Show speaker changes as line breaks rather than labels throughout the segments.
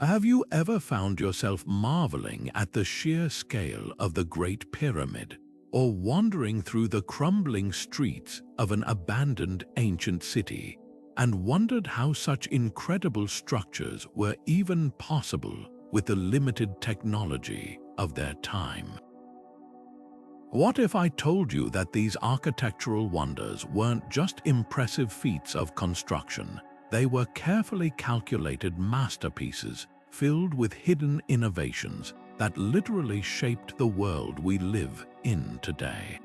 Have you ever found yourself marveling at the sheer scale of the Great Pyramid, or wandering through the crumbling streets of an abandoned ancient city, and wondered how such incredible structures were even possible with the limited technology of their time? What if I told you that these architectural wonders weren't just impressive feats of construction? They were carefully calculated masterpieces filled with hidden innovations that literally shaped the world we live in today.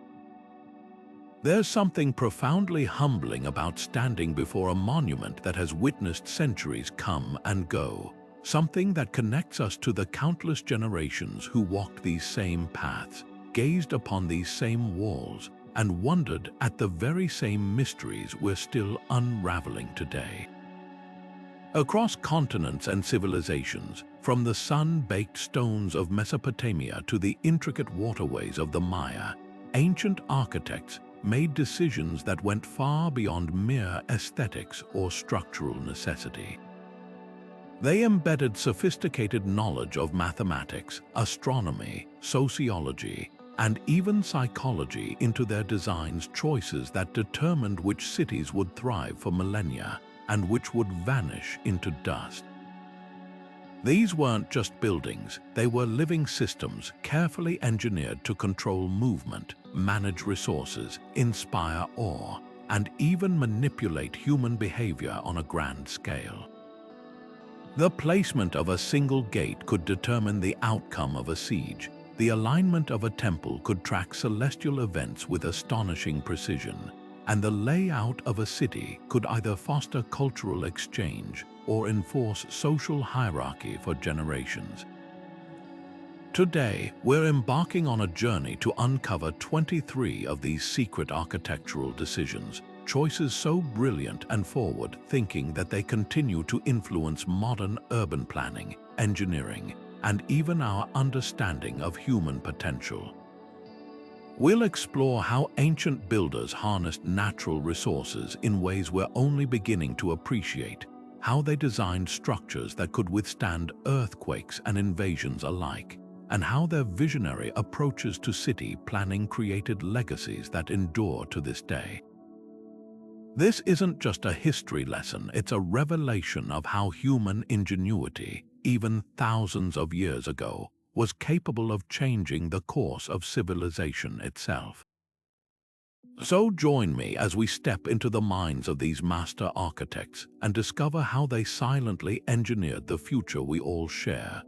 There's something profoundly humbling about standing before a monument that has witnessed centuries come and go, something that connects us to the countless generations who walked these same paths, gazed upon these same walls, and wondered at the very same mysteries we're still unraveling today. Across continents and civilizations, from the sun-baked stones of Mesopotamia to the intricate waterways of the Maya, ancient architects made decisions that went far beyond mere aesthetics or structural necessity. They embedded sophisticated knowledge of mathematics, astronomy, sociology, and even psychology into their designs, choices that determined which cities would thrive for millennia and which would vanish into dust. These weren't just buildings, they were living systems carefully engineered to control movement, manage resources, inspire awe, and even manipulate human behavior on a grand scale. The placement of a single gate could determine the outcome of a siege. The alignment of a temple could track celestial events with astonishing precision, and the layout of a city could either foster cultural exchange or enforce social hierarchy for generations. Today, we're embarking on a journey to uncover 23 of these secret architectural decisions, choices so brilliant and forward-thinking that they continue to influence modern urban planning, engineering, and even our understanding of human potential. We'll explore how ancient builders harnessed natural resources in ways we're only beginning to appreciate, how they designed structures that could withstand earthquakes and invasions alike, and how their visionary approaches to city planning created legacies that endure to this day. This isn't just a history lesson, it's a revelation of how human ingenuity, even thousands of years ago, was capable of changing the course of civilization itself. So join me as we step into the minds of these master architects and discover how they silently engineered the future we all share.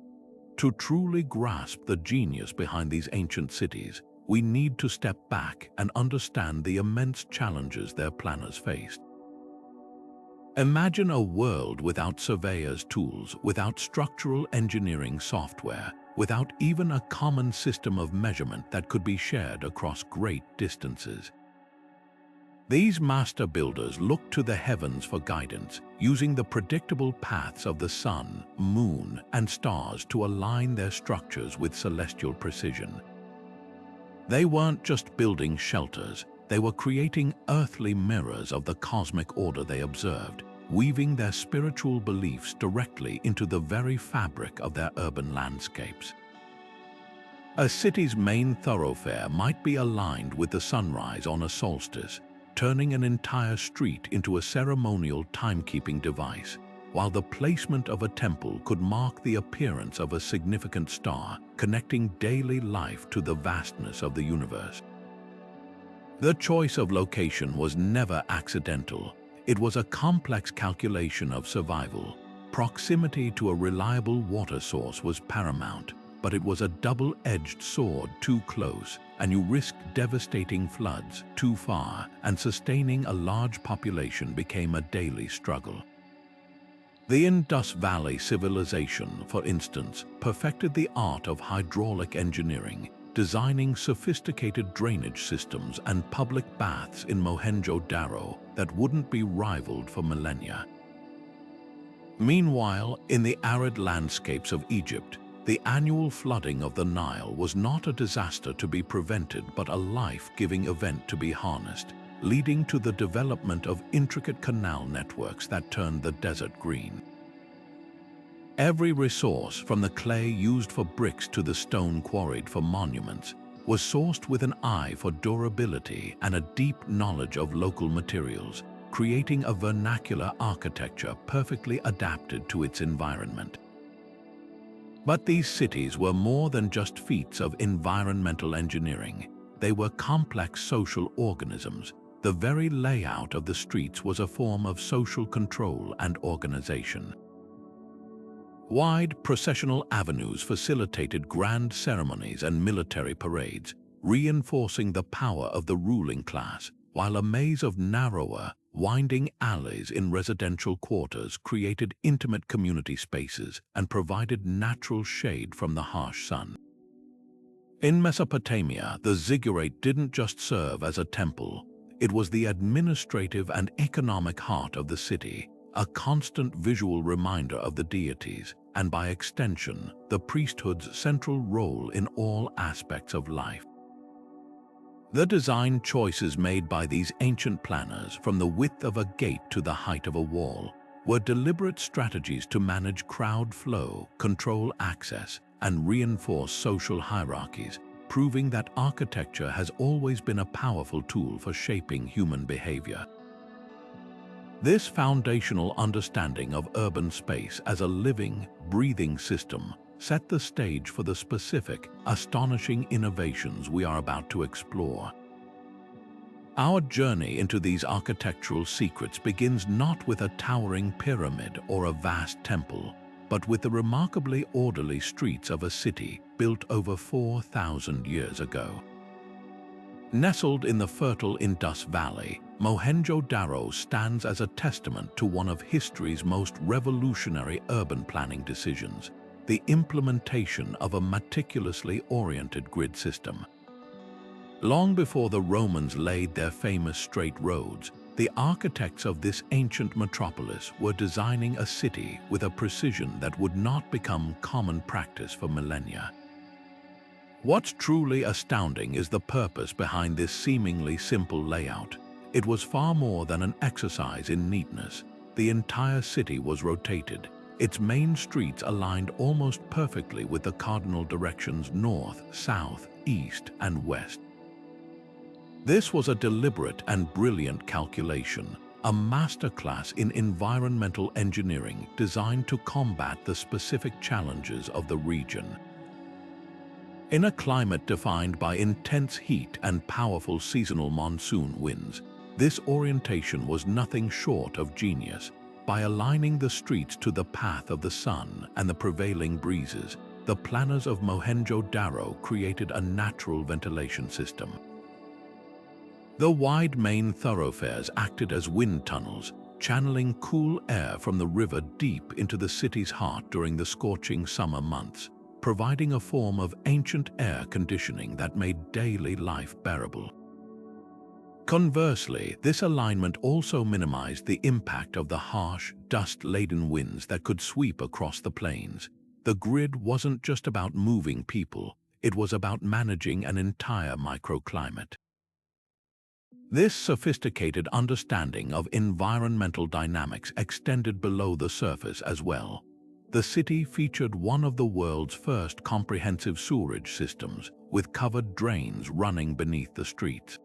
To truly grasp the genius behind these ancient cities, we need to step back and understand the immense challenges their planners faced. Imagine a world without surveyors' tools, without structural engineering software, without even a common system of measurement that could be shared across great distances. These master builders looked to the heavens for guidance, using the predictable paths of the sun, moon, and stars to align their structures with celestial precision. They weren't just building shelters, they were creating earthly mirrors of the cosmic order they observed, weaving their spiritual beliefs directly into the very fabric of their urban landscapes. A city's main thoroughfare might be aligned with the sunrise on a solstice, turning an entire street into a ceremonial timekeeping device, while the placement of a temple could mark the appearance of a significant star, connecting daily life to the vastness of the universe. The choice of location was never accidental. It was a complex calculation of survival. Proximity to a reliable water source was paramount, but it was a double-edged sword. Too close, and you risked devastating floods. Too far, and sustaining a large population became a daily struggle. The Indus Valley civilization, for instance, perfected the art of hydraulic engineering, designing sophisticated drainage systems and public baths in Mohenjo-Daro that wouldn't be rivaled for millennia. Meanwhile, in the arid landscapes of Egypt, the annual flooding of the Nile was not a disaster to be prevented but a life-giving event to be harnessed, leading to the development of intricate canal networks that turned the desert green. Every resource, from the clay used for bricks to the stone quarried for monuments, was sourced with an eye for durability and a deep knowledge of local materials, creating a vernacular architecture perfectly adapted to its environment. But these cities were more than just feats of environmental engineering. They were complex social organisms. The very layout of the streets was a form of social control and organization. Wide processional avenues facilitated grand ceremonies and military parades, reinforcing the power of the ruling class, while a maze of narrower, winding alleys in residential quarters created intimate community spaces and provided natural shade from the harsh sun. In Mesopotamia, the ziggurat didn't just serve as a temple. It was the administrative and economic heart of the city, a constant visual reminder of the deities, and by extension, the priesthood's central role in all aspects of life. The design choices made by these ancient planners, from the width of a gate to the height of a wall, were deliberate strategies to manage crowd flow, control access, and reinforce social hierarchies, proving that architecture has always been a powerful tool for shaping human behavior. This foundational understanding of urban space as a living, breathing system set the stage for the specific, astonishing innovations we are about to explore. Our journey into these architectural secrets begins not with a towering pyramid or a vast temple, but with the remarkably orderly streets of a city built over 4,000 years ago. Nestled in the fertile Indus Valley, Mohenjo-Daro stands as a testament to one of history's most revolutionary urban planning decisions: the implementation of a meticulously oriented grid system. Long before the Romans laid their famous straight roads, the architects of this ancient metropolis were designing a city with a precision that would not become common practice for millennia. What's truly astounding is the purpose behind this seemingly simple layout. It was far more than an exercise in neatness. The entire city was rotated, its main streets aligned almost perfectly with the cardinal directions north, south, east, and west. This was a deliberate and brilliant calculation, a masterclass in environmental engineering designed to combat the specific challenges of the region. In a climate defined by intense heat and powerful seasonal monsoon winds, this orientation was nothing short of genius. By aligning the streets to the path of the sun and the prevailing breezes, the planners of Mohenjo-Daro created a natural ventilation system. The wide main thoroughfares acted as wind tunnels, channeling cool air from the river deep into the city's heart during the scorching summer months, providing a form of ancient air conditioning that made daily life bearable. Conversely, this alignment also minimized the impact of the harsh, dust-laden winds that could sweep across the plains. The grid wasn't just about moving people, it was about managing an entire microclimate. This sophisticated understanding of environmental dynamics extended below the surface as well. The city featured one of the world's first comprehensive sewerage systems, with covered drains running beneath the streets.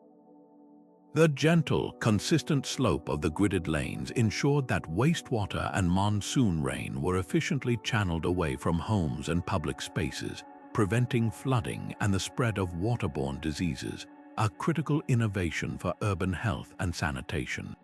The gentle, consistent slope of the gridded lanes ensured that wastewater and monsoon rain were efficiently channeled away from homes and public spaces, preventing flooding and the spread of waterborne diseases, a critical innovation for urban health and sanitation.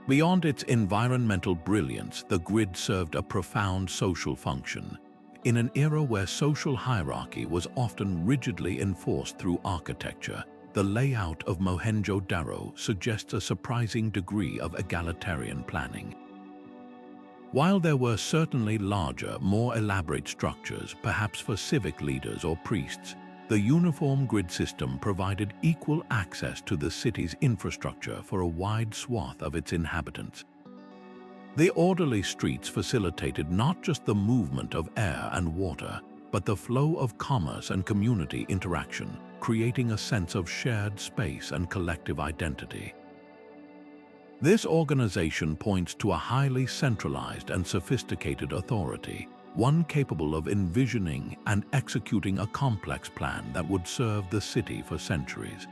Beyond its environmental brilliance, the grid served a profound social function. In an era where social hierarchy was often rigidly enforced through architecture, the layout of Mohenjo-Daro suggests a surprising degree of egalitarian planning. While there were certainly larger, more elaborate structures, perhaps for civic leaders or priests, the uniform grid system provided equal access to the city's infrastructure for a wide swath of its inhabitants. The orderly streets facilitated not just the movement of air and water, but the flow of commerce and community interaction, creating a sense of shared space and collective identity. This organization points to a highly centralized and sophisticated authority, one capable of envisioning and executing a complex plan that would serve the city for centuries.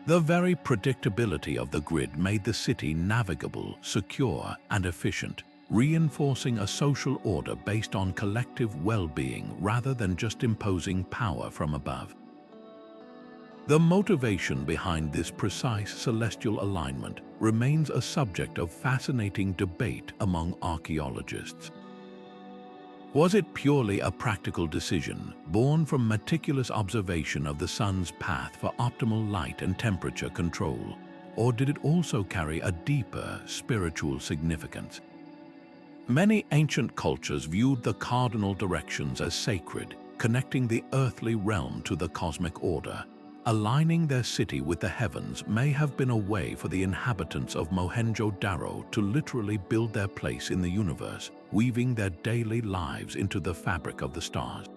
The very predictability of the grid made the city navigable, secure, and efficient, reinforcing a social order based on collective well-being rather than just imposing power from above. The motivation behind this precise celestial alignment remains a subject of fascinating debate among archaeologists. Was it purely a practical decision, born from meticulous observation of the sun's path for optimal light and temperature control, or did it also carry a deeper spiritual significance? Many ancient cultures viewed the cardinal directions as sacred, connecting the earthly realm to the cosmic order. Aligning their city with the heavens may have been a way for the inhabitants of Mohenjo-Daro to literally build their place in the universe, weaving their daily lives into the fabric of the stars.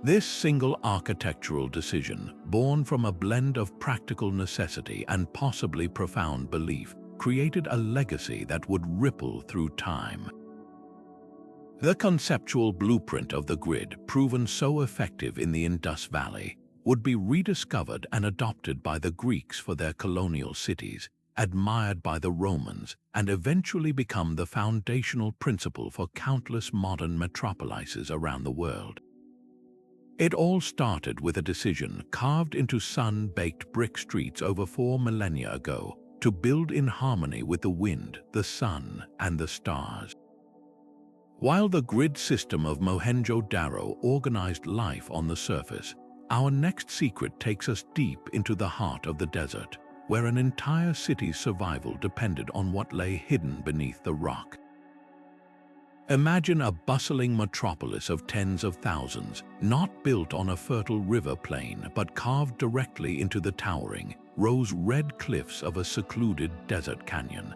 This single architectural decision, born from a blend of practical necessity and possibly profound belief, created a legacy that would ripple through time. The conceptual blueprint of the grid, proven so effective in the Indus Valley, would be rediscovered and adopted by the Greeks for their colonial cities, admired by the Romans, and eventually become the foundational principle for countless modern metropolises around the world. It all started with a decision carved into sun-baked brick streets over 4 millennia ago to build in harmony with the wind, the sun, and the stars. While the grid system of Mohenjo-Daro organized life on the surface, our next secret takes us deep into the heart of the desert, where an entire city's survival depended on what lay hidden beneath the rock. Imagine a bustling metropolis of tens of thousands, not built on a fertile river plain, but carved directly into the towering, rose-red cliffs of a secluded desert canyon.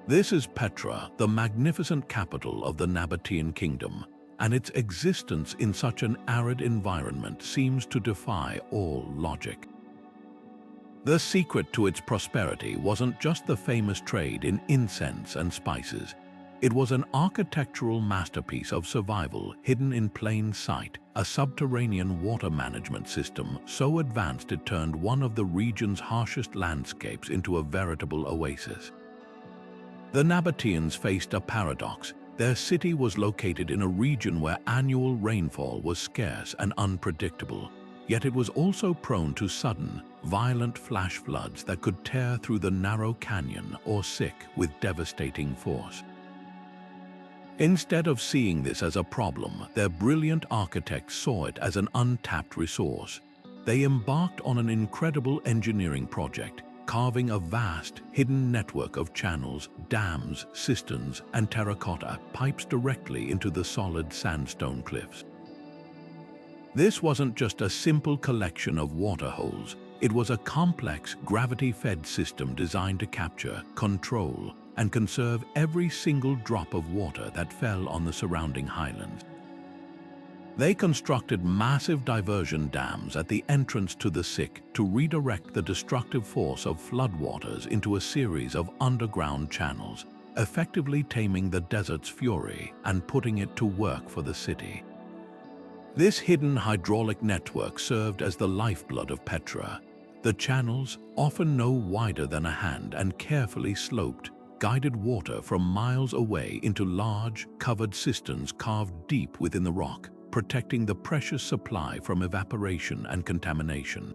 This is Petra, the magnificent capital of the Nabatean kingdom, and its existence in such an arid environment seems to defy all logic. The secret to its prosperity wasn't just the famous trade in incense and spices. It was an architectural masterpiece of survival hidden in plain sight, a subterranean water management system so advanced it turned one of the region's harshest landscapes into a veritable oasis. The Nabateans faced a paradox. Their city was located in a region where annual rainfall was scarce and unpredictable, yet it was also prone to sudden, violent flash floods that could tear through the narrow canyon or sick with devastating force. Instead of seeing this as a problem, their brilliant architects saw it as an untapped resource. They embarked on an incredible engineering project, carving a vast, hidden network of channels, dams, cisterns, and terracotta pipes directly into the solid sandstone cliffs. This wasn't just a simple collection of water holes. It was a complex, gravity-fed system designed to capture, control, and conserve every single drop of water that fell on the surrounding highlands. They constructed massive diversion dams at the entrance to the Civic to redirect the destructive force of floodwaters into a series of underground channels, effectively taming the desert's fury and putting it to work for the city. This hidden hydraulic network served as the lifeblood of Petra. The channels, often no wider than a hand and carefully sloped, guided water from miles away into large, covered cisterns carved deep within the rock, protecting the precious supply from evaporation and contamination.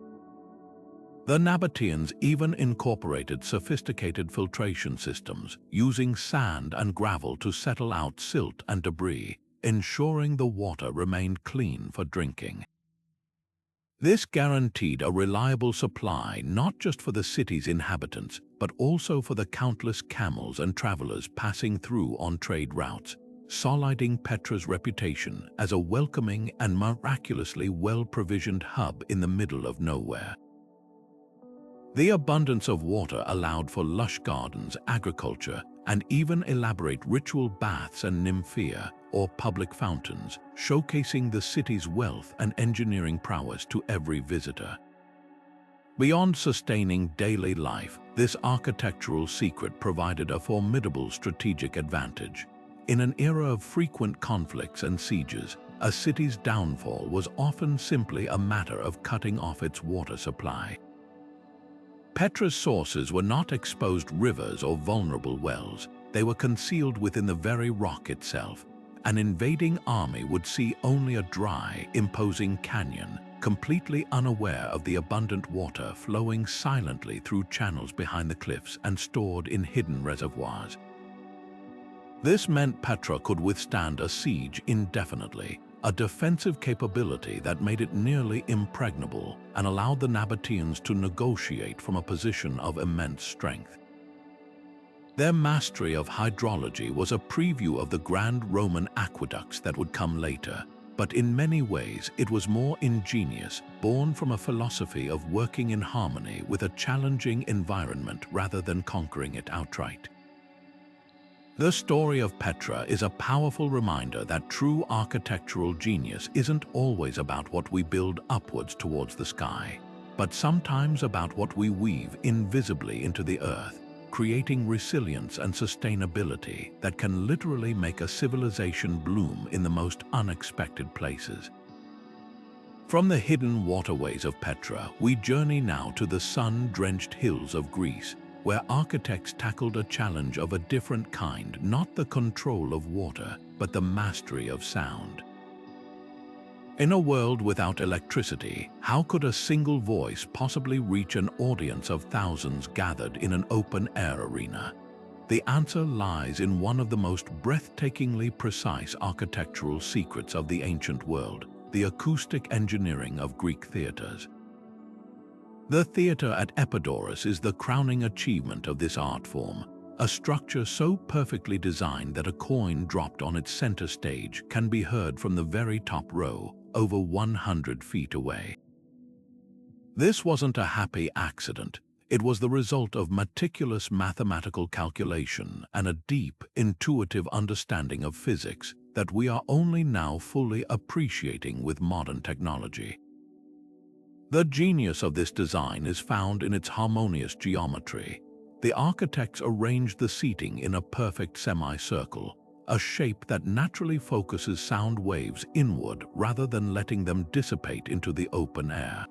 The Nabateans even incorporated sophisticated filtration systems, using sand and gravel to settle out silt and debris, ensuring the water remained clean for drinking. This guaranteed a reliable supply not just for the city's inhabitants, but also for the countless camels and travelers passing through on trade routes, solidifying Petra's reputation as a welcoming and miraculously well-provisioned hub in the middle of nowhere. The abundance of water allowed for lush gardens, agriculture, and even elaborate ritual baths and nymphea, or public fountains, showcasing the city's wealth and engineering prowess to every visitor. Beyond sustaining daily life, this architectural secret provided a formidable strategic advantage. In an era of frequent conflicts and sieges, a city's downfall was often simply a matter of cutting off its water supply. Petra's sources were not exposed rivers or vulnerable wells. They were concealed within the very rock itself. An invading army would see only a dry, imposing canyon, completely unaware of the abundant water flowing silently through channels behind the cliffs and stored in hidden reservoirs. This meant Petra could withstand a siege indefinitely, a defensive capability that made it nearly impregnable and allowed the Nabateans to negotiate from a position of immense strength. Their mastery of hydrology was a preview of the grand Roman aqueducts that would come later, but in many ways it was more ingenious, born from a philosophy of working in harmony with a challenging environment rather than conquering it outright. The story of Petra is a powerful reminder that true architectural genius isn't always about what we build upwards towards the sky, but sometimes about what we weave invisibly into the earth, creating resilience and sustainability that can literally make a civilization bloom in the most unexpected places. From the hidden waterways of Petra, we journey now to the sun-drenched hills of Greece, where architects tackled a challenge of a different kind, not the control of water, but the mastery of sound. In a world without electricity, how could a single voice possibly reach an audience of thousands gathered in an open-air arena? The answer lies in one of the most breathtakingly precise architectural secrets of the ancient world, the acoustic engineering of Greek theaters. The theater at Epidaurus is the crowning achievement of this art form, a structure so perfectly designed that a coin dropped on its center stage can be heard from the very top row, over 100 feet away. This wasn't a happy accident. It was the result of meticulous mathematical calculation and a deep, intuitive understanding of physics that we are only now fully appreciating with modern technology. The genius of this design is found in its harmonious geometry. The architects arranged the seating in a perfect semicircle, a shape that naturally focuses sound waves inward rather than letting them dissipate into the open air.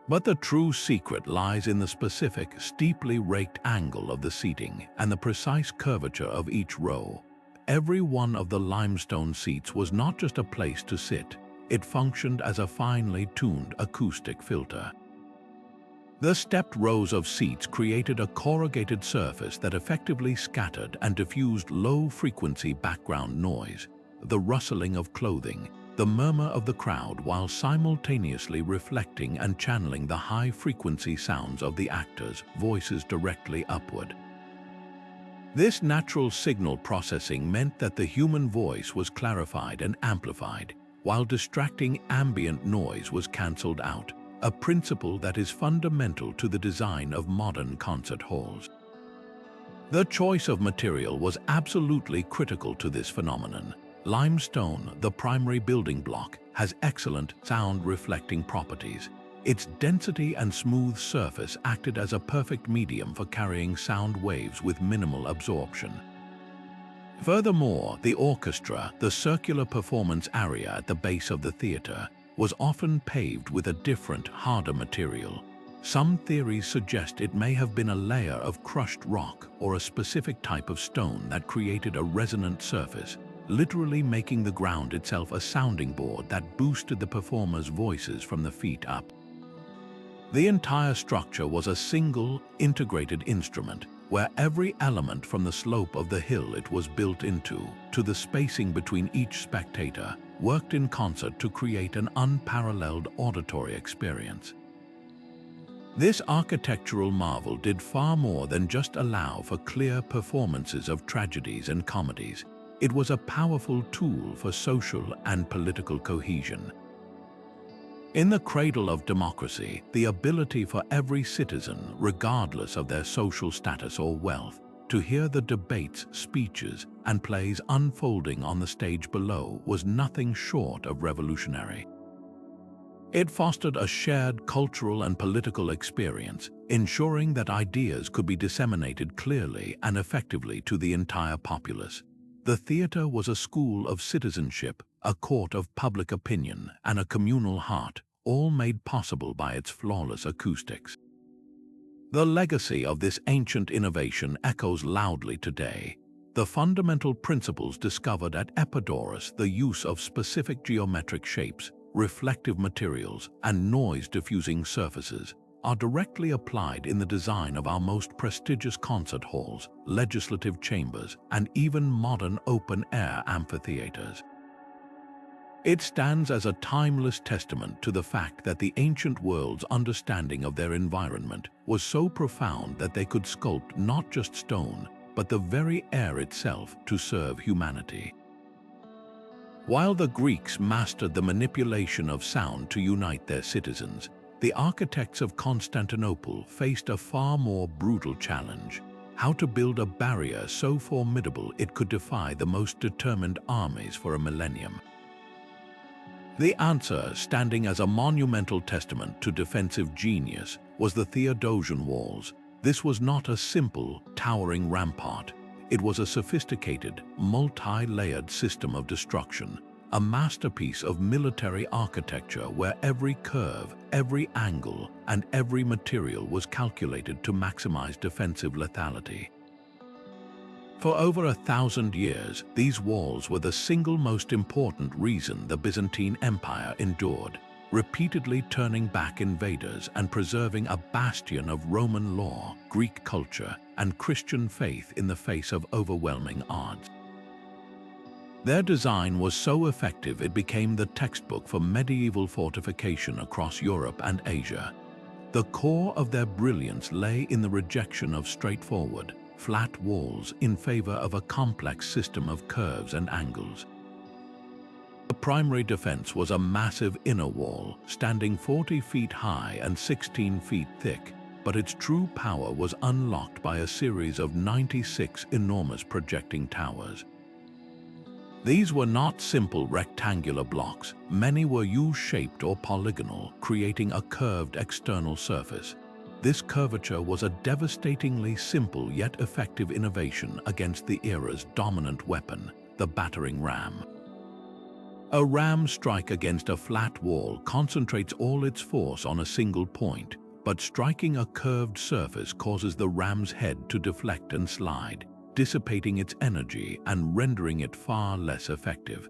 But the true secret lies in the specific, steeply raked angle of the seating and the precise curvature of each row. Every one of the limestone seats was not just a place to sit. It functioned as a finely tuned acoustic filter. The stepped rows of seats created a corrugated surface that effectively scattered and diffused low-frequency background noise, the rustling of clothing, the murmur of the crowd, while simultaneously reflecting and channeling the high-frequency sounds of the actors' voices directly upward. This natural signal processing meant that the human voice was clarified and amplified, while distracting ambient noise was cancelled out, a principle that is fundamental to the design of modern concert halls. The choice of material was absolutely critical to this phenomenon. Limestone, the primary building block, has excellent sound-reflecting properties. Its density and smooth surface acted as a perfect medium for carrying sound waves with minimal absorption. Furthermore, the orchestra, the circular performance area at the base of the theater, was often paved with a different, harder material. Some theories suggest it may have been a layer of crushed rock or a specific type of stone that created a resonant surface, literally making the ground itself a sounding board that boosted the performers' voices from the feet up. The entire structure was a single, integrated instrument, where every element from the slope of the hill it was built into, to the spacing between each spectator, worked in concert to create an unparalleled auditory experience. This architectural marvel did far more than just allow for clear performances of tragedies and comedies. It was a powerful tool for social and political cohesion. In the cradle of democracy, the ability for every citizen, regardless of their social status or wealth, to hear the debates, speeches, and plays unfolding on the stage below was nothing short of revolutionary. It fostered a shared cultural and political experience, ensuring that ideas could be disseminated clearly and effectively to the entire populace. The theater was a school of citizenship, a court of public opinion, and a communal heart, all made possible by its flawless acoustics. The legacy of this ancient innovation echoes loudly today. The fundamental principles discovered at Epidaurus, the use of specific geometric shapes, reflective materials, and noise-diffusing surfaces, are directly applied in the design of our most prestigious concert halls, legislative chambers, and even modern open-air amphitheaters. It stands as a timeless testament to the fact that the ancient world's understanding of their environment was so profound that they could sculpt not just stone, but the very air itself to serve humanity. While the Greeks mastered the manipulation of sound to unite their citizens, the architects of Constantinople faced a far more brutal challenge: how to build a barrier so formidable it could defy the most determined armies for a millennium. The answer, standing as a monumental testament to defensive genius, was the Theodosian walls. This was not a simple, towering rampart. It was a sophisticated, multi-layered system of destruction, a masterpiece of military architecture where every curve, every angle, and every material was calculated to maximize defensive lethality. For over 1,000 years, these walls were the single most important reason the Byzantine Empire endured, repeatedly turning back invaders and preserving a bastion of Roman law, Greek culture, and Christian faith in the face of overwhelming odds. Their design was so effective it became the textbook for medieval fortification across Europe and Asia. The core of their brilliance lay in the rejection of straightforward, flat walls in favor of a complex system of curves and angles. The primary defense was a massive inner wall, standing 40 feet high and 16 feet thick, but its true power was unlocked by a series of 96 enormous projecting towers. These were not simple rectangular blocks. Many were U-shaped or polygonal, creating a curved external surface. This curvature was a devastatingly simple yet effective innovation against the era's dominant weapon, the battering ram. A ram strike against a flat wall concentrates all its force on a single point, but striking a curved surface causes the ram's head to deflect and slide, dissipating its energy and rendering it far less effective.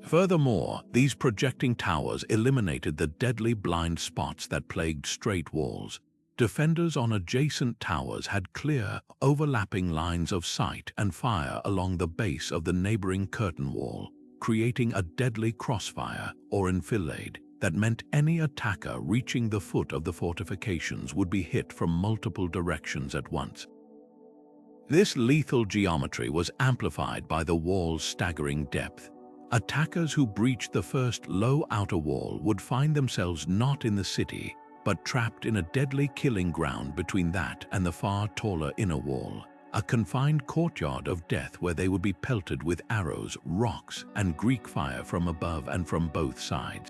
Furthermore, these projecting towers eliminated the deadly blind spots that plagued straight walls. Defenders on adjacent towers had clear, overlapping lines of sight and fire along the base of the neighboring curtain wall, creating a deadly crossfire, or enfilade, that meant any attacker reaching the foot of the fortifications would be hit from multiple directions at once. This lethal geometry was amplified by the wall's staggering depth. Attackers who breached the first low outer wall would find themselves not in the city, but trapped in a deadly killing ground between that and the far taller inner wall, a confined courtyard of death where they would be pelted with arrows, rocks, and Greek fire from above and from both sides.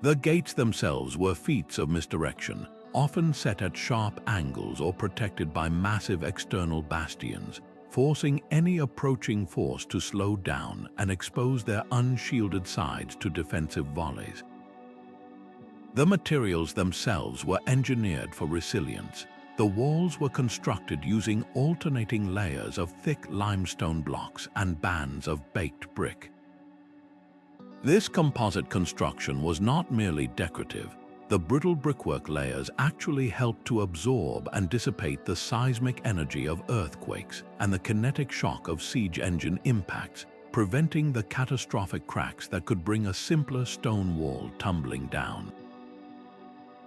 The gates themselves were feats of misdirection, often set at sharp angles or protected by massive external bastions, forcing any approaching force to slow down and expose their unshielded sides to defensive volleys. The materials themselves were engineered for resilience. The walls were constructed using alternating layers of thick limestone blocks and bands of baked brick. This composite construction was not merely decorative. The brittle brickwork layers actually helped to absorb and dissipate the seismic energy of earthquakes and the kinetic shock of siege engine impacts, preventing the catastrophic cracks that could bring a simpler stone wall tumbling down.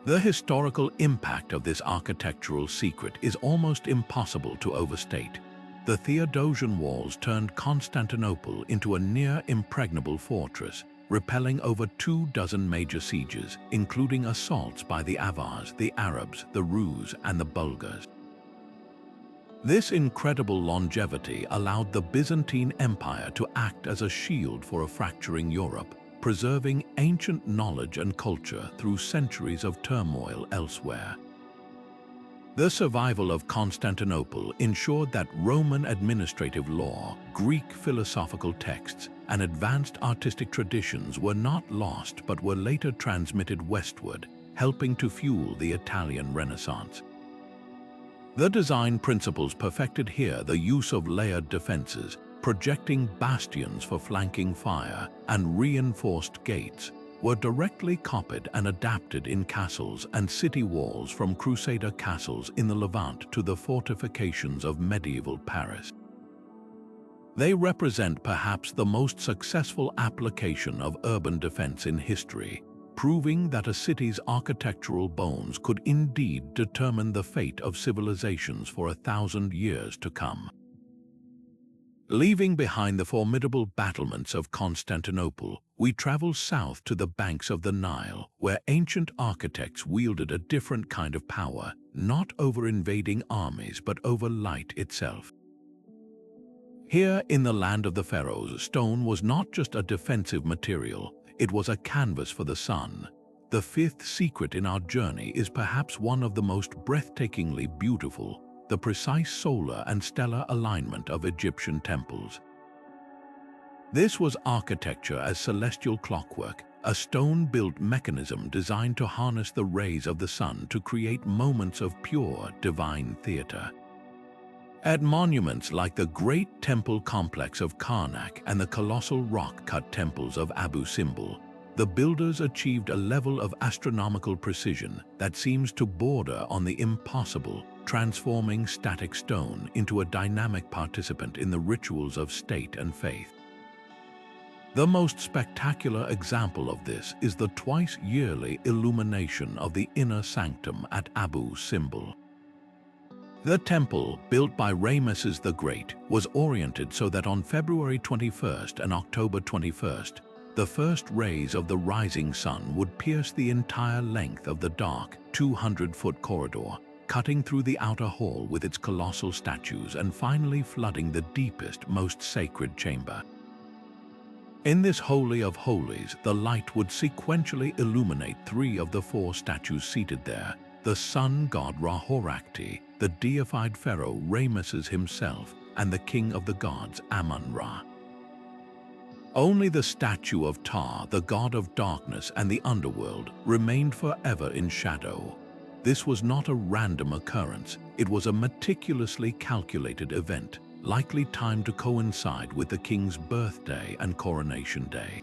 The historical impact of this architectural secret is almost impossible to overstate. The Theodosian walls turned Constantinople into a near-impregnable fortress, repelling over 24 major sieges, including assaults by the Avars, the Arabs, the Rus, and the Bulgars. This incredible longevity allowed the Byzantine Empire to act as a shield for a fracturing Europe, preserving ancient knowledge and culture through centuries of turmoil elsewhere. The survival of Constantinople ensured that Roman administrative law, Greek philosophical texts, and advanced artistic traditions were not lost but were later transmitted westward, helping to fuel the Italian Renaissance. The design principles perfected here, the use of layered defenses, projecting bastions for flanking fire, and reinforced gates, were directly copied and adapted in castles and city walls, from Crusader castles in the Levant to the fortifications of medieval Paris. They represent perhaps the most successful application of urban defense in history, proving that a city's architectural bones could indeed determine the fate of civilizations for 1,000 years to come. Leaving behind the formidable battlements of Constantinople, we travel south to the banks of the Nile, where ancient architects wielded a different kind of power, not over invading armies but over light itself. Here in the land of the pharaohs, stone was not just a defensive material, it was a canvas for the sun. The fifth secret in our journey is perhaps one of the most breathtakingly beautiful: the precise solar and stellar alignment of Egyptian temples. This was architecture as celestial clockwork, a stone-built mechanism designed to harness the rays of the sun to create moments of pure, divine theater. At monuments like the great temple complex of Karnak and the colossal rock-cut temples of Abu Simbel, the builders achieved a level of astronomical precision that seems to border on the impossible, transforming static stone into a dynamic participant in the rituals of state and faith. The most spectacular example of this is the twice-yearly illumination of the inner sanctum at Abu Simbel. The temple, built by Ramesses the Great, was oriented so that on February 21st and October 21st, the first rays of the rising sun would pierce the entire length of the dark, 200-foot corridor, cutting through the outer hall with its colossal statues and finally flooding the deepest, most sacred chamber. In this Holy of Holies, the light would sequentially illuminate 3 of the 4 statues seated there: the sun god Ra-Horakhti, the deified pharaoh Ramesses himself, and the king of the gods Amun-Ra. Only the statue of Ptah, the god of darkness and the underworld, remained forever in shadow. This was not a random occurrence, it was a meticulously calculated event, likely timed to coincide with the king's birthday and coronation day.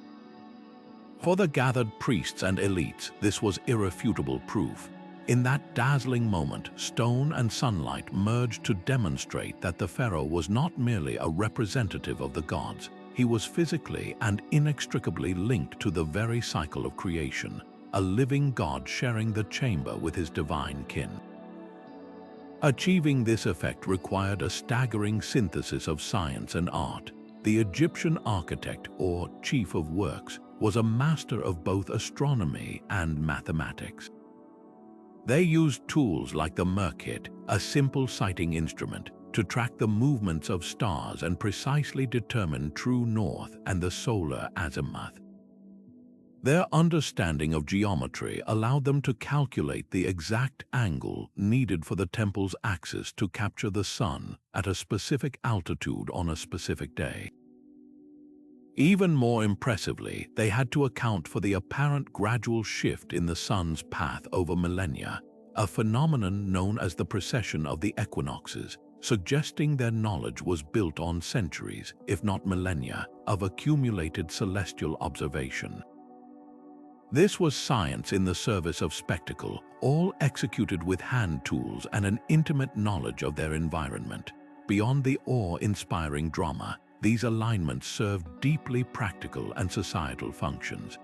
For the gathered priests and elites, this was irrefutable proof. In that dazzling moment, stone and sunlight merged to demonstrate that the pharaoh was not merely a representative of the gods, he was physically and inextricably linked to the very cycle of creation, a living god sharing the chamber with his divine kin. Achieving this effect required a staggering synthesis of science and art. The Egyptian architect, or chief of works, was a master of both astronomy and mathematics. They used tools like the Merkit, a simple sighting instrument, to track the movements of stars and precisely determine true north and the solar azimuth. Their understanding of geometry allowed them to calculate the exact angle needed for the temple's axis to capture the sun at a specific altitude on a specific day. Even more impressively, they had to account for the apparent gradual shift in the sun's path over millennia, a phenomenon known as the precession of the equinoxes, suggesting their knowledge was built on centuries, if not millennia, of accumulated celestial observation. This was science in the service of spectacle, all executed with hand tools and an intimate knowledge of their environment. Beyond the awe-inspiring drama, these alignments served deeply practical and societal functions.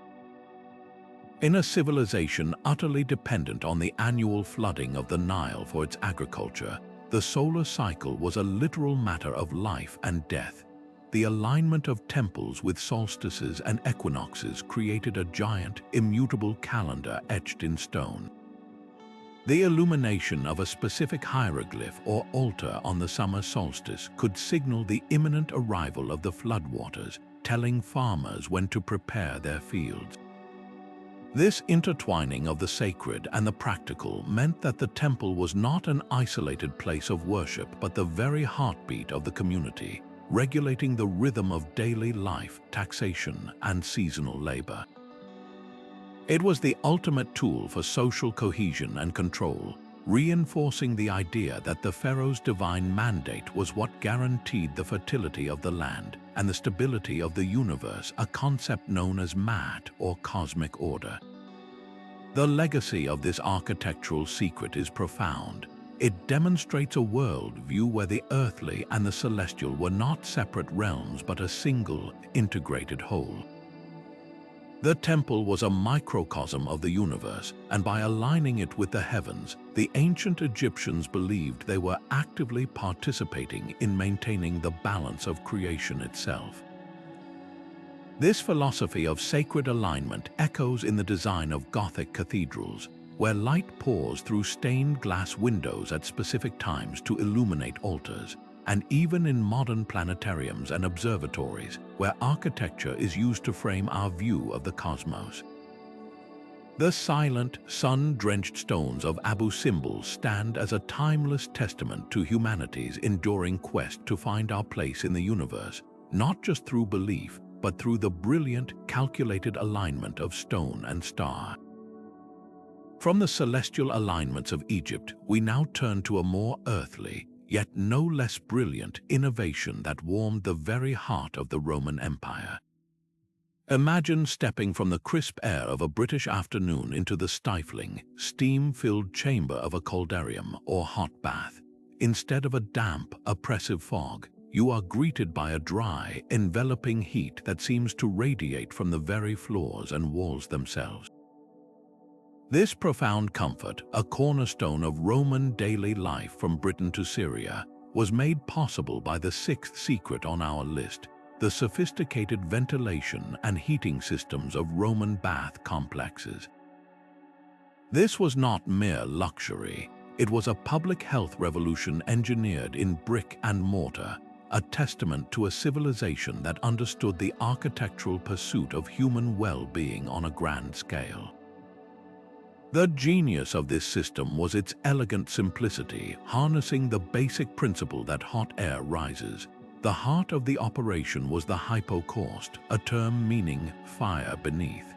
In a civilization utterly dependent on the annual flooding of the Nile for its agriculture, the solar cycle was a literal matter of life and death. The alignment of temples with solstices and equinoxes created a giant, immutable calendar etched in stone. The illumination of a specific hieroglyph or altar on the summer solstice could signal the imminent arrival of the floodwaters, telling farmers when to prepare their fields. This intertwining of the sacred and the practical meant that the temple was not an isolated place of worship but the very heartbeat of the community, regulating the rhythm of daily life, taxation, and seasonal labor. It was the ultimate tool for social cohesion and control, reinforcing the idea that the pharaoh's divine mandate was what guaranteed the fertility of the land and the stability of the universe, a concept known as Mat or cosmic order. The legacy of this architectural secret is profound. It demonstrates a world view where the earthly and the celestial were not separate realms but a single, integrated whole. The temple was a microcosm of the universe, and by aligning it with the heavens, the ancient Egyptians believed they were actively participating in maintaining the balance of creation itself. This philosophy of sacred alignment echoes in the design of Gothic cathedrals, where light pours through stained glass windows at specific times to illuminate altars, and even in modern planetariums and observatories, where architecture is used to frame our view of the cosmos. The silent, sun-drenched stones of Abu Simbel stand as a timeless testament to humanity's enduring quest to find our place in the universe, not just through belief, but through the brilliant, calculated alignment of stone and star. From the celestial alignments of Egypt, we now turn to a more earthly, yet no less brilliant innovation that warmed the very heart of the Roman Empire. Imagine stepping from the crisp air of a British afternoon into the stifling, steam-filled chamber of a caldarium or hot bath. Instead of a damp, oppressive fog, you are greeted by a dry, enveloping heat that seems to radiate from the very floors and walls themselves. This profound comfort, a cornerstone of Roman daily life from Britain to Syria, was made possible by the sixth secret on our list, the sophisticated ventilation and heating systems of Roman bath complexes. This was not mere luxury. It was a public health revolution engineered in brick and mortar, a testament to a civilization that understood the architectural pursuit of human well-being on a grand scale. The genius of this system was its elegant simplicity, harnessing the basic principle that hot air rises. The heart of the operation was the hypocaust, a term meaning fire beneath.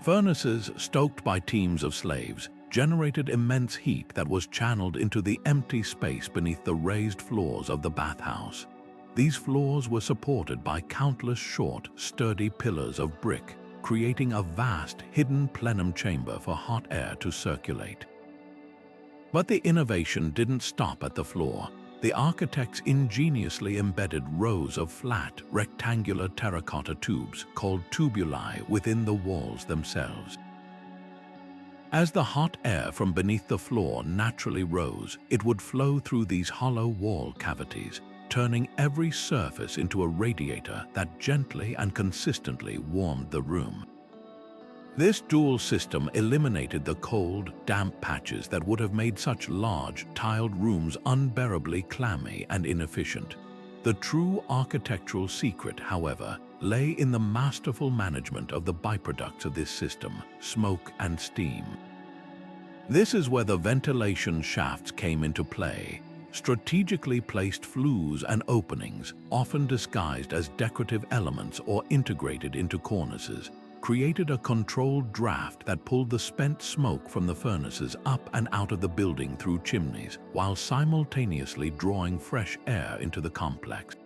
Furnaces, stoked by teams of slaves, generated immense heat that was channeled into the empty space beneath the raised floors of the bathhouse. These floors were supported by countless short, sturdy pillars of brick, creating a vast, hidden plenum chamber for hot air to circulate. But the innovation didn't stop at the floor. The architects ingeniously embedded rows of flat, rectangular terracotta tubes called tubuli within the walls themselves. As the hot air from beneath the floor naturally rose, it would flow through these hollow wall cavities, turning every surface into a radiator that gently and consistently warmed the room. This dual system eliminated the cold, damp patches that would have made such large, tiled rooms unbearably clammy and inefficient. The true architectural secret, however, lay in the masterful management of the byproducts of this system, smoke and steam. This is where the ventilation shafts came into play. Strategically placed flues and openings, often disguised as decorative elements or integrated into cornices, created a controlled draft that pulled the spent smoke from the furnaces up and out of the building through chimneys, while simultaneously drawing fresh air into the complex.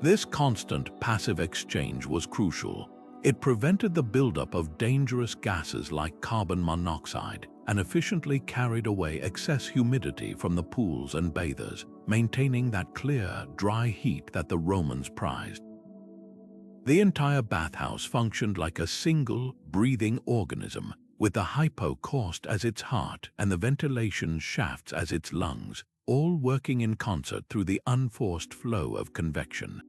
This constant passive exchange was crucial. It prevented the buildup of dangerous gases like carbon monoxide and efficiently carried away excess humidity from the pools and bathers, maintaining that clear, dry heat that the Romans prized. The entire bathhouse functioned like a single, breathing organism, with the hypocaust as its heart and the ventilation shafts as its lungs, all working in concert through the unforced flow of convection.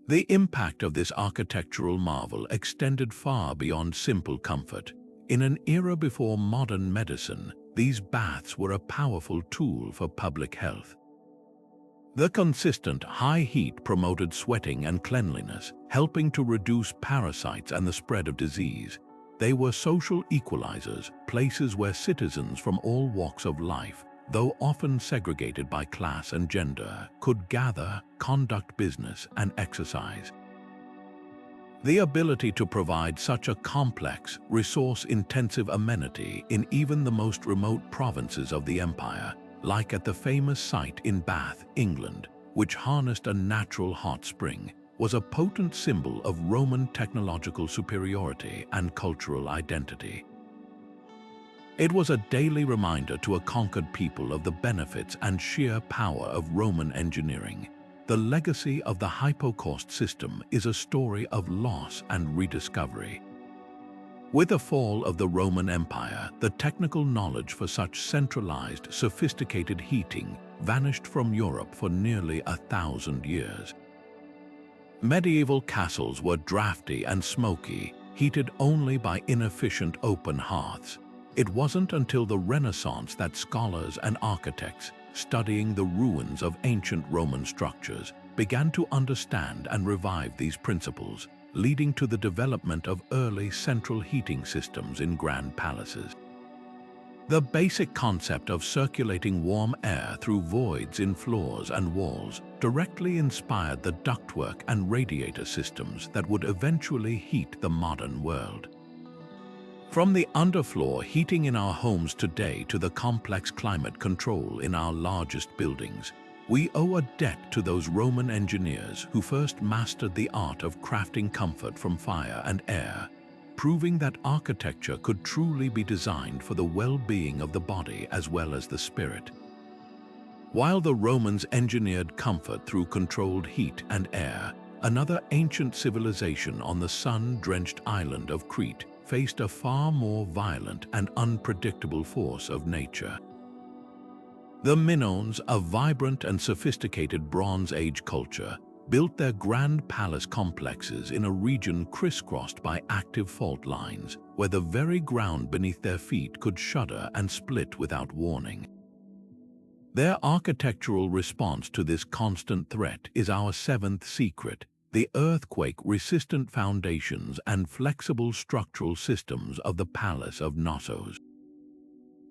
The impact of this architectural marvel extended far beyond simple comfort. In an era before modern medicine, these baths were a powerful tool for public health. The consistent high heat promoted sweating and cleanliness, helping to reduce parasites and the spread of disease. They were social equalizers, places where citizens from all walks of life, though often segregated by class and gender, could gather, conduct business, and exercise. The ability to provide such a complex, resource-intensive amenity in even the most remote provinces of the empire, like at the famous site in Bath, England, which harnessed a natural hot spring, was a potent symbol of Roman technological superiority and cultural identity. It was a daily reminder to a conquered people of the benefits and sheer power of Roman engineering. The legacy of the hypocaust system is a story of loss and rediscovery. With the fall of the Roman Empire, the technical knowledge for such centralized, sophisticated heating vanished from Europe for nearly 1,000 years. Medieval castles were drafty and smoky, heated only by inefficient open hearths. It wasn't until the Renaissance that scholars and architects, studying the ruins of ancient Roman structures, began to understand and revive these principles, leading to the development of early central heating systems in grand palaces. The basic concept of circulating warm air through voids in floors and walls directly inspired the ductwork and radiator systems that would eventually heat the modern world. From the underfloor heating in our homes today to the complex climate control in our largest buildings, we owe a debt to those Roman engineers who first mastered the art of crafting comfort from fire and air, proving that architecture could truly be designed for the well-being of the body as well as the spirit. While the Romans engineered comfort through controlled heat and air, another ancient civilization on the sun-drenched island of Crete faced a far more violent and unpredictable force of nature. The Minoans, a vibrant and sophisticated Bronze Age culture, built their grand palace complexes in a region crisscrossed by active fault lines, where the very ground beneath their feet could shudder and split without warning. Their architectural response to this constant threat is our seventh secret: the earthquake-resistant foundations and flexible structural systems of the Palace of Knossos.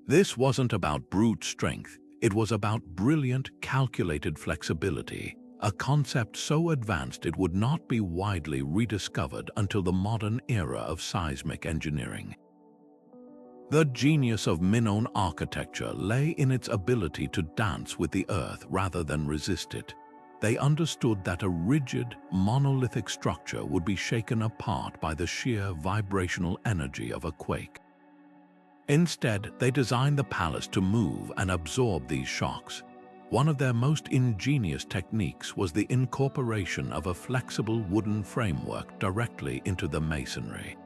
This wasn't about brute strength, it was about brilliant, calculated flexibility, a concept so advanced it would not be widely rediscovered until the modern era of seismic engineering. The genius of Minoan architecture lay in its ability to dance with the earth rather than resist it. They understood that a rigid, monolithic structure would be shaken apart by the sheer vibrational energy of a quake. Instead, they designed the palace to move and absorb these shocks. One of their most ingenious techniques was the incorporation of a flexible wooden framework directly into the masonry.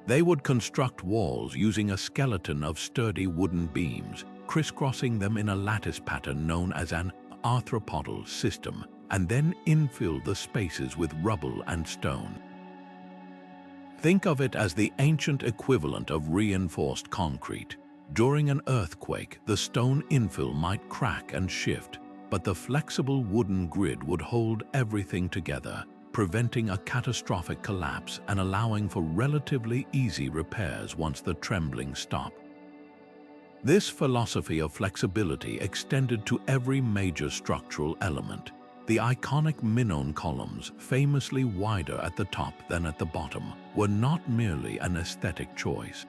They would construct walls using a skeleton of sturdy wooden beams, crisscrossing them in a lattice pattern known as an arthropodal system, and then infill the spaces with rubble and stone. Think of it as the ancient equivalent of reinforced concrete. During an earthquake, the stone infill might crack and shift, but the flexible wooden grid would hold everything together, preventing a catastrophic collapse and allowing for relatively easy repairs once the trembling stopped. This philosophy of flexibility extended to every major structural element. The iconic Minoan columns, famously wider at the top than at the bottom, were not merely an aesthetic choice.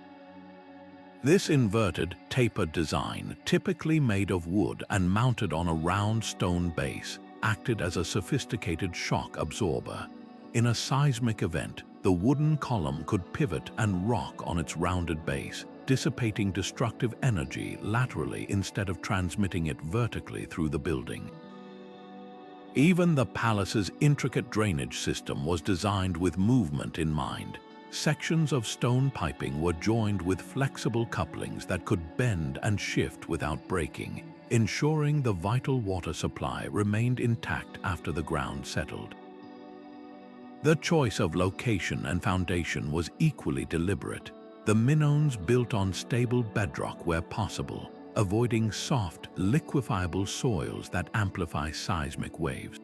This inverted, tapered design, typically made of wood and mounted on a round stone base, acted as a sophisticated shock absorber. In a seismic event, the wooden column could pivot and rock on its rounded base, dissipating destructive energy laterally instead of transmitting it vertically through the building. Even the palace's intricate drainage system was designed with movement in mind. Sections of stone piping were joined with flexible couplings that could bend and shift without breaking, ensuring the vital water supply remained intact after the ground settled. The choice of location and foundation was equally deliberate. The Minoans built on stable bedrock where possible, avoiding soft, liquefiable soils that amplify seismic waves.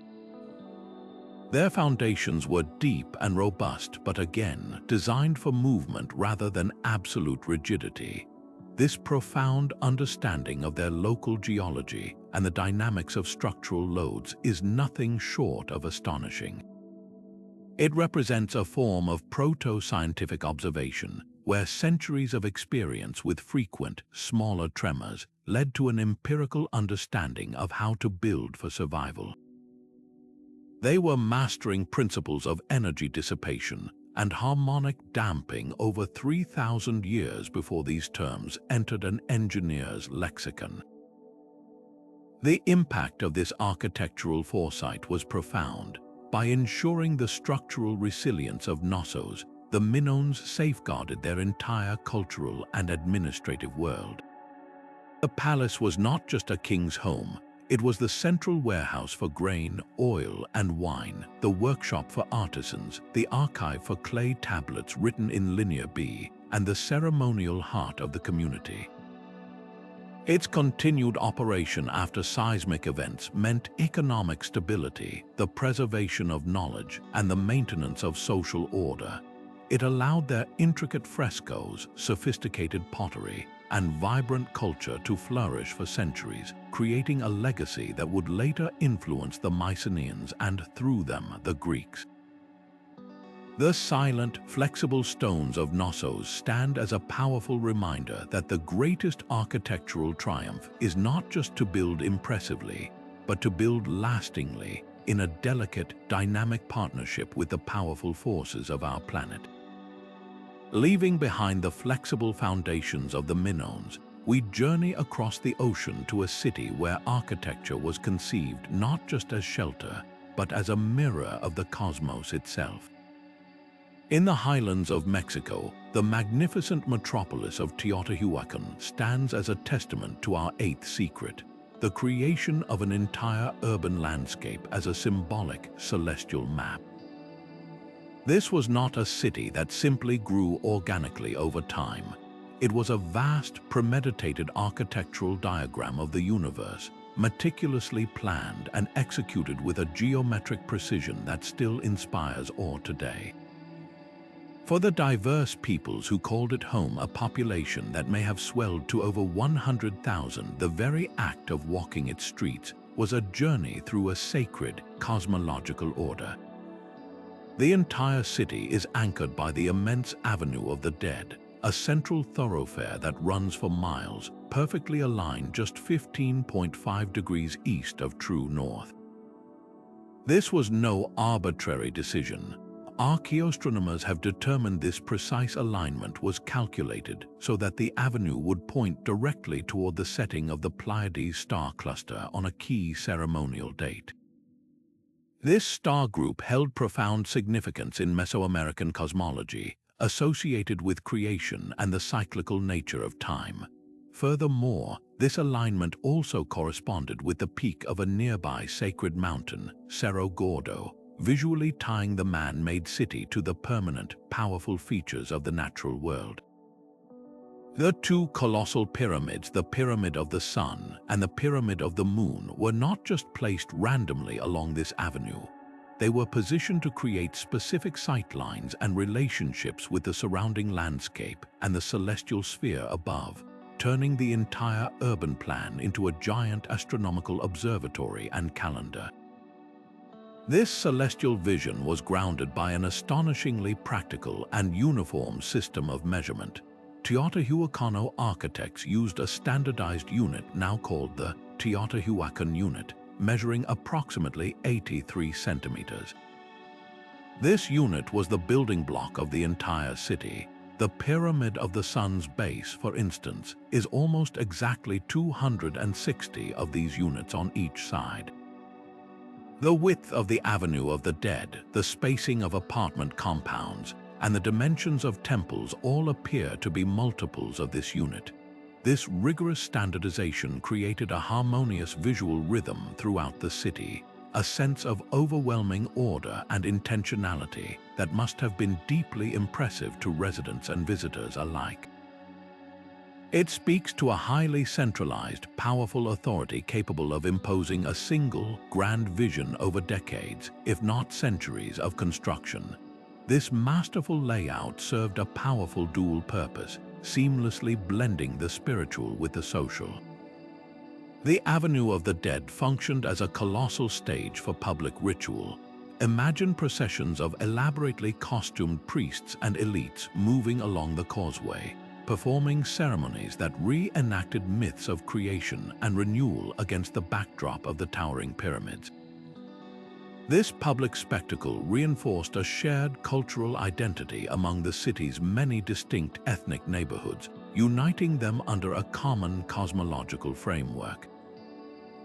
Their foundations were deep and robust, but again, designed for movement rather than absolute rigidity. This profound understanding of their local geology and the dynamics of structural loads is nothing short of astonishing. It represents a form of proto-scientific observation, where centuries of experience with frequent, smaller tremors led to an empirical understanding of how to build for survival. They were mastering principles of energy dissipation and harmonic damping over 3,000 years before these terms entered an engineer's lexicon. The impact of this architectural foresight was profound. By ensuring the structural resilience of Knossos, the Minoans safeguarded their entire cultural and administrative world. The palace was not just a king's home, it was the central warehouse for grain, oil, and wine, the workshop for artisans, the archive for clay tablets written in Linear B, and the ceremonial heart of the community. Its continued operation after seismic events meant economic stability, the preservation of knowledge, and the maintenance of social order. It allowed their intricate frescoes, sophisticated pottery, and vibrant culture to flourish for centuries, creating a legacy that would later influence the Mycenaeans and, through them, the Greeks. The silent, flexible stones of Knossos stand as a powerful reminder that the greatest architectural triumph is not just to build impressively, but to build lastingly in a delicate, dynamic partnership with the powerful forces of our planet. Leaving behind the flexible foundations of the Minoans, we journey across the ocean to a city where architecture was conceived not just as shelter, but as a mirror of the cosmos itself. In the highlands of Mexico, the magnificent metropolis of Teotihuacan stands as a testament to our eighth secret, the creation of an entire urban landscape as a symbolic celestial map. This was not a city that simply grew organically over time. It was a vast, premeditated architectural diagram of the universe, meticulously planned and executed with a geometric precision that still inspires awe today. For the diverse peoples who called it home, a population that may have swelled to over 100,000, the very act of walking its streets was a journey through a sacred, cosmological order. The entire city is anchored by the immense Avenue of the Dead, a central thoroughfare that runs for miles, perfectly aligned just 15.5 degrees east of true north. This was no arbitrary decision. Archaeoastronomers have determined this precise alignment was calculated so that the avenue would point directly toward the setting of the Pleiades star cluster on a key ceremonial date. This star group held profound significance in Mesoamerican cosmology, associated with creation and the cyclical nature of time. Furthermore, this alignment also corresponded with the peak of a nearby sacred mountain, Cerro Gordo, visually tying the man-made city to the permanent, powerful features of the natural world. The two colossal pyramids, the Pyramid of the Sun and the Pyramid of the Moon, were not just placed randomly along this avenue. They were positioned to create specific sightlines and relationships with the surrounding landscape and the celestial sphere above, turning the entire urban plan into a giant astronomical observatory and calendar. This celestial vision was grounded by an astonishingly practical and uniform system of measurement. Teotihuacano architects used a standardized unit now called the Teotihuacan unit, measuring approximately 83 centimeters. This unit was the building block of the entire city. The Pyramid of the Sun's base, for instance, is almost exactly 260 of these units on each side. The width of the Avenue of the Dead, the spacing of apartment compounds, and the dimensions of temples all appear to be multiples of this unit. This rigorous standardization created a harmonious visual rhythm throughout the city, a sense of overwhelming order and intentionality that must have been deeply impressive to residents and visitors alike. It speaks to a highly centralized, powerful authority capable of imposing a single, grand vision over decades, if not centuries, of construction. This masterful layout served a powerful dual purpose, seamlessly blending the spiritual with the social. The Avenue of the Dead functioned as a colossal stage for public ritual. Imagine processions of elaborately costumed priests and elites moving along the causeway, performing ceremonies that reenacted myths of creation and renewal against the backdrop of the towering pyramids. This public spectacle reinforced a shared cultural identity among the city's many distinct ethnic neighborhoods, uniting them under a common cosmological framework.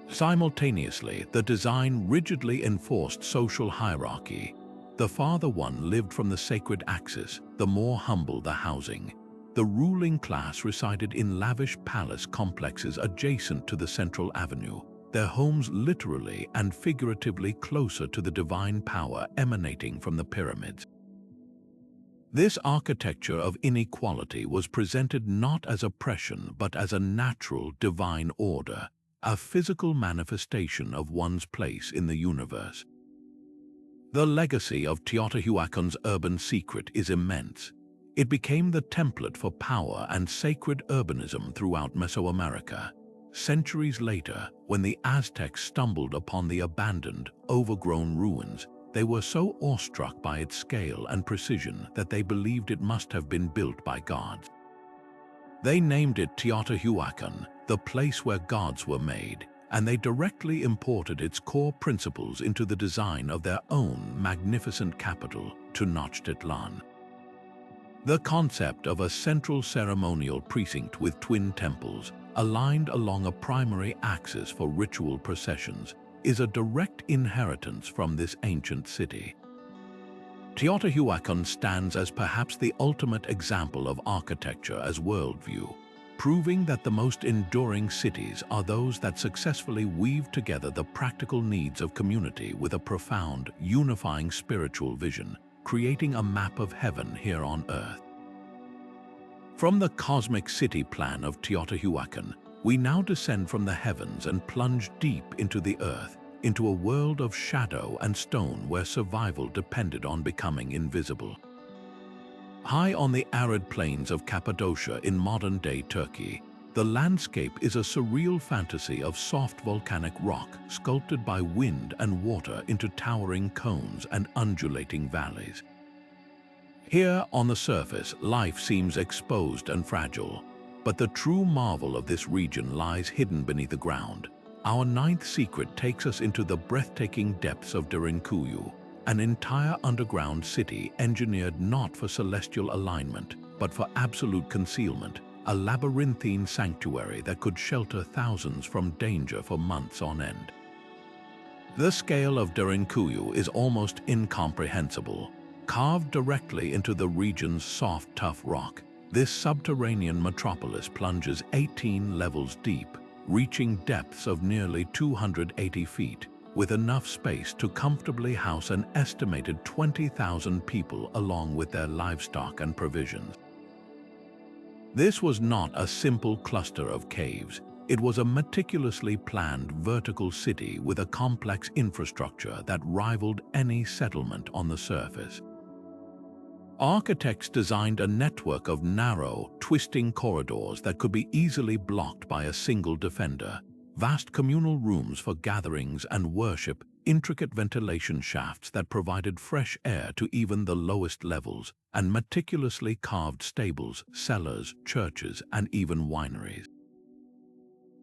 Simultaneously, the design rigidly enforced social hierarchy. The farther one lived from the sacred axis, the more humble the housing. The ruling class resided in lavish palace complexes adjacent to the central avenue, their homes literally and figuratively closer to the divine power emanating from the pyramids. This architecture of inequality was presented not as oppression but as a natural divine order, a physical manifestation of one's place in the universe. The legacy of Teotihuacan's urban secret is immense. It became the template for power and sacred urbanism throughout Mesoamerica. Centuries later, when the Aztecs stumbled upon the abandoned, overgrown ruins, they were so awestruck by its scale and precision that they believed it must have been built by gods. They named it Teotihuacan, the place where gods were made, and they directly imported its core principles into the design of their own magnificent capital, Tenochtitlan. The concept of a central ceremonial precinct with twin temples, aligned along a primary axis for ritual processions, is a direct inheritance from this ancient city. Teotihuacan stands as perhaps the ultimate example of architecture as worldview, proving that the most enduring cities are those that successfully weave together the practical needs of community with a profound, unifying spiritual vision, creating a map of heaven here on Earth. From the cosmic city plan of Teotihuacan, we now descend from the heavens and plunge deep into the earth, into a world of shadow and stone where survival depended on becoming invisible. High on the arid plains of Cappadocia in modern-day Turkey, the landscape is a surreal fantasy of soft volcanic rock sculpted by wind and water into towering cones and undulating valleys. Here, on the surface, life seems exposed and fragile, but the true marvel of this region lies hidden beneath the ground. Our ninth secret takes us into the breathtaking depths of Derincuyu, an entire underground city engineered not for celestial alignment, but for absolute concealment, a labyrinthine sanctuary that could shelter thousands from danger for months on end. The scale of Derincuyu is almost incomprehensible. Carved directly into the region's soft, tough rock, this subterranean metropolis plunges 18 levels deep, reaching depths of nearly 280 feet, with enough space to comfortably house an estimated 20,000 people along with their livestock and provisions. This was not a simple cluster of caves. It was a meticulously planned vertical city with a complex infrastructure that rivaled any settlement on the surface. Architects designed a network of narrow, twisting corridors that could be easily blocked by a single defender, vast communal rooms for gatherings and worship, intricate ventilation shafts that provided fresh air to even the lowest levels, and meticulously carved stables, cellars, churches, and even wineries.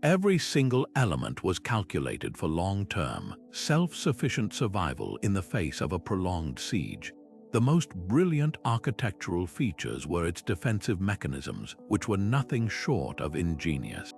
Every single element was calculated for long-term, self-sufficient survival in the face of a prolonged siege. The most brilliant architectural features were its defensive mechanisms, which were nothing short of ingenious.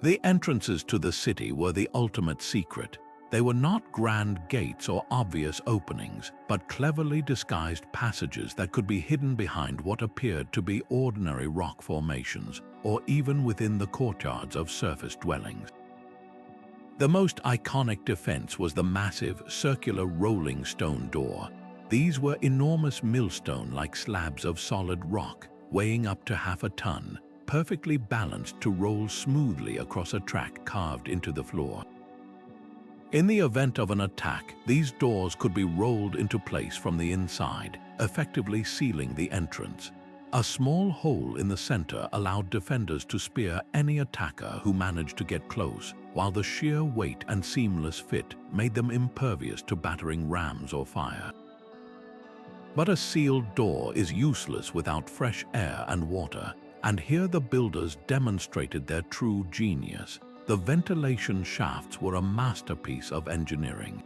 The entrances to the city were the ultimate secret. They were not grand gates or obvious openings, but cleverly disguised passages that could be hidden behind what appeared to be ordinary rock formations, or even within the courtyards of surface dwellings. The most iconic defense was the massive, circular rolling stone door. These were enormous millstone-like slabs of solid rock, weighing up to half a ton, perfectly balanced to roll smoothly across a track carved into the floor. In the event of an attack, these doors could be rolled into place from the inside, effectively sealing the entrance. A small hole in the center allowed defenders to spear any attacker who managed to get close, while the sheer weight and seamless fit made them impervious to battering rams or fire. But a sealed door is useless without fresh air and water, and here the builders demonstrated their true genius. The ventilation shafts were a masterpiece of engineering.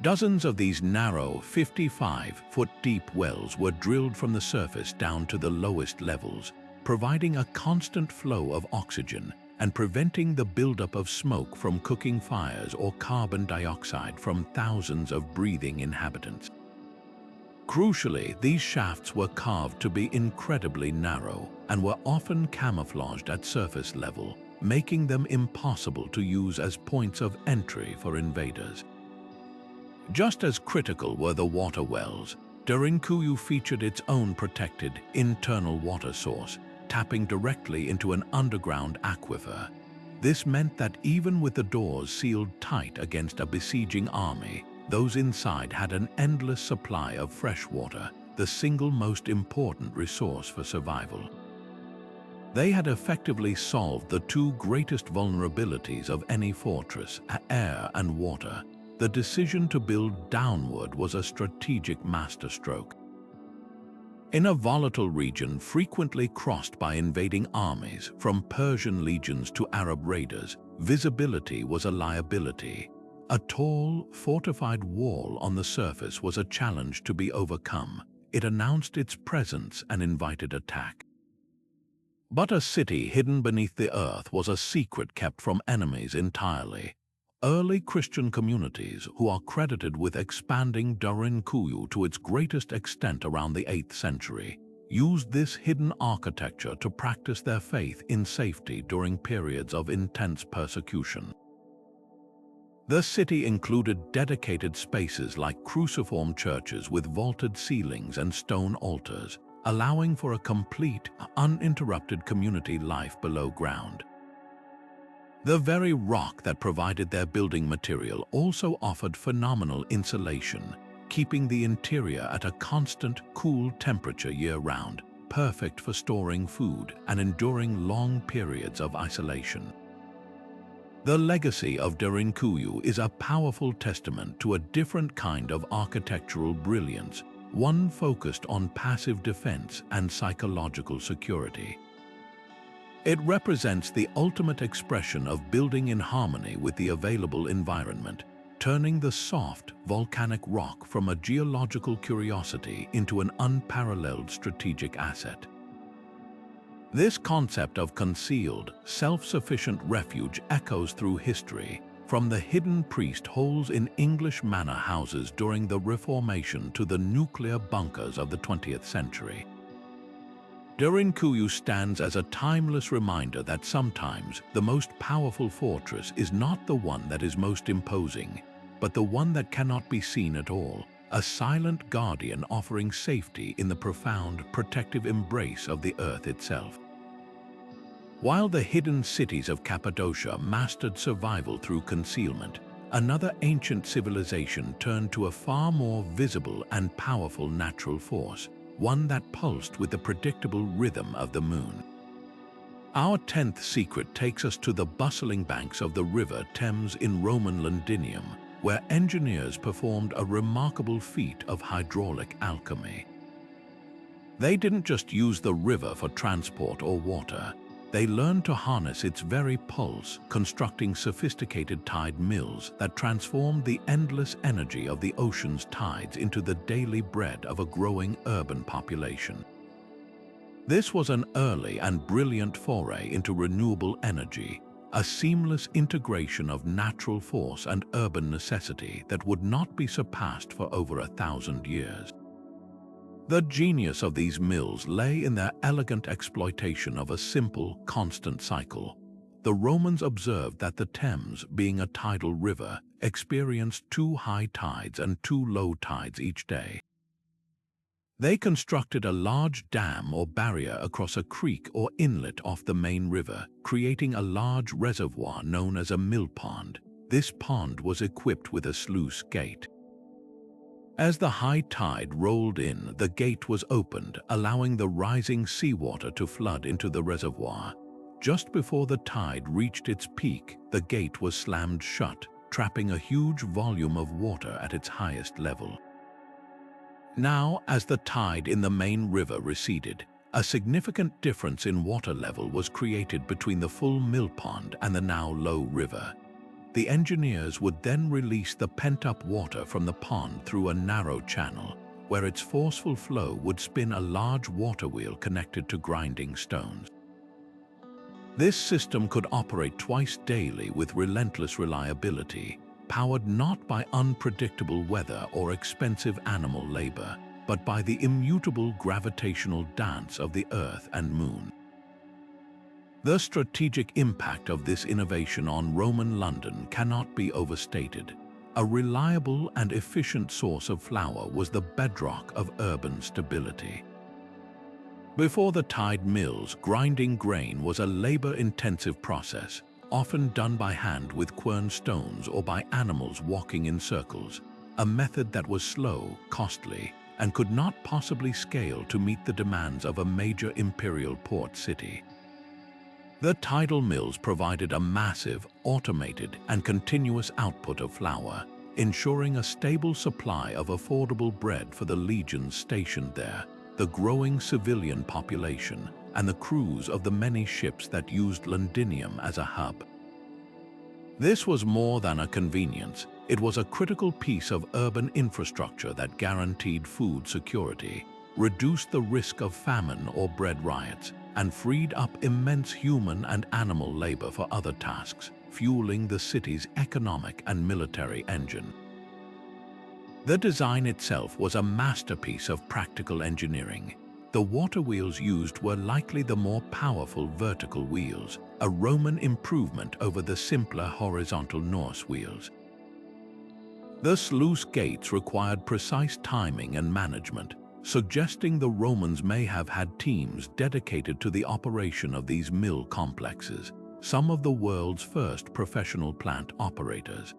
Dozens of these narrow, 55-foot-deep wells were drilled from the surface down to the lowest levels, providing a constant flow of oxygen and preventing the buildup of smoke from cooking fires or carbon dioxide from thousands of breathing inhabitants. Crucially, these shafts were carved to be incredibly narrow and were often camouflaged at surface level, making them impossible to use as points of entry for invaders. Just as critical were the water wells. Derincuyu featured its own protected internal water source, tapping directly into an underground aquifer. This meant that even with the doors sealed tight against a besieging army, those inside had an endless supply of fresh water, the single most important resource for survival. They had effectively solved the two greatest vulnerabilities of any fortress, air and water. The decision to build downward was a strategic masterstroke. In a volatile region frequently crossed by invading armies, from Persian legions to Arab raiders, visibility was a liability. A tall, fortified wall on the surface was a challenge to be overcome. It announced its presence and invited attack. But a city hidden beneath the earth was a secret kept from enemies entirely. Early Christian communities, who are credited with expanding Derincuyu to its greatest extent around the 8th century, used this hidden architecture to practice their faith in safety during periods of intense persecution. The city included dedicated spaces like cruciform churches with vaulted ceilings and stone altars, allowing for a complete, uninterrupted community life below ground. The very rock that provided their building material also offered phenomenal insulation, keeping the interior at a constant, cool temperature year-round, perfect for storing food and enduring long periods of isolation. The legacy of Derincuyu is a powerful testament to a different kind of architectural brilliance, one focused on passive defense and psychological security. It represents the ultimate expression of building in harmony with the available environment, turning the soft, volcanic rock from a geological curiosity into an unparalleled strategic asset. This concept of concealed, self-sufficient refuge echoes through history, from the hidden priest holes in English manor houses during the Reformation to the nuclear bunkers of the 20th century. Derincuyu stands as a timeless reminder that sometimes the most powerful fortress is not the one that is most imposing, but the one that cannot be seen at all, a silent guardian offering safety in the profound, protective embrace of the earth itself. While the hidden cities of Cappadocia mastered survival through concealment, another ancient civilization turned to a far more visible and powerful natural force, one that pulsed with the predictable rhythm of the moon. Our 10th secret takes us to the bustling banks of the river Thames in Roman Londinium, where engineers performed a remarkable feat of hydraulic alchemy. They didn't just use the river for transport or water. They learned to harness its very pulse, constructing sophisticated tide mills that transformed the endless energy of the ocean's tides into the daily bread of a growing urban population. This was an early and brilliant foray into renewable energy, a seamless integration of natural force and urban necessity that would not be surpassed for over 1,000 years. The genius of these mills lay in their elegant exploitation of a simple, constant cycle. The Romans observed that the Thames, being a tidal river, experienced 2 high tides and 2 low tides each day. They constructed a large dam or barrier across a creek or inlet off the main river, creating a large reservoir known as a mill pond. This pond was equipped with a sluice gate. As the high tide rolled in, the gate was opened, allowing the rising seawater to flood into the reservoir. Just before the tide reached its peak, the gate was slammed shut, trapping a huge volume of water at its highest level. Now, as the tide in the main river receded, a significant difference in water level was created between the full mill pond and the now low river. The engineers would then release the pent-up water from the pond through a narrow channel, where its forceful flow would spin a large water wheel connected to grinding stones. This system could operate twice daily with relentless reliability, powered not by unpredictable weather or expensive animal labor, but by the immutable gravitational dance of the Earth and Moon. The strategic impact of this innovation on Roman London cannot be overstated. A reliable and efficient source of flour was the bedrock of urban stability. Before the tide mills, grinding grain was a labor-intensive process, often done by hand with quern stones or by animals walking in circles, a method that was slow, costly, and could not possibly scale to meet the demands of a major imperial port city. The tidal mills provided a massive, automated, and continuous output of flour, ensuring a stable supply of affordable bread for the legions stationed there, the growing civilian population, and the crews of the many ships that used Londinium as a hub. This was more than a convenience. It was a critical piece of urban infrastructure that guaranteed food security, reduced the risk of famine or bread riots, and freed up immense human and animal labor for other tasks, fueling the city's economic and military engine. The design itself was a masterpiece of practical engineering. The water wheels used were likely the more powerful vertical wheels, a Roman improvement over the simpler horizontal Norse wheels. The sluice gates required precise timing and management, suggesting the Romans may have had teams dedicated to the operation of these mill complexes, some of the world's first professional plant operators.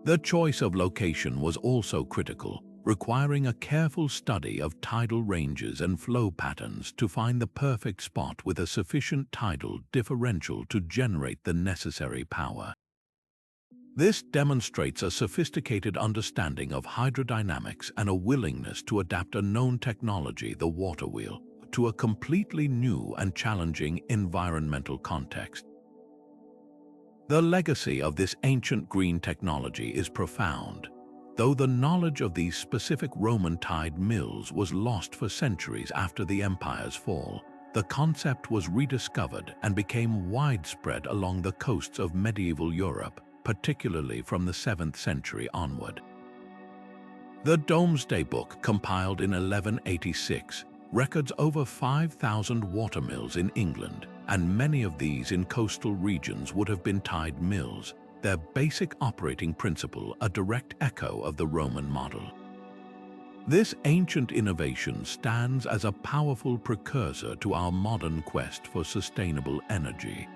The choice of location was also critical, requiring a careful study of tidal ranges and flow patterns to find the perfect spot with a sufficient tidal differential to generate the necessary power. This demonstrates a sophisticated understanding of hydrodynamics and a willingness to adapt a known technology, the water wheel, to a completely new and challenging environmental context. The legacy of this ancient green technology is profound. Though the knowledge of these specific Roman tide mills was lost for centuries after the empire's fall, the concept was rediscovered and became widespread along the coasts of medieval Europe, particularly from the 7th century onward. The Domesday Book, compiled in 1186, records over 5,000 watermills in England, and many of these in coastal regions would have been tide mills, their basic operating principle a direct echo of the Roman model. This ancient innovation stands as a powerful precursor to our modern quest for sustainable energy.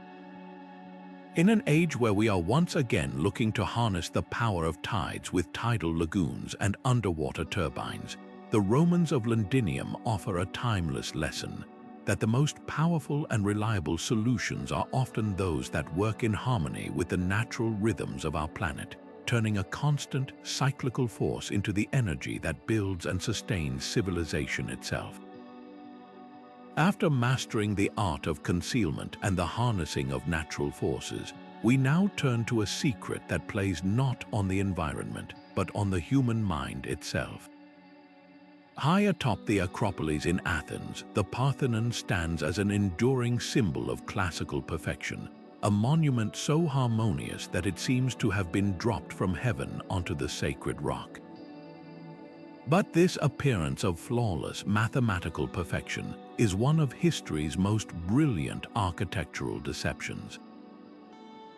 In an age where we are once again looking to harness the power of tides with tidal lagoons and underwater turbines, the Romans of Londinium offer a timeless lesson that the most powerful and reliable solutions are often those that work in harmony with the natural rhythms of our planet, turning a constant, cyclical force into the energy that builds and sustains civilization itself. After mastering the art of concealment and the harnessing of natural forces, we now turn to a secret that plays not on the environment, but on the human mind itself. High atop the Acropolis in Athens, the Parthenon stands as an enduring symbol of classical perfection, a monument so harmonious that it seems to have been dropped from heaven onto the sacred rock. But this appearance of flawless mathematical perfection is one of history's most brilliant architectural deceptions.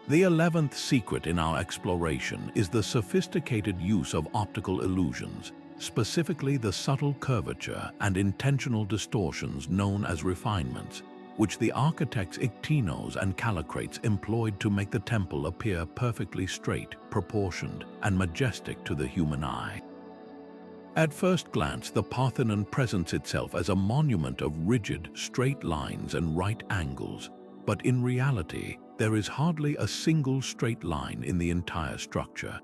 The 11th secret in our exploration is the sophisticated use of optical illusions, specifically the subtle curvature and intentional distortions known as refinements, which the architects Ictinos and Callicrates employed to make the temple appear perfectly straight, proportioned, and majestic to the human eye. At first glance, the Parthenon presents itself as a monument of rigid, straight lines and right angles, but in reality, there is hardly a single straight line in the entire structure.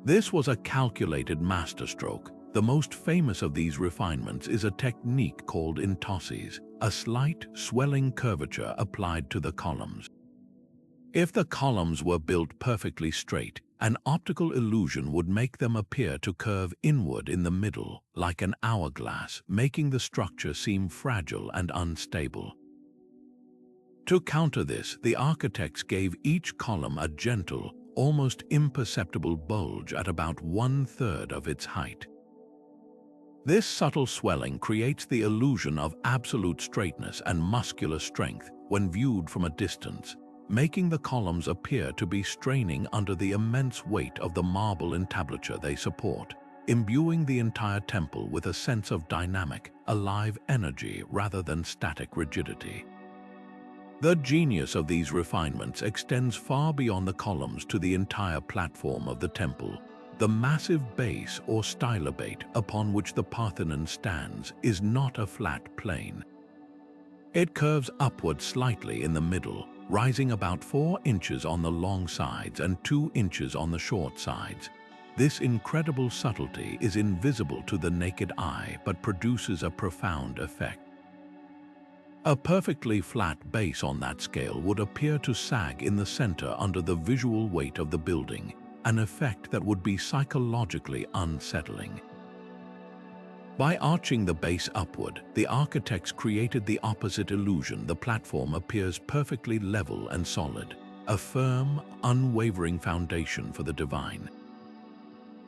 This was a calculated masterstroke. The most famous of these refinements is a technique called intosses, a slight, swelling curvature applied to the columns. If the columns were built perfectly straight, an optical illusion would make them appear to curve inward in the middle, like an hourglass, making the structure seem fragile and unstable. To counter this, the architects gave each column a gentle, almost imperceptible bulge at about 1/3 of its height. This subtle swelling creates the illusion of absolute straightness and muscular strength when viewed from a distance, making the columns appear to be straining under the immense weight of the marble entablature they support, imbuing the entire temple with a sense of dynamic, alive energy rather than static rigidity. The genius of these refinements extends far beyond the columns to the entire platform of the temple. The massive base or stylobate upon which the Parthenon stands is not a flat plane. It curves upward slightly in the middle, rising about 4 inches on the long sides and 2 inches on the short sides. This incredible subtlety is invisible to the naked eye but produces a profound effect. A perfectly flat base on that scale would appear to sag in the center under the visual weight of the building, an effect that would be psychologically unsettling. By arching the base upward, the architects created the opposite illusion. The platform appears perfectly level and solid, a firm, unwavering foundation for the divine.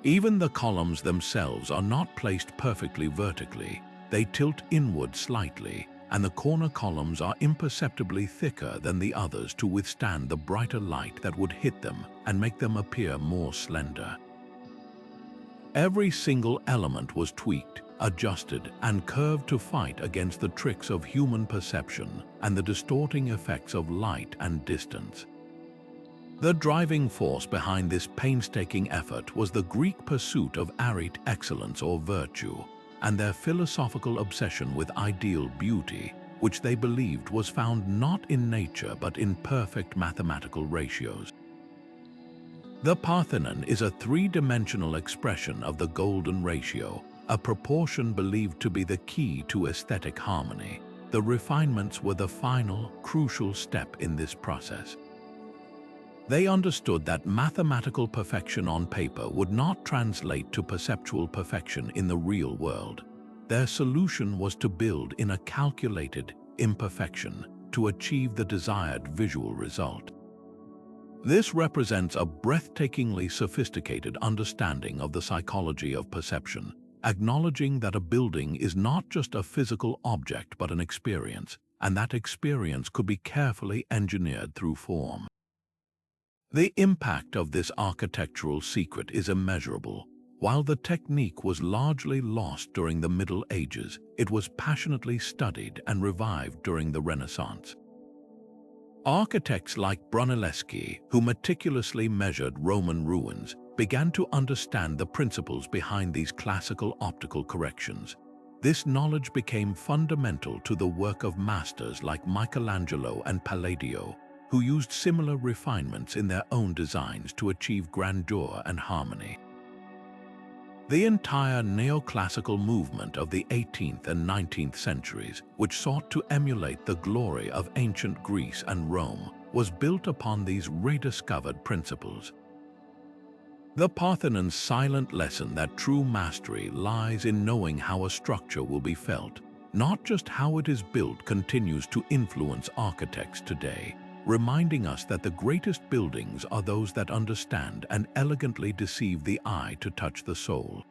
Even the columns themselves are not placed perfectly vertically. They tilt inward slightly, and the corner columns are imperceptibly thicker than the others to withstand the brighter light that would hit them and make them appear more slender. Every single element was tweaked, adjusted, and curved to fight against the tricks of human perception and the distorting effects of light and distance. The driving force behind this painstaking effort was the Greek pursuit of arete excellence or virtue, and their philosophical obsession with ideal beauty, which they believed was found not in nature but in perfect mathematical ratios. The Parthenon is a three-dimensional expression of the golden ratio, a proportion believed to be the key to aesthetic harmony. The refinements were the final, crucial step in this process. They understood that mathematical perfection on paper would not translate to perceptual perfection in the real world. Their solution was to build in a calculated imperfection to achieve the desired visual result. This represents a breathtakingly sophisticated understanding of the psychology of perception, acknowledging that a building is not just a physical object but an experience, and that experience could be carefully engineered through form. The impact of this architectural secret is immeasurable. While the technique was largely lost during the Middle Ages, it was passionately studied and revived during the Renaissance. Architects like Brunelleschi, who meticulously measured Roman ruins, began to understand the principles behind these classical optical corrections. This knowledge became fundamental to the work of masters like Michelangelo and Palladio, who used similar refinements in their own designs to achieve grandeur and harmony. The entire neoclassical movement of the 18th and 19th centuries, which sought to emulate the glory of ancient Greece and Rome, was built upon these rediscovered principles. The Parthenon's silent lesson that true mastery lies in knowing how a structure will be felt, not just how it is built, continues to influence architects today, reminding us that the greatest buildings are those that understand and elegantly deceive the eye to touch the soul.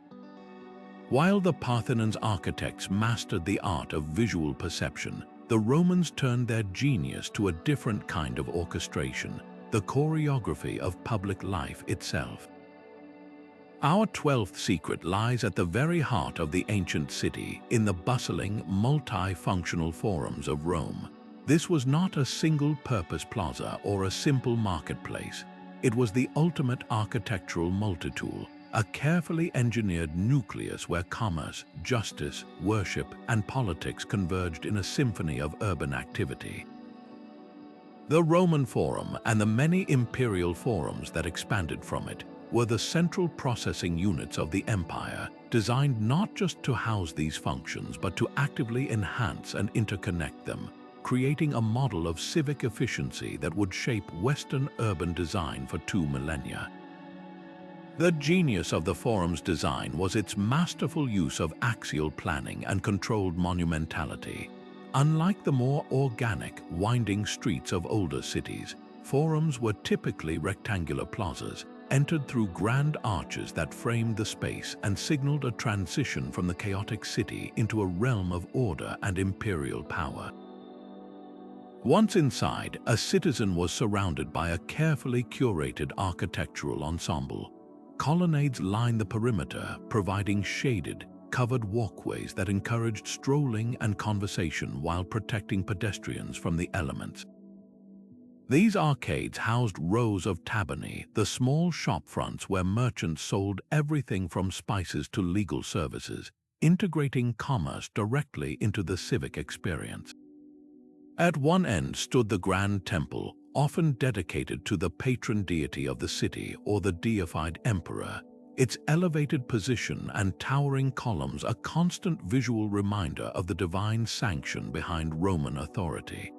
While the Parthenon's architects mastered the art of visual perception, the Romans turned their genius to a different kind of orchestration, the choreography of public life itself. Our 12th secret lies at the very heart of the ancient city, in the bustling, multi-functional forums of Rome. This was not a single-purpose plaza or a simple marketplace. It was the ultimate architectural multitool, a carefully engineered nucleus where commerce, justice, worship, and politics converged in a symphony of urban activity. The Roman Forum and the many imperial forums that expanded from it were the central processing units of the empire, designed not just to house these functions but to actively enhance and interconnect them, creating a model of civic efficiency that would shape Western urban design for 2 millennia. The genius of the forum's design was its masterful use of axial planning and controlled monumentality. Unlike the more organic, winding streets of older cities, forums were typically rectangular plazas, entered through grand arches that framed the space and signaled a transition from the chaotic city into a realm of order and imperial power. Once inside, a citizen was surrounded by a carefully curated architectural ensemble. Colonnades line the perimeter, providing shaded, covered walkways that encouraged strolling and conversation while protecting pedestrians from the elements. These arcades housed rows of tabernae, the small shop fronts where merchants sold everything from spices to legal services, integrating commerce directly into the civic experience. At one end stood the Grand Temple, often dedicated to the patron deity of the city or the deified emperor, its elevated position and towering columns a constant visual reminder of the divine sanction behind Roman authority.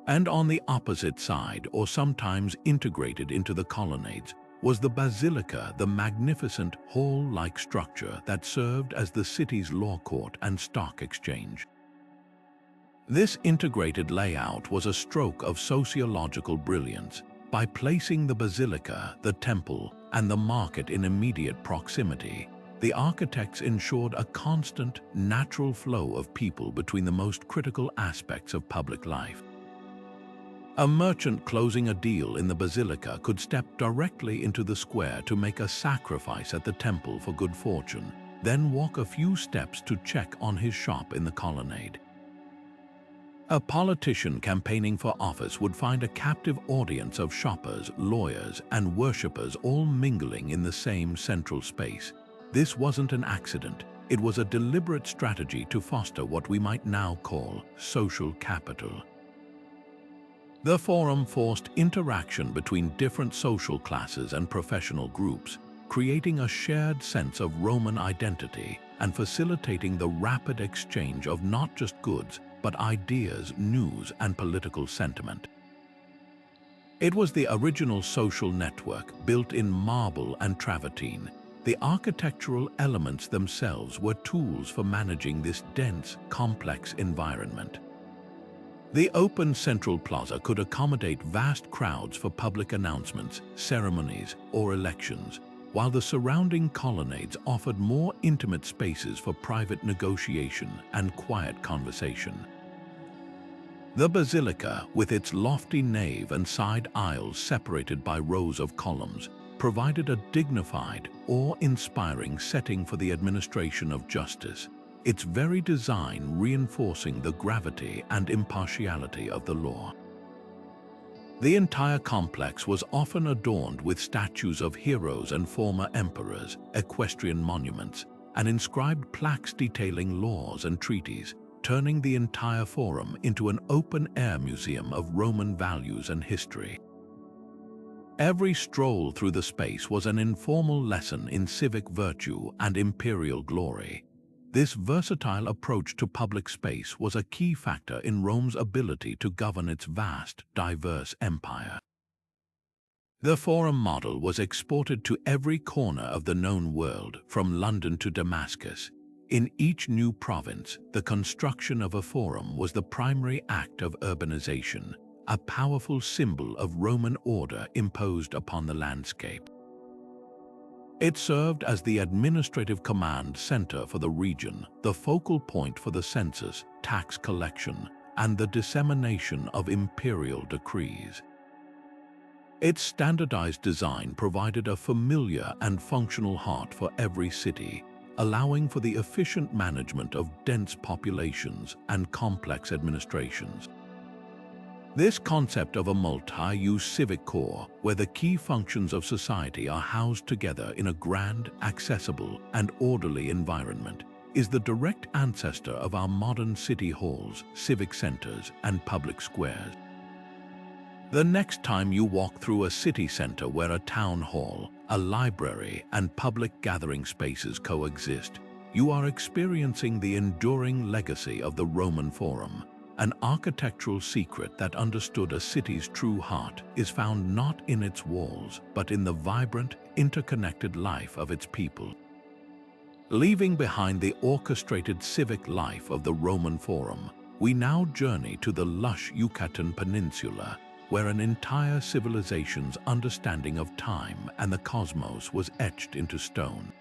And on the opposite side, or sometimes integrated into the colonnades, was the basilica, the magnificent hall-like structure that served as the city's law court and stock exchange. This integrated layout was a stroke of sociological brilliance. By placing the basilica, the temple, and the market in immediate proximity, the architects ensured a constant, natural flow of people between the most critical aspects of public life. A merchant closing a deal in the basilica could step directly into the square to make a sacrifice at the temple for good fortune, then walk a few steps to check on his shop in the colonnade. A politician campaigning for office would find a captive audience of shoppers, lawyers, and worshippers all mingling in the same central space. This wasn't an accident. It was a deliberate strategy to foster what we might now call social capital. The forum forced interaction between different social classes and professional groups, creating a shared sense of Roman identity and facilitating the rapid exchange of not just goods, but ideas, news, and political sentiment. It was the original social network, built in marble and travertine. The architectural elements themselves were tools for managing this dense, complex environment. The open central plaza could accommodate vast crowds for public announcements, ceremonies, or elections, while the surrounding colonnades offered more intimate spaces for private negotiation and quiet conversation. The basilica, with its lofty nave and side aisles separated by rows of columns, provided a dignified, awe-inspiring setting for the administration of justice, its very design reinforcing the gravity and impartiality of the law. The entire complex was often adorned with statues of heroes and former emperors, equestrian monuments, and inscribed plaques detailing laws and treaties, turning the entire forum into an open-air museum of Roman values and history. Every stroll through the space was an informal lesson in civic virtue and imperial glory. This versatile approach to public space was a key factor in Rome's ability to govern its vast, diverse empire. The forum model was exported to every corner of the known world, from London to Damascus. In each new province, the construction of a forum was the primary act of urbanization, a powerful symbol of Roman order imposed upon the landscape. It served as the administrative command center for the region, the focal point for the census, tax collection, and the dissemination of imperial decrees. Its standardized design provided a familiar and functional heart for every city, allowing for the efficient management of dense populations and complex administrations. This concept of a multi-use civic core, where the key functions of society are housed together in a grand, accessible, and orderly environment, is the direct ancestor of our modern city halls, civic centers, and public squares. The next time you walk through a city center where a town hall, a library, and public gathering spaces coexist, you are experiencing the enduring legacy of the Roman Forum. An architectural secret that understood a city's true heart is found not in its walls, but in the vibrant, interconnected life of its people. Leaving behind the orchestrated civic life of the Roman Forum, we now journey to the lush Yucatan Peninsula, where an entire civilization's understanding of time and the cosmos was etched into stone.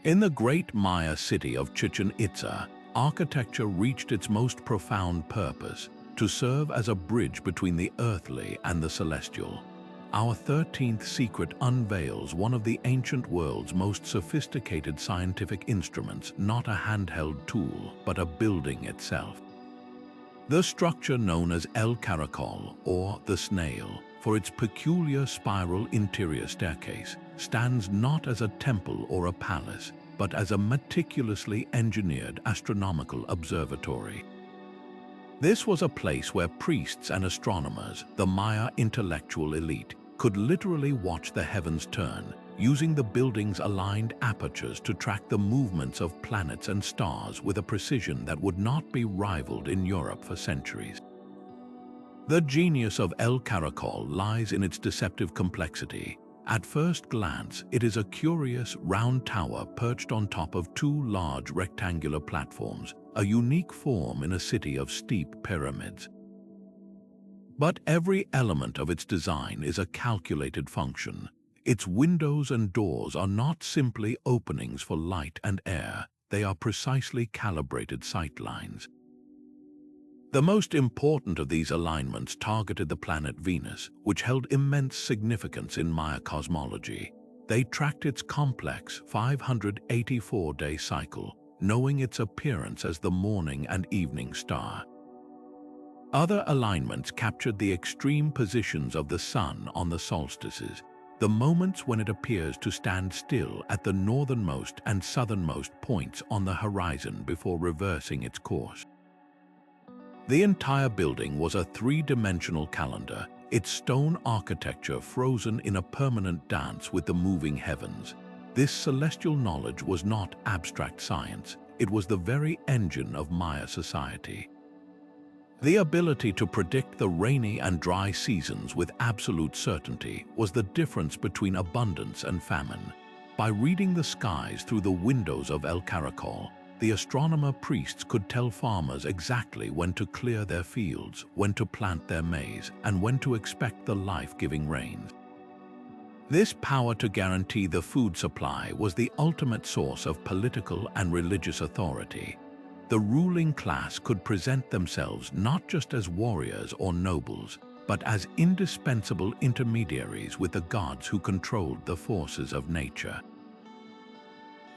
In the great Maya city of Chichen Itza, architecture reached its most profound purpose, to serve as a bridge between the earthly and the celestial. Our 13th secret unveils one of the ancient world's most sophisticated scientific instruments, not a handheld tool, but a building itself. The structure known as El Caracol, or the snail, for its peculiar spiral interior staircase, stands not as a temple or a palace, but as a meticulously engineered astronomical observatory. This was a place where priests and astronomers, the Maya intellectual elite, could literally watch the heavens turn, using the building's aligned apertures to track the movements of planets and stars with a precision that would not be rivaled in Europe for centuries. The genius of El Caracol lies in its deceptive complexity. At first glance, it is a curious, round tower perched on top of two large rectangular platforms, a unique form in a city of steep pyramids. But every element of its design is a calculated function. Its windows and doors are not simply openings for light and air, they are precisely calibrated sightlines. The most important of these alignments targeted the planet Venus, which held immense significance in Maya cosmology. They tracked its complex 584-day cycle, knowing its appearance as the morning and evening star. Other alignments captured the extreme positions of the sun on the solstices, the moments when it appears to stand still at the northernmost and southernmost points on the horizon before reversing its course. The entire building was a three-dimensional calendar, its stone architecture frozen in a permanent dance with the moving heavens. This celestial knowledge was not abstract science, it was the very engine of Maya society. The ability to predict the rainy and dry seasons with absolute certainty was the difference between abundance and famine. By reading the skies through the windows of El Caracol, the astronomer priests could tell farmers exactly when to clear their fields, when to plant their maize, and when to expect the life-giving rains. This power to guarantee the food supply was the ultimate source of political and religious authority. The ruling class could present themselves not just as warriors or nobles, but as indispensable intermediaries with the gods who controlled the forces of nature.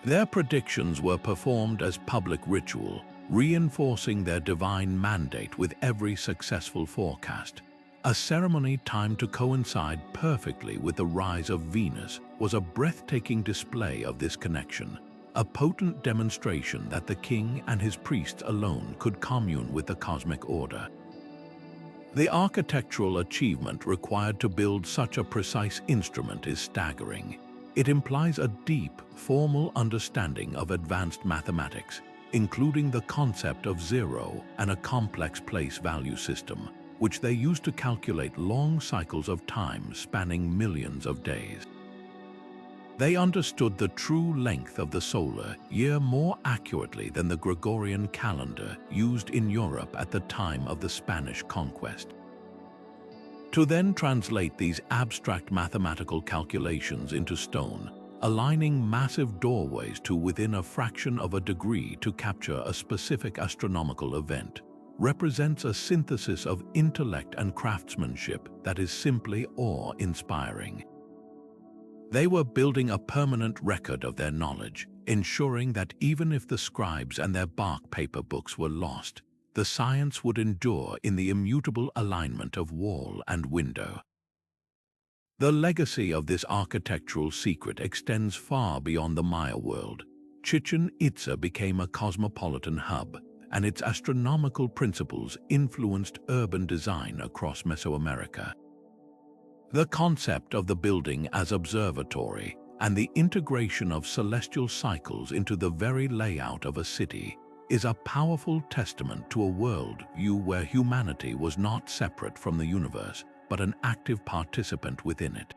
Their predictions were performed as public ritual, reinforcing their divine mandate with every successful forecast. A ceremony timed to coincide perfectly with the rise of Venus was a breathtaking display of this connection, a potent demonstration that the king and his priests alone could commune with the cosmic order. The architectural achievement required to build such a precise instrument is staggering. It implies a deep, formal understanding of advanced mathematics, including the concept of zero and a complex place value system, which they used to calculate long cycles of time spanning millions of days. They understood the true length of the solar year more accurately than the Gregorian calendar used in Europe at the time of the Spanish conquest. To then translate these abstract mathematical calculations into stone, aligning massive doorways to within a fraction of a degree to capture a specific astronomical event, represents a synthesis of intellect and craftsmanship that is simply awe-inspiring. They were building a permanent record of their knowledge, ensuring that even if the scribes and their bark paper books were lost, the science would endure in the immutable alignment of wall and window. The legacy of this architectural secret extends far beyond the Maya world. Chichen Itza became a cosmopolitan hub, and its astronomical principles influenced urban design across Mesoamerica. The concept of the building as observatory and the integration of celestial cycles into the very layout of a city is a powerful testament to a world view where humanity was not separate from the universe, but an active participant within it.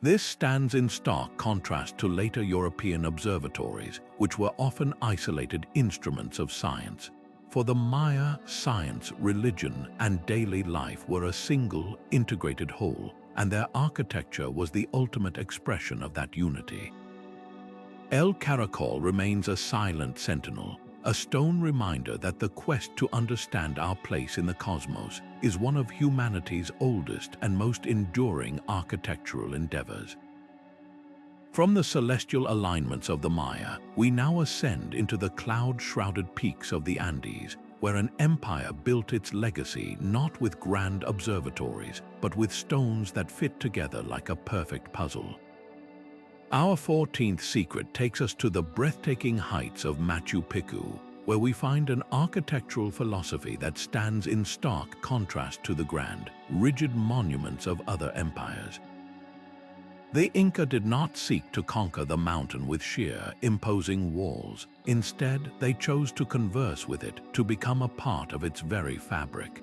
This stands in stark contrast to later European observatories, which were often isolated instruments of science. For the Maya, science, religion, and daily life were a single, integrated whole, and their architecture was the ultimate expression of that unity. El Caracol remains a silent sentinel, a stone reminder that the quest to understand our place in the cosmos is one of humanity's oldest and most enduring architectural endeavors. From the celestial alignments of the Maya, we now ascend into the cloud-shrouded peaks of the Andes, where an empire built its legacy not with grand observatories, but with stones that fit together like a perfect puzzle. Our 14th secret takes us to the breathtaking heights of Machu Picchu, where we find an architectural philosophy that stands in stark contrast to the grand, rigid monuments of other empires. The Inca did not seek to conquer the mountain with sheer, imposing walls. Instead, they chose to converse with it, to become a part of its very fabric.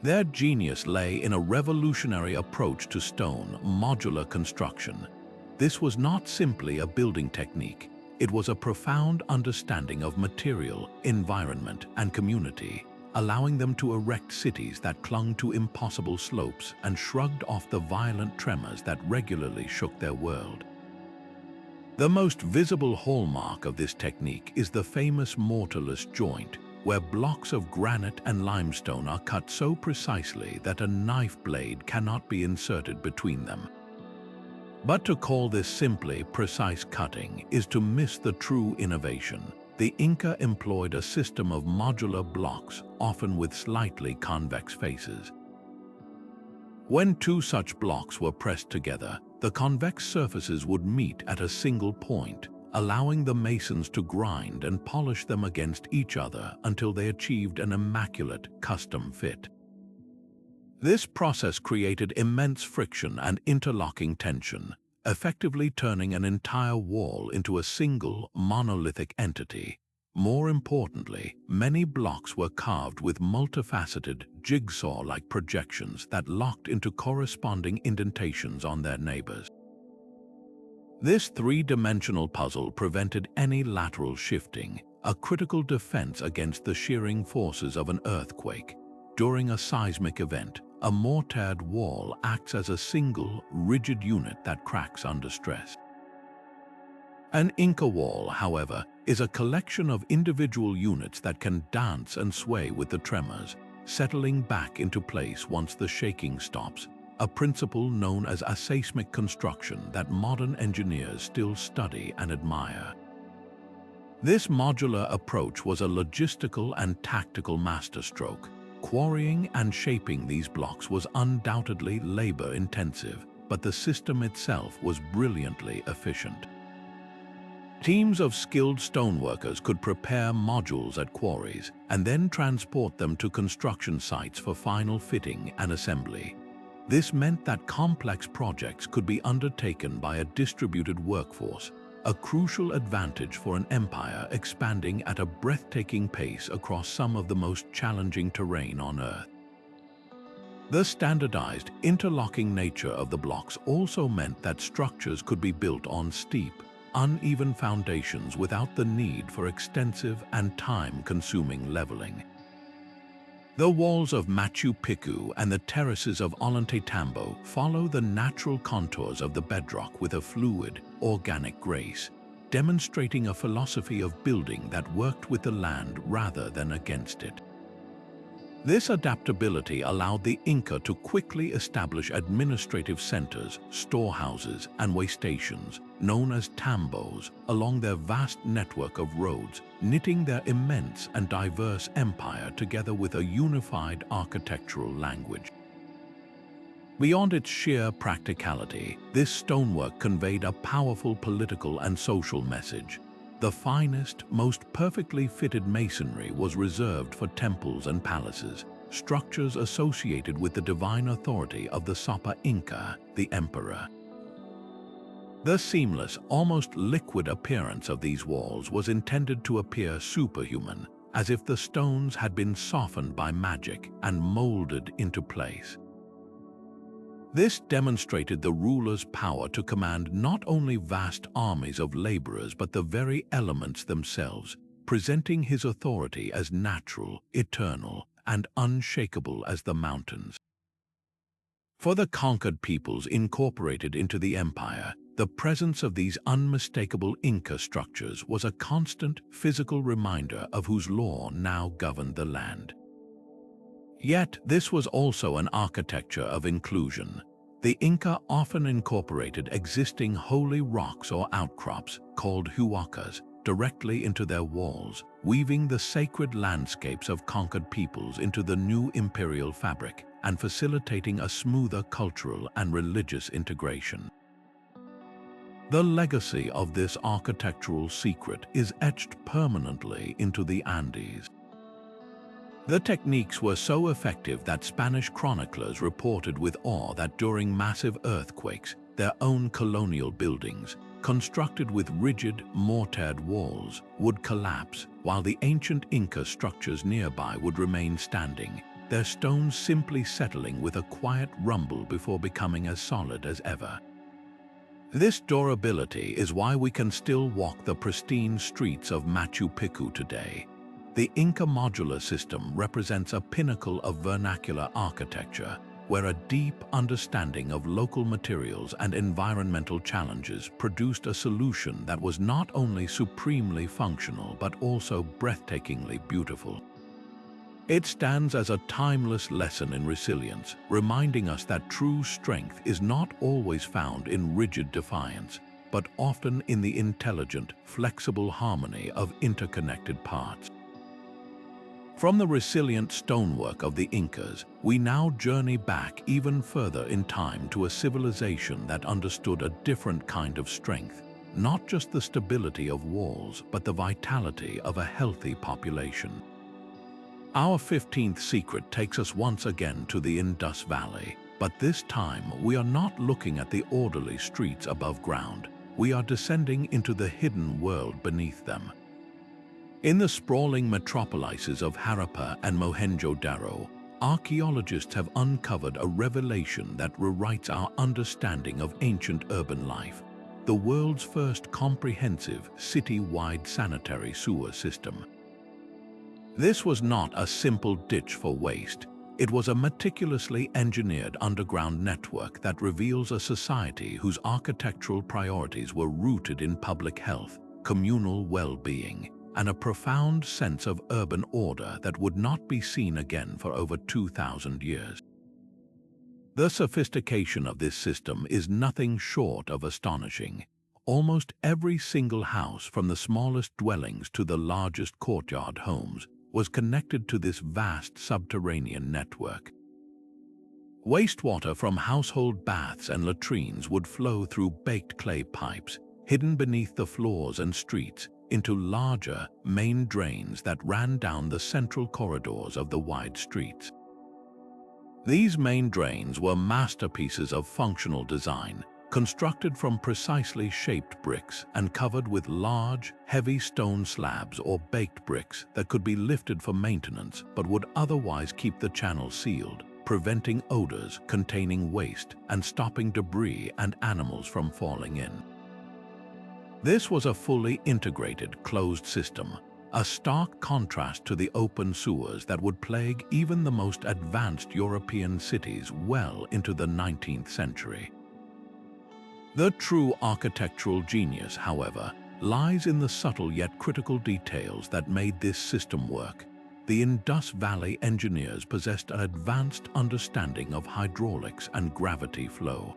Their genius lay in a revolutionary approach to stone, modular construction. This was not simply a building technique, it was a profound understanding of material, environment, and community, allowing them to erect cities that clung to impossible slopes and shrugged off the violent tremors that regularly shook their world. The most visible hallmark of this technique is the famous mortarless joint, where blocks of granite and limestone are cut so precisely that a knife blade cannot be inserted between them. But to call this simply precise cutting is to miss the true innovation. The Inca employed a system of modular blocks, often with slightly convex faces. When two such blocks were pressed together, the convex surfaces would meet at a single point, allowing the masons to grind and polish them against each other until they achieved an immaculate custom fit. This process created immense friction and interlocking tension, effectively turning an entire wall into a single, monolithic entity. More importantly, many blocks were carved with multifaceted, jigsaw-like projections that locked into corresponding indentations on their neighbors. This three-dimensional puzzle prevented any lateral shifting, a critical defense against the shearing forces of an earthquake. During a seismic event, a mortared wall acts as a single, rigid unit that cracks under stress. An Inca wall, however, is a collection of individual units that can dance and sway with the tremors, settling back into place once the shaking stops, a principle known as aseismic construction that modern engineers still study and admire. This modular approach was a logistical and tactical masterstroke. Quarrying and shaping these blocks was undoubtedly labor-intensive, but the system itself was brilliantly efficient. Teams of skilled stoneworkers could prepare modules at quarries and then transport them to construction sites for final fitting and assembly. This meant that complex projects could be undertaken by a distributed workforce, a crucial advantage for an empire expanding at a breathtaking pace across some of the most challenging terrain on Earth. The standardized, interlocking nature of the blocks also meant that structures could be built on steep, uneven foundations without the need for extensive and time-consuming leveling. The walls of Machu Picchu and the terraces of Ollantaytambo follow the natural contours of the bedrock with a fluid, organic grace. demonstrating a philosophy of building that worked with the land rather than against it. This adaptability allowed the Inca to quickly establish administrative centers, storehouses, and way stations, known as tambos, along their vast network of roads, knitting their immense and diverse empire together with a unified architectural language. Beyond its sheer practicality, this stonework conveyed a powerful political and social message. The finest, most perfectly fitted masonry was reserved for temples and palaces, structures associated with the divine authority of the Sapa Inca, the emperor. The seamless, almost liquid appearance of these walls was intended to appear superhuman, as if the stones had been softened by magic and molded into place. This demonstrated the ruler's power to command not only vast armies of laborers but the very elements themselves, presenting his authority as natural, eternal, and unshakable as the mountains. For the conquered peoples incorporated into the empire, the presence of these unmistakable Inca structures was a constant physical reminder of whose law now governed the land. Yet this was also an architecture of inclusion. The Inca often incorporated existing holy rocks or outcrops, called huacas, directly into their walls, weaving the sacred landscapes of conquered peoples into the new imperial fabric and facilitating a smoother cultural and religious integration. The legacy of this architectural secret is etched permanently into the Andes. The techniques were so effective that Spanish chroniclers reported with awe that during massive earthquakes, their own colonial buildings, constructed with rigid, mortared walls, would collapse, while the ancient Inca structures nearby would remain standing, their stones simply settling with a quiet rumble before becoming as solid as ever. This durability is why we can still walk the pristine streets of Machu Picchu today. The Inca modular system represents a pinnacle of vernacular architecture, where a deep understanding of local materials and environmental challenges produced a solution that was not only supremely functional but also breathtakingly beautiful. It stands as a timeless lesson in resilience, reminding us that true strength is not always found in rigid defiance, but often in the intelligent, flexible harmony of interconnected parts. From the resilient stonework of the Incas, we now journey back even further in time to a civilization that understood a different kind of strength, not just the stability of walls, but the vitality of a healthy population. Our 15th secret takes us once again to the Indus Valley, but this time we are not looking at the orderly streets above ground. We are descending into the hidden world beneath them. In the sprawling metropolises of Harappa and Mohenjo-Daro, archaeologists have uncovered a revelation that rewrites our understanding of ancient urban life: the world's first comprehensive, city-wide sanitary sewer system. This was not a simple ditch for waste. It was a meticulously engineered underground network that reveals a society whose architectural priorities were rooted in public health, communal well-being, and a profound sense of urban order that would not be seen again for over 2,000 years. The sophistication of this system is nothing short of astonishing. Almost every single house, from the smallest dwellings to the largest courtyard homes, was connected to this vast subterranean network. Wastewater from household baths and latrines would flow through baked clay pipes, hidden beneath the floors and streets, into larger main drains that ran down the central corridors of the wide streets. These main drains were masterpieces of functional design, constructed from precisely shaped bricks and covered with large, heavy stone slabs or baked bricks that could be lifted for maintenance but would otherwise keep the channel sealed, preventing odors, containing waste, and stopping debris and animals from falling in. This was a fully integrated, closed system, a stark contrast to the open sewers that would plague even the most advanced European cities well into the 19th century. The true architectural genius, however, lies in the subtle yet critical details that made this system work. The Indus Valley engineers possessed an advanced understanding of hydraulics and gravity flow.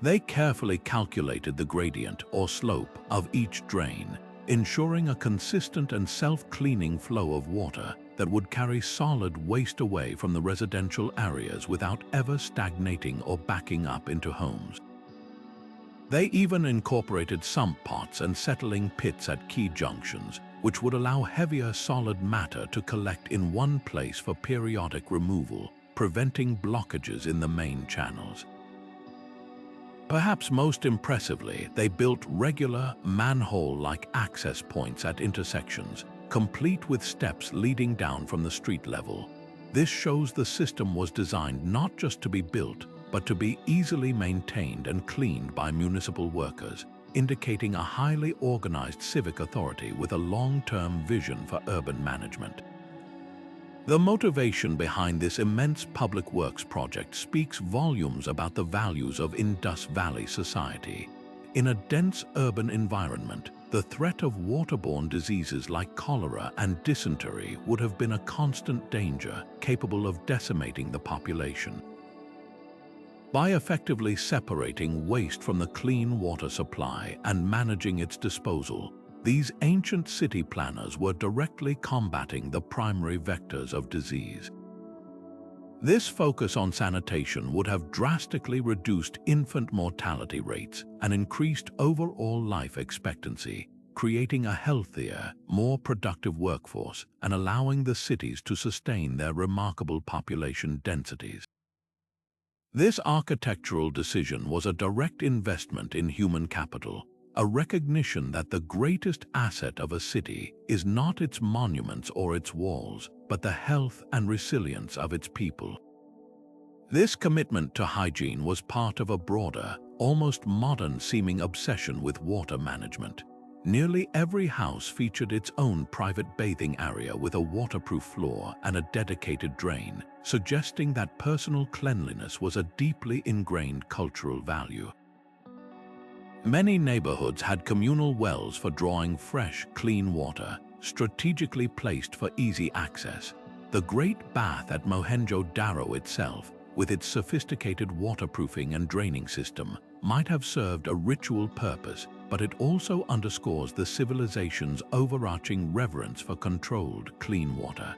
They carefully calculated the gradient or slope of each drain, ensuring a consistent and self-cleaning flow of water that would carry solid waste away from the residential areas without ever stagnating or backing up into homes. They even incorporated sump pots and settling pits at key junctions, which would allow heavier solid matter to collect in one place for periodic removal, preventing blockages in the main channels. Perhaps most impressively, they built regular, manhole-like access points at intersections, complete with steps leading down from the street level. This shows the system was designed not just to be built, but to be easily maintained and cleaned by municipal workers, indicating a highly organized civic authority with a long-term vision for urban management. The motivation behind this immense public works project speaks volumes about the values of Indus Valley society. In a dense urban environment, the threat of waterborne diseases like cholera and dysentery would have been a constant danger, capable of decimating the population. By effectively separating waste from the clean water supply and managing its disposal, these ancient city planners were directly combating the primary vectors of disease. This focus on sanitation would have drastically reduced infant mortality rates and increased overall life expectancy, creating a healthier, more productive workforce and allowing the cities to sustain their remarkable population densities. This architectural decision was a direct investment in human capital, a recognition that the greatest asset of a city is not its monuments or its walls, but the health and resilience of its people. This commitment to hygiene was part of a broader, almost modern-seeming obsession with water management. Nearly every house featured its own private bathing area with a waterproof floor and a dedicated drain, suggesting that personal cleanliness was a deeply ingrained cultural value. Many neighborhoods had communal wells for drawing fresh, clean water, strategically placed for easy access. The Great Bath at Mohenjo-Daro itself, with its sophisticated waterproofing and draining system, might have served a ritual purpose, but it also underscores the civilization's overarching reverence for controlled, clean water.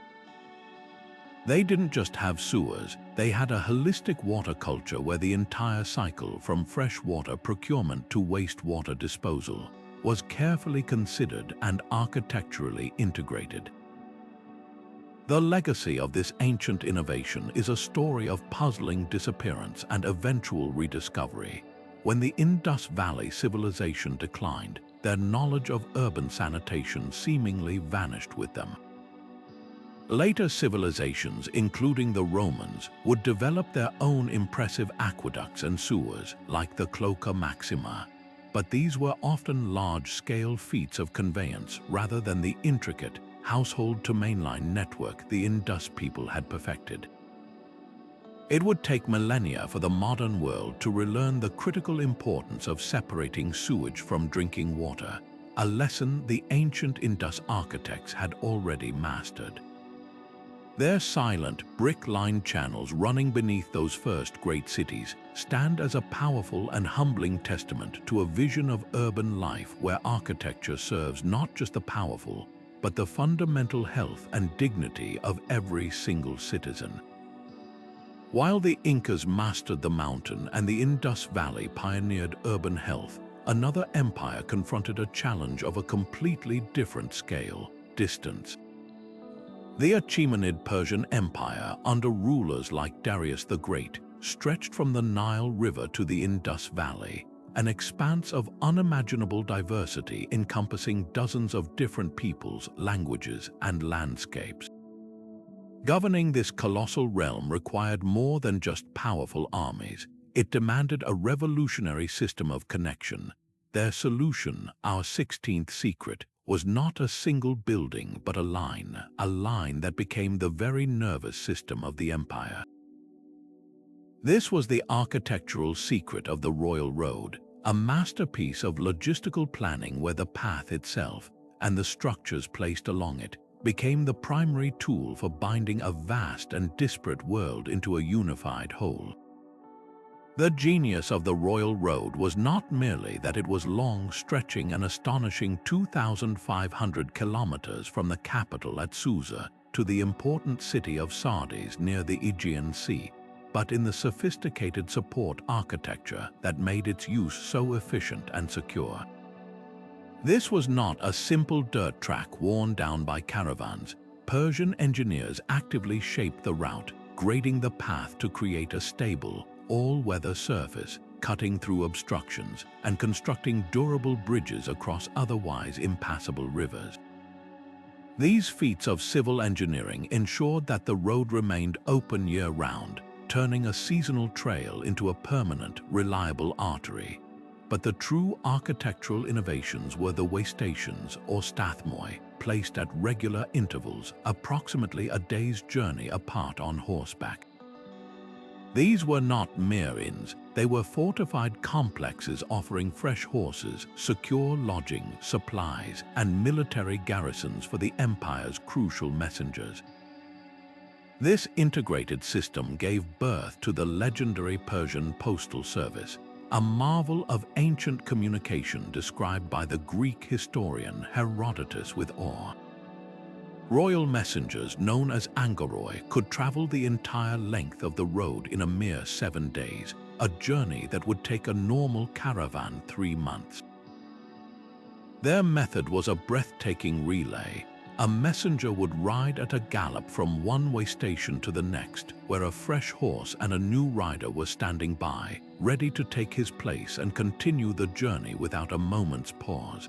They didn't just have sewers, they had a holistic water culture where the entire cycle, from fresh water procurement to wastewater disposal, was carefully considered and architecturally integrated. The legacy of this ancient innovation is a story of puzzling disappearance and eventual rediscovery. When the Indus Valley civilization declined, their knowledge of urban sanitation seemingly vanished with them. Later civilizations, including the Romans, would develop their own impressive aqueducts and sewers, like the Cloaca Maxima. But these were often large-scale feats of conveyance rather than the intricate, household-to-mainline network the Indus people had perfected. It would take millennia for the modern world to relearn the critical importance of separating sewage from drinking water, a lesson the ancient Indus architects had already mastered. Their silent, brick-lined channels running beneath those first great cities stand as a powerful and humbling testament to a vision of urban life where architecture serves not just the powerful, but the fundamental health and dignity of every single citizen. While the Incas mastered the mountain and the Indus Valley pioneered urban health, another empire confronted a challenge of a completely different scale: distance. The Achaemenid Persian Empire, under rulers like Darius the Great, stretched from the Nile River to the Indus Valley, an expanse of unimaginable diversity encompassing dozens of different peoples, languages, and landscapes. Governing this colossal realm required more than just powerful armies. It demanded a revolutionary system of connection. Their solution, our 16th secret, was not a single building but a line that became the very nervous system of the empire. This was the architectural secret of the Royal Road, a masterpiece of logistical planning where the path itself and the structures placed along it became the primary tool for binding a vast and disparate world into a unified whole. The genius of the Royal Road was not merely that it was long, stretching an astonishing 2,500 kilometers from the capital at Susa to the important city of Sardis near the Aegean Sea, but in the sophisticated support architecture that made its use so efficient and secure. This was not a simple dirt track worn down by caravans. Persian engineers actively shaped the route, grading the path to create a stable, all-weather surface, cutting through obstructions, and constructing durable bridges across otherwise impassable rivers. These feats of civil engineering ensured that the road remained open year-round, turning a seasonal trail into a permanent, reliable artery. But the true architectural innovations were the way stations, or stathmoi, placed at regular intervals, approximately a day's journey apart on horseback. These were not mere inns, they were fortified complexes offering fresh horses, secure lodging, supplies, and military garrisons for the empire's crucial messengers. This integrated system gave birth to the legendary Persian postal service, a marvel of ancient communication described by the Greek historian Herodotus with awe. Royal messengers known as Angkoroi could travel the entire length of the road in a mere 7 days, a journey that would take a normal caravan 3 months. Their method was a breathtaking relay. A messenger would ride at a gallop from one way station to the next, where a fresh horse and a new rider were standing by, ready to take his place and continue the journey without a moment's pause.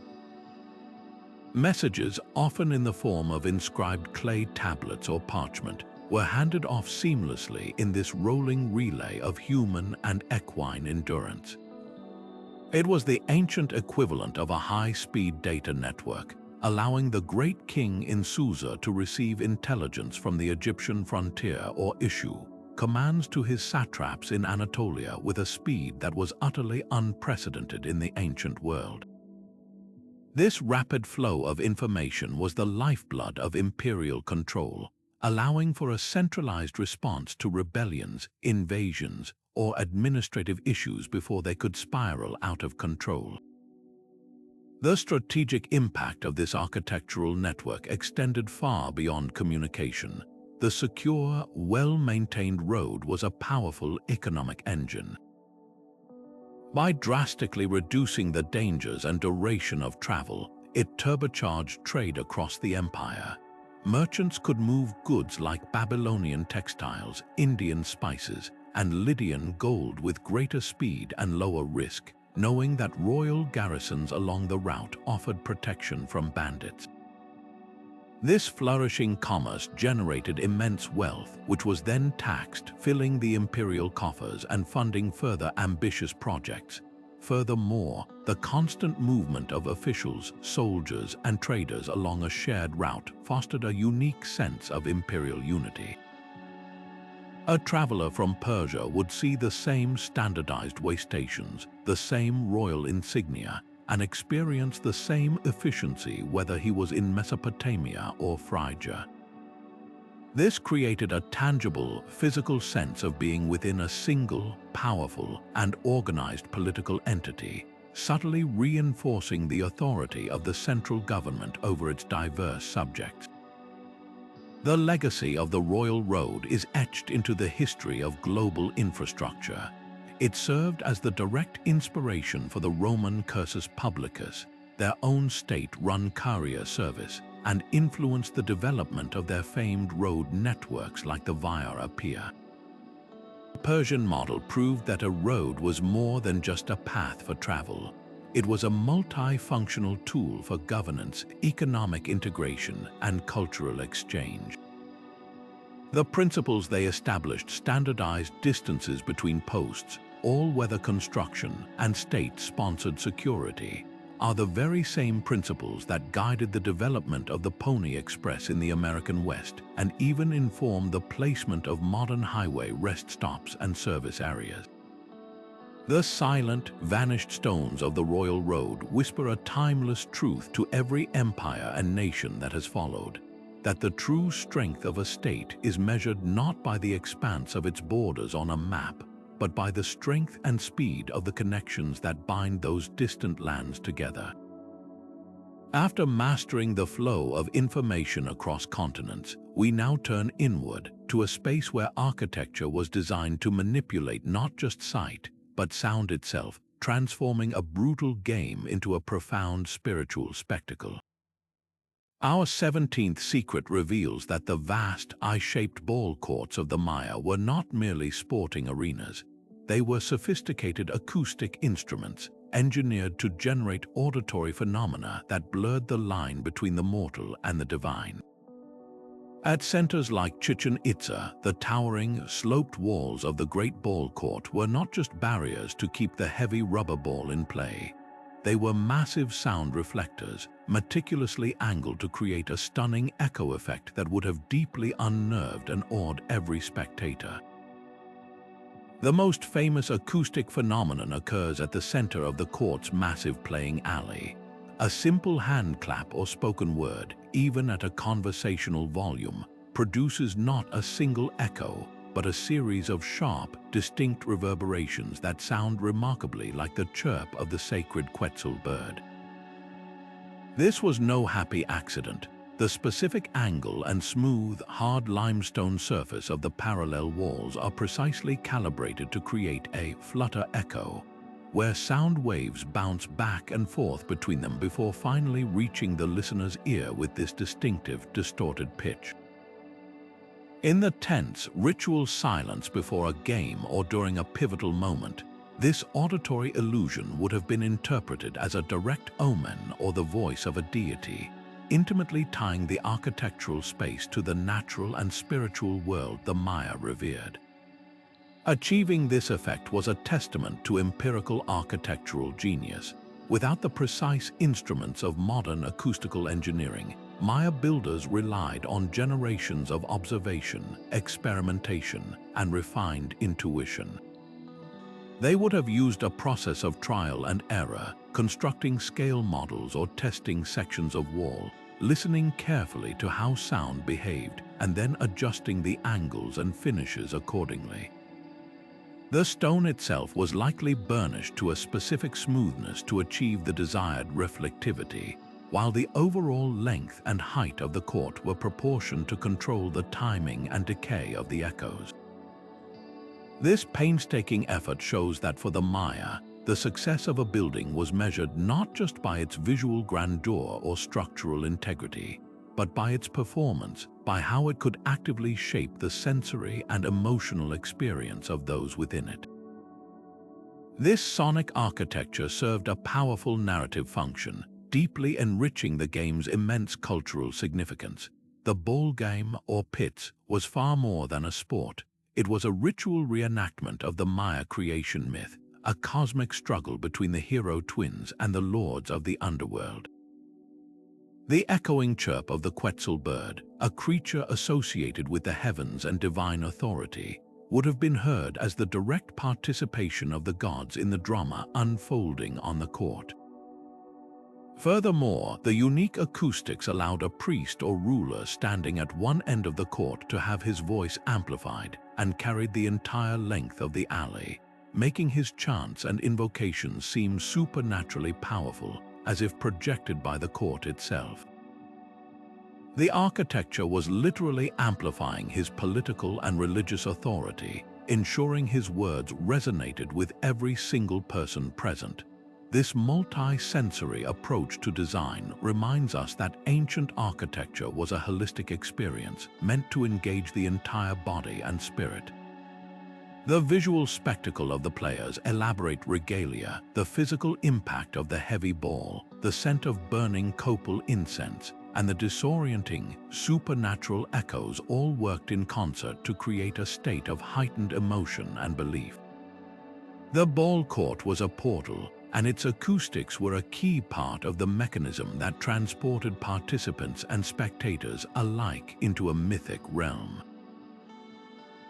Messages, often in the form of inscribed clay tablets or parchment, were handed off seamlessly in this rolling relay of human and equine endurance. It was the ancient equivalent of a high-speed data network, allowing the great king in Susa to receive intelligence from the Egyptian frontier or issue commands to his satraps in Anatolia with a speed that was utterly unprecedented in the ancient world. This rapid flow of information was the lifeblood of imperial control, allowing for a centralized response to rebellions, invasions, or administrative issues before they could spiral out of control. The strategic impact of this architectural network extended far beyond communication. The secure, well-maintained road was a powerful economic engine. By drastically reducing the dangers and duration of travel, it turbocharged trade across the empire. Merchants could move goods like Babylonian textiles, Indian spices, and Lydian gold with greater speed and lower risk, knowing that royal garrisons along the route offered protection from bandits. This flourishing commerce generated immense wealth, which was then taxed, filling the imperial coffers and funding further ambitious projects. Furthermore, the constant movement of officials, soldiers, and traders along a shared route fostered a unique sense of imperial unity. A traveler from Persia would see the same standardized way stations, the same royal insignia, and experience the same efficiency whether he was in Mesopotamia or Phrygia. This created a tangible, physical sense of being within a single, powerful, and organized political entity, subtly reinforcing the authority of the central government over its diverse subjects. The legacy of the Royal Road is etched into the history of global infrastructure. It served as the direct inspiration for the Roman cursus publicus, their own state-run courier service, and influenced the development of their famed road networks like the Via Appia. The Persian model proved that a road was more than just a path for travel. It was a multifunctional tool for governance, economic integration, and cultural exchange. The principles they established standardized distances between posts, all-weather construction, and state-sponsored security are the very same principles that guided the development of the Pony Express in the American West and even informed the placement of modern highway rest stops and service areas. The silent, vanished stones of the royal road whisper a timeless truth to every empire and nation that has followed, that the true strength of a state is measured not by the expanse of its borders on a map, but by the strength and speed of the connections that bind those distant lands together. After mastering the flow of information across continents, we now turn inward to a space where architecture was designed to manipulate not just sight, but sound itself, transforming a brutal game into a profound spiritual spectacle. Our 17th secret reveals that the vast, eye-shaped ball courts of the Maya were not merely sporting arenas. They were sophisticated acoustic instruments, engineered to generate auditory phenomena that blurred the line between the mortal and the divine. At centers like Chichen Itza, the towering, sloped walls of the Great Ball Court were not just barriers to keep the heavy rubber ball in play. They were massive sound reflectors, meticulously angled to create a stunning echo effect that would have deeply unnerved and awed every spectator. The most famous acoustic phenomenon occurs at the center of the court's massive playing alley. A simple hand clap or spoken word, even at a conversational volume, produces not a single echo, but a series of sharp, distinct reverberations that sound remarkably like the chirp of the sacred Quetzal bird. This was no happy accident. The specific angle and smooth, hard limestone surface of the parallel walls are precisely calibrated to create a flutter echo, where sound waves bounce back and forth between them before finally reaching the listener's ear with this distinctive, distorted pitch. In the tense, ritual silence before a game or during a pivotal moment, this auditory illusion would have been interpreted as a direct omen or the voice of a deity, intimately tying the architectural space to the natural and spiritual world the Maya revered. Achieving this effect was a testament to empirical architectural genius. Without the precise instruments of modern acoustical engineering, Maya builders relied on generations of observation, experimentation, and refined intuition. They would have used a process of trial and error, constructing scale models or testing sections of wall, listening carefully to how sound behaved, and then adjusting the angles and finishes accordingly. The stone itself was likely burnished to a specific smoothness to achieve the desired reflectivity, while the overall length and height of the court were proportioned to control the timing and decay of the echoes. This painstaking effort shows that for the Maya, the success of a building was measured not just by its visual grandeur or structural integrity, but by its performance, by how it could actively shape the sensory and emotional experience of those within it. This sonic architecture served a powerful narrative function, deeply enriching the game's immense cultural significance. The ball game, or pits, was far more than a sport. It was a ritual reenactment of the Maya creation myth, a cosmic struggle between the hero twins and the lords of the underworld. The echoing chirp of the Quetzal bird, a creature associated with the heavens and divine authority, would have been heard as the direct participation of the gods in the drama unfolding on the court. Furthermore, the unique acoustics allowed a priest or ruler standing at one end of the court to have his voice amplified and carried the entire length of the alley, making his chants and invocations seem supernaturally powerful, as if projected by the court itself. The architecture was literally amplifying his political and religious authority, ensuring his words resonated with every single person present. This multi-sensory approach to design reminds us that ancient architecture was a holistic experience meant to engage the entire body and spirit. The visual spectacle of the players' elaborate regalia, the physical impact of the heavy ball, the scent of burning copal incense, and the disorienting, supernatural echoes all worked in concert to create a state of heightened emotion and belief. The ball court was a portal, and its acoustics were a key part of the mechanism that transported participants and spectators alike into a mythic realm.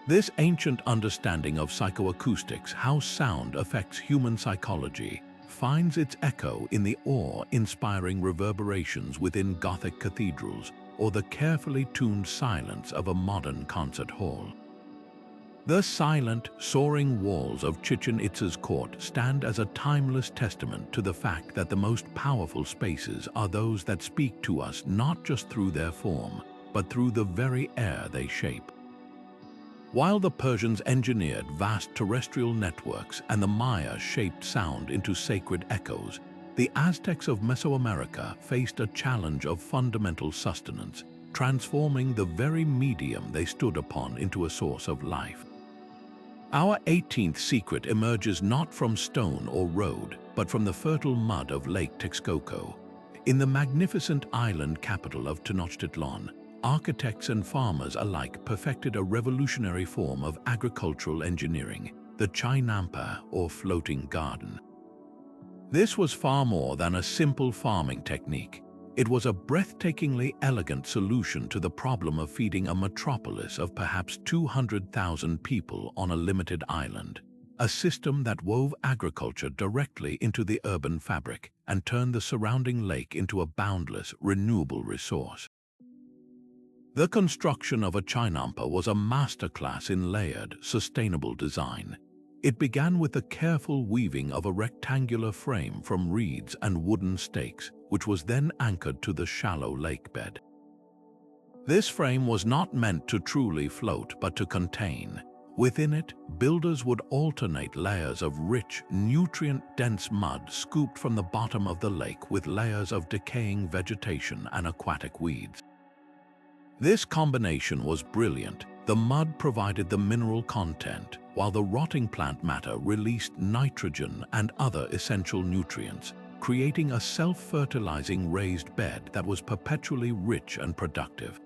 This ancient understanding of psychoacoustics, how sound affects human psychology, finds its echo in the awe-inspiring reverberations within Gothic cathedrals or the carefully tuned silence of a modern concert hall. The silent, soaring walls of Chichen Itza's court stand as a timeless testament to the fact that the most powerful spaces are those that speak to us not just through their form, but through the very air they shape. While the Persians engineered vast terrestrial networks and the Maya shaped sound into sacred echoes, the Aztecs of Mesoamerica faced a challenge of fundamental sustenance, transforming the very medium they stood upon into a source of life. Our 18th secret emerges not from stone or road, but from the fertile mud of Lake Texcoco. In the magnificent island capital of Tenochtitlan, architects and farmers alike perfected a revolutionary form of agricultural engineering, the Chainampa, or floating garden. This was far more than a simple farming technique. It was a breathtakingly elegant solution to the problem of feeding a metropolis of perhaps 200,000 people on a limited island, a system that wove agriculture directly into the urban fabric and turned the surrounding lake into a boundless, renewable resource. The construction of a Chainampa was a masterclass in layered, sustainable design. It began with the careful weaving of a rectangular frame from reeds and wooden stakes, which was then anchored to the shallow lakebed. This frame was not meant to truly float, but to contain. Within it, builders would alternate layers of rich, nutrient-dense mud scooped from the bottom of the lake with layers of decaying vegetation and aquatic weeds. This combination was brilliant. The mud provided the mineral content, while the rotting plant matter released nitrogen and other essential nutrients, creating a self-fertilizing raised bed that was perpetually rich and productive.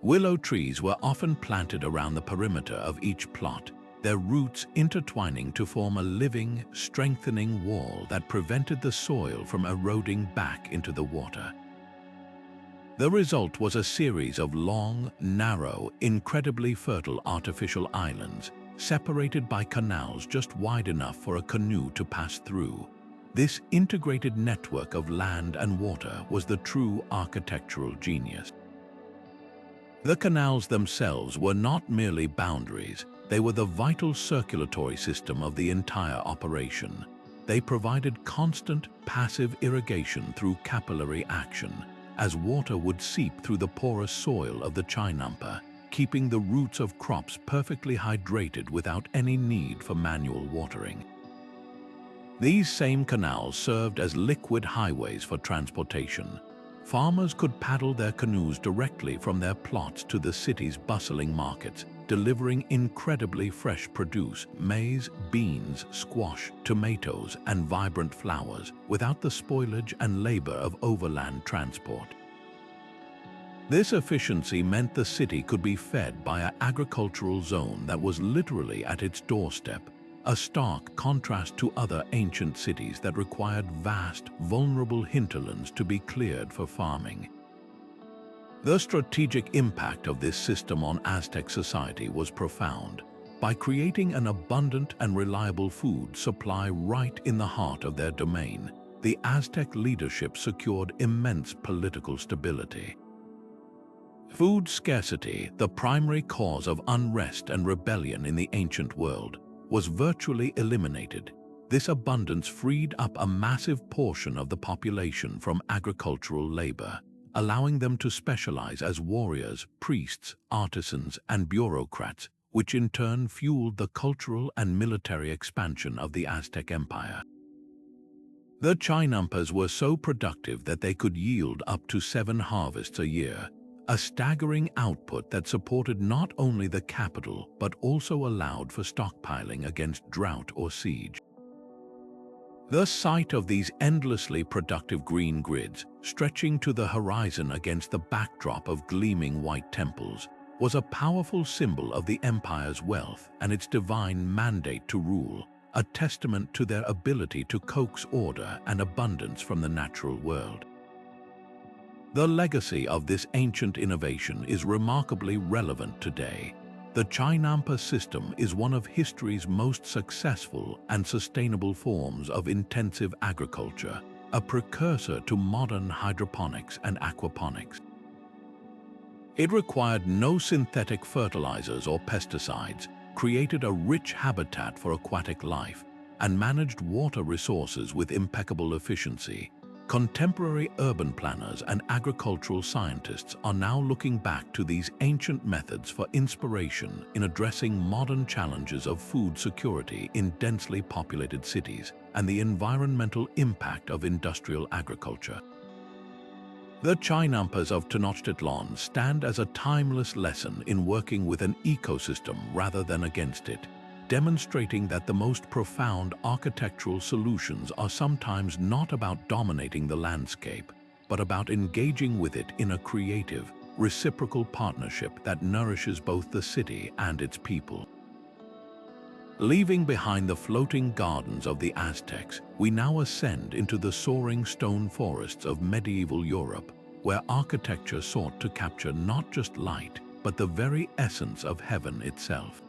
Willow trees were often planted around the perimeter of each plot, their roots intertwining to form a living, strengthening wall that prevented the soil from eroding back into the water. The result was a series of long, narrow, incredibly fertile artificial islands, separated by canals just wide enough for a canoe to pass through. This integrated network of land and water was the true architectural genius. The canals themselves were not merely boundaries, they were the vital circulatory system of the entire operation. They provided constant, passive irrigation through capillary action, as water would seep through the porous soil of the Chainampa, keeping the roots of crops perfectly hydrated without any need for manual watering. These same canals served as liquid highways for transportation. Farmers could paddle their canoes directly from their plots to the city's bustling markets, delivering incredibly fresh produce, maize, beans, squash, tomatoes, and vibrant flowers, without the spoilage and labor of overland transport. This efficiency meant the city could be fed by an agricultural zone that was literally at its doorstep, a stark contrast to other ancient cities that required vast, vulnerable hinterlands to be cleared for farming. The strategic impact of this system on Aztec society was profound. By creating an abundant and reliable food supply right in the heart of their domain, the Aztec leadership secured immense political stability. Food scarcity, the primary cause of unrest and rebellion in the ancient world, was virtually eliminated. This abundance freed up a massive portion of the population from agricultural labor, allowing them to specialize as warriors, priests, artisans, and bureaucrats, which in turn fueled the cultural and military expansion of the Aztec Empire. The Chainampas were so productive that they could yield up to 7 harvests a year, a staggering output that supported not only the capital but also allowed for stockpiling against drought or siege. The sight of these endlessly productive green grids, stretching to the horizon against the backdrop of gleaming white temples, was a powerful symbol of the empire's wealth and its divine mandate to rule, a testament to their ability to coax order and abundance from the natural world. The legacy of this ancient innovation is remarkably relevant today. The Chainampa system is one of history's most successful and sustainable forms of intensive agriculture, a precursor to modern hydroponics and aquaponics. It required no synthetic fertilizers or pesticides, created a rich habitat for aquatic life, and managed water resources with impeccable efficiency. Contemporary urban planners and agricultural scientists are now looking back to these ancient methods for inspiration in addressing modern challenges of food security in densely populated cities and the environmental impact of industrial agriculture. The Chainampas of Tenochtitlan stand as a timeless lesson in working with an ecosystem rather than against it, demonstrating that the most profound architectural solutions are sometimes not about dominating the landscape, but about engaging with it in a creative, reciprocal partnership that nourishes both the city and its people. Leaving behind the floating gardens of the Aztecs, we now ascend into the soaring stone forests of medieval Europe, where architecture sought to capture not just light, but the very essence of heaven itself.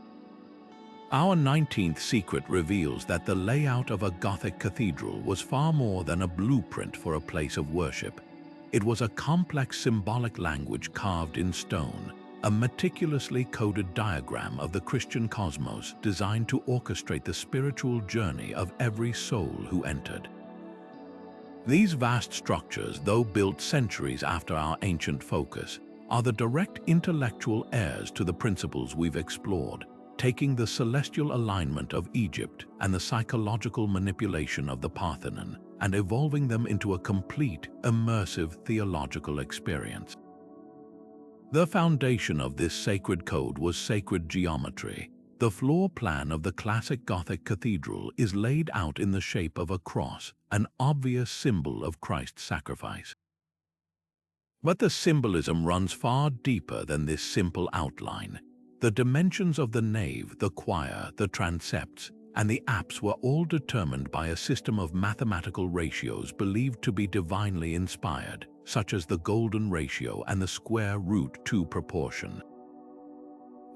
Our 19th secret reveals that the layout of a Gothic cathedral was far more than a blueprint for a place of worship. It was a complex symbolic language carved in stone, a meticulously coded diagram of the Christian cosmos designed to orchestrate the spiritual journey of every soul who entered. These vast structures, though built centuries after our ancient focus, are the direct intellectual heirs to the principles we've explored, taking the celestial alignment of Egypt and the psychological manipulation of the Parthenon and evolving them into a complete, immersive theological experience. The foundation of this sacred code was sacred geometry. The floor plan of the classic Gothic cathedral is laid out in the shape of a cross, an obvious symbol of Christ's sacrifice. But the symbolism runs far deeper than this simple outline. The dimensions of the nave, the choir, the transepts, and the apse were all determined by a system of mathematical ratios believed to be divinely inspired, such as the golden ratio and the square root 2 proportion.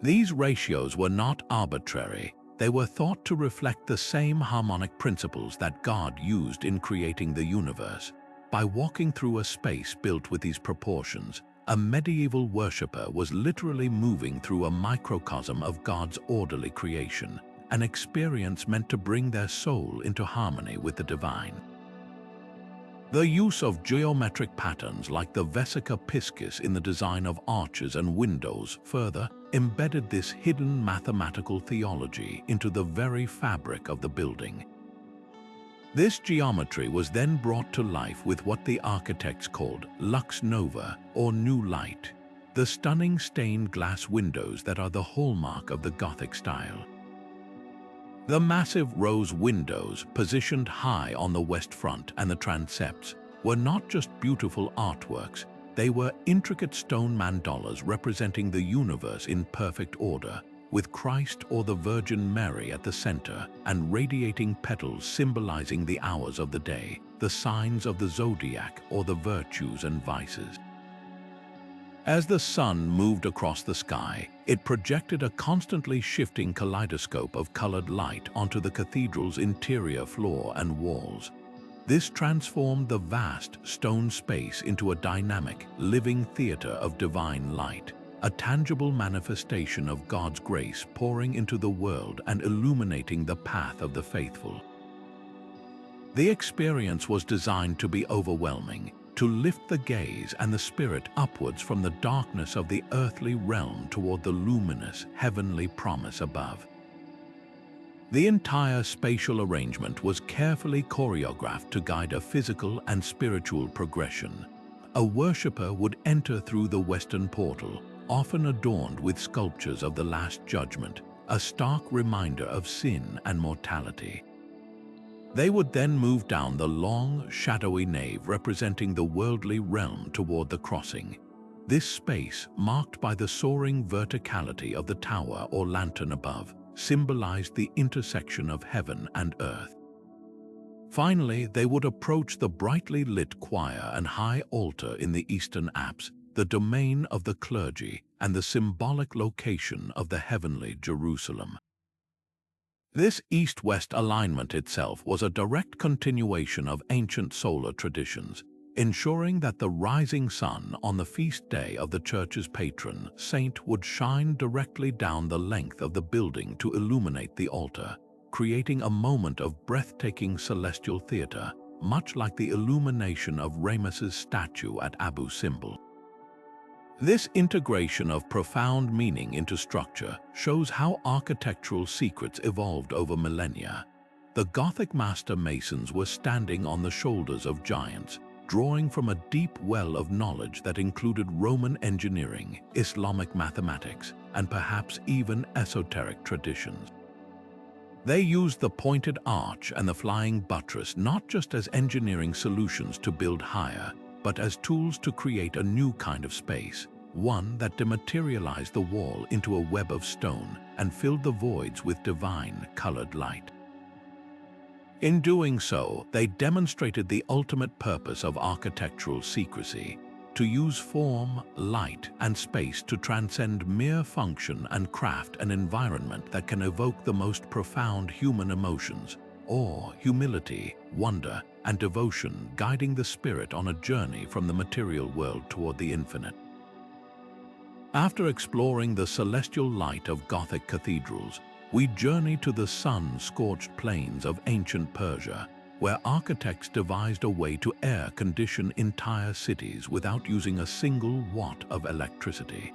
These ratios were not arbitrary. They were thought to reflect the same harmonic principles that God used in creating the universe. By walking through a space built with these proportions, a medieval worshipper was literally moving through a microcosm of God's orderly creation, an experience meant to bring their soul into harmony with the divine. The use of geometric patterns like the vesica piscis in the design of arches and windows further embedded this hidden mathematical theology into the very fabric of the building. This geometry was then brought to life with what the architects called lux nova, or new light, the stunning stained glass windows that are the hallmark of the Gothic style. The massive rose windows, positioned high on the west front and the transepts, were not just beautiful artworks, they were intricate stone mandalas representing the universe in perfect order, with Christ or the Virgin Mary at the center and radiating petals symbolizing the hours of the day, the signs of the zodiac or the virtues and vices. As the sun moved across the sky, it projected a constantly shifting kaleidoscope of colored light onto the cathedral's interior floor and walls. This transformed the vast stone space into a dynamic, living theater of divine light, a tangible manifestation of God's grace pouring into the world and illuminating the path of the faithful. The experience was designed to be overwhelming, to lift the gaze and the spirit upwards from the darkness of the earthly realm toward the luminous, heavenly promise above. The entire spatial arrangement was carefully choreographed to guide a physical and spiritual progression. A worshipper would enter through the western portal, often adorned with sculptures of the Last Judgment, a stark reminder of sin and mortality. They would then move down the long, shadowy nave representing the worldly realm toward the crossing. This space, marked by the soaring verticality of the tower or lantern above, symbolized the intersection of heaven and earth. Finally, they would approach the brightly lit choir and high altar in the eastern apse, the domain of the clergy, and the symbolic location of the heavenly Jerusalem. This east-west alignment itself was a direct continuation of ancient solar traditions, ensuring that the rising sun on the feast day of the church's patron saint would shine directly down the length of the building to illuminate the altar, creating a moment of breathtaking celestial theater, much like the illumination of Ramesses' statue at Abu Simbel. This integration of profound meaning into structure shows how architectural secrets evolved over millennia. The Gothic master masons were standing on the shoulders of giants, drawing from a deep well of knowledge that included Roman engineering, Islamic mathematics, and perhaps even esoteric traditions. They used the pointed arch and the flying buttress not just as engineering solutions to build higher, but as tools to create a new kind of space, one that dematerialized the wall into a web of stone and filled the voids with divine colored light. In doing so, they demonstrated the ultimate purpose of architectural secrecy: to use form, light, and space to transcend mere function and craft an environment that can evoke the most profound human emotions: awe, humility, wonder, and devotion, guiding the spirit on a journey from the material world toward the infinite. After exploring the celestial light of Gothic cathedrals, we journey to the sun-scorched plains of ancient Persia, where architects devised a way to air-condition entire cities without using a single watt of electricity.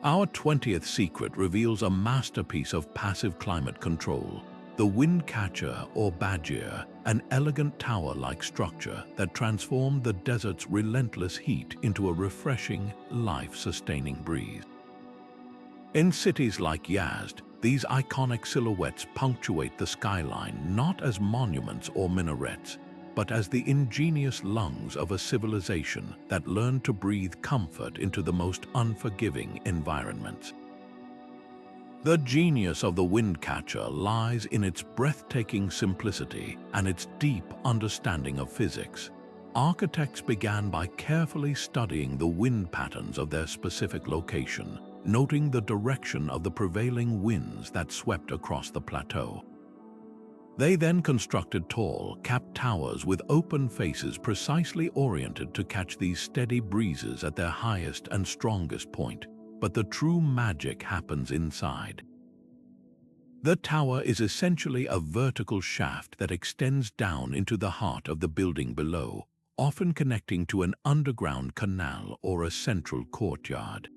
Our 20th secret reveals a masterpiece of passive climate control: the Windcatcher or Badger, an elegant tower-like structure that transformed the desert's relentless heat into a refreshing, life-sustaining breeze. In cities like Yazd, these iconic silhouettes punctuate the skyline not as monuments or minarets, but as the ingenious lungs of a civilization that learned to breathe comfort into the most unforgiving environments. The genius of the Windcatcher lies in its breathtaking simplicity and its deep understanding of physics. Architects began by carefully studying the wind patterns of their specific location, noting the direction of the prevailing winds that swept across the plateau. They then constructed tall, capped towers with open faces precisely oriented to catch these steady breezes at their highest and strongest point. But the true magic happens inside. The tower is essentially a vertical shaft that extends down into the heart of the building below, often connecting to an underground canal or a central courtyard.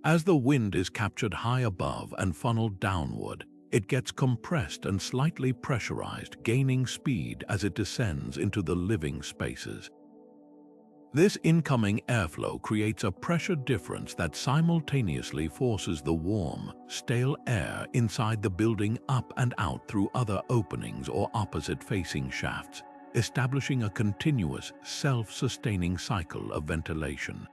As the wind is captured high above and funneled downward, it gets compressed and slightly pressurized, gaining speed as it descends into the living spaces. This incoming airflow creates a pressure difference that simultaneously forces the warm, stale air inside the building up and out through other openings or opposite-facing shafts, establishing a continuous, self-sustaining cycle of ventilation.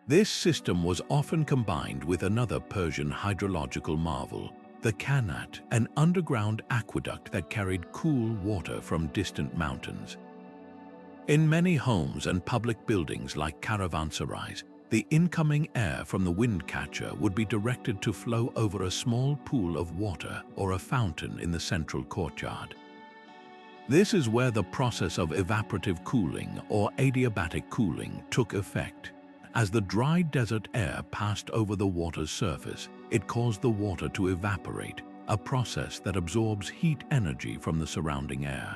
This system was often combined with another Persian hydrological marvel, the Qanat, an underground aqueduct that carried cool water from distant mountains. In many homes and public buildings like caravanserais, the incoming air from the Windcatcher would be directed to flow over a small pool of water or a fountain in the central courtyard. This is where the process of evaporative cooling or adiabatic cooling took effect. As the dry desert air passed over the water's surface, it caused the water to evaporate, a process that absorbs heat energy from the surrounding air.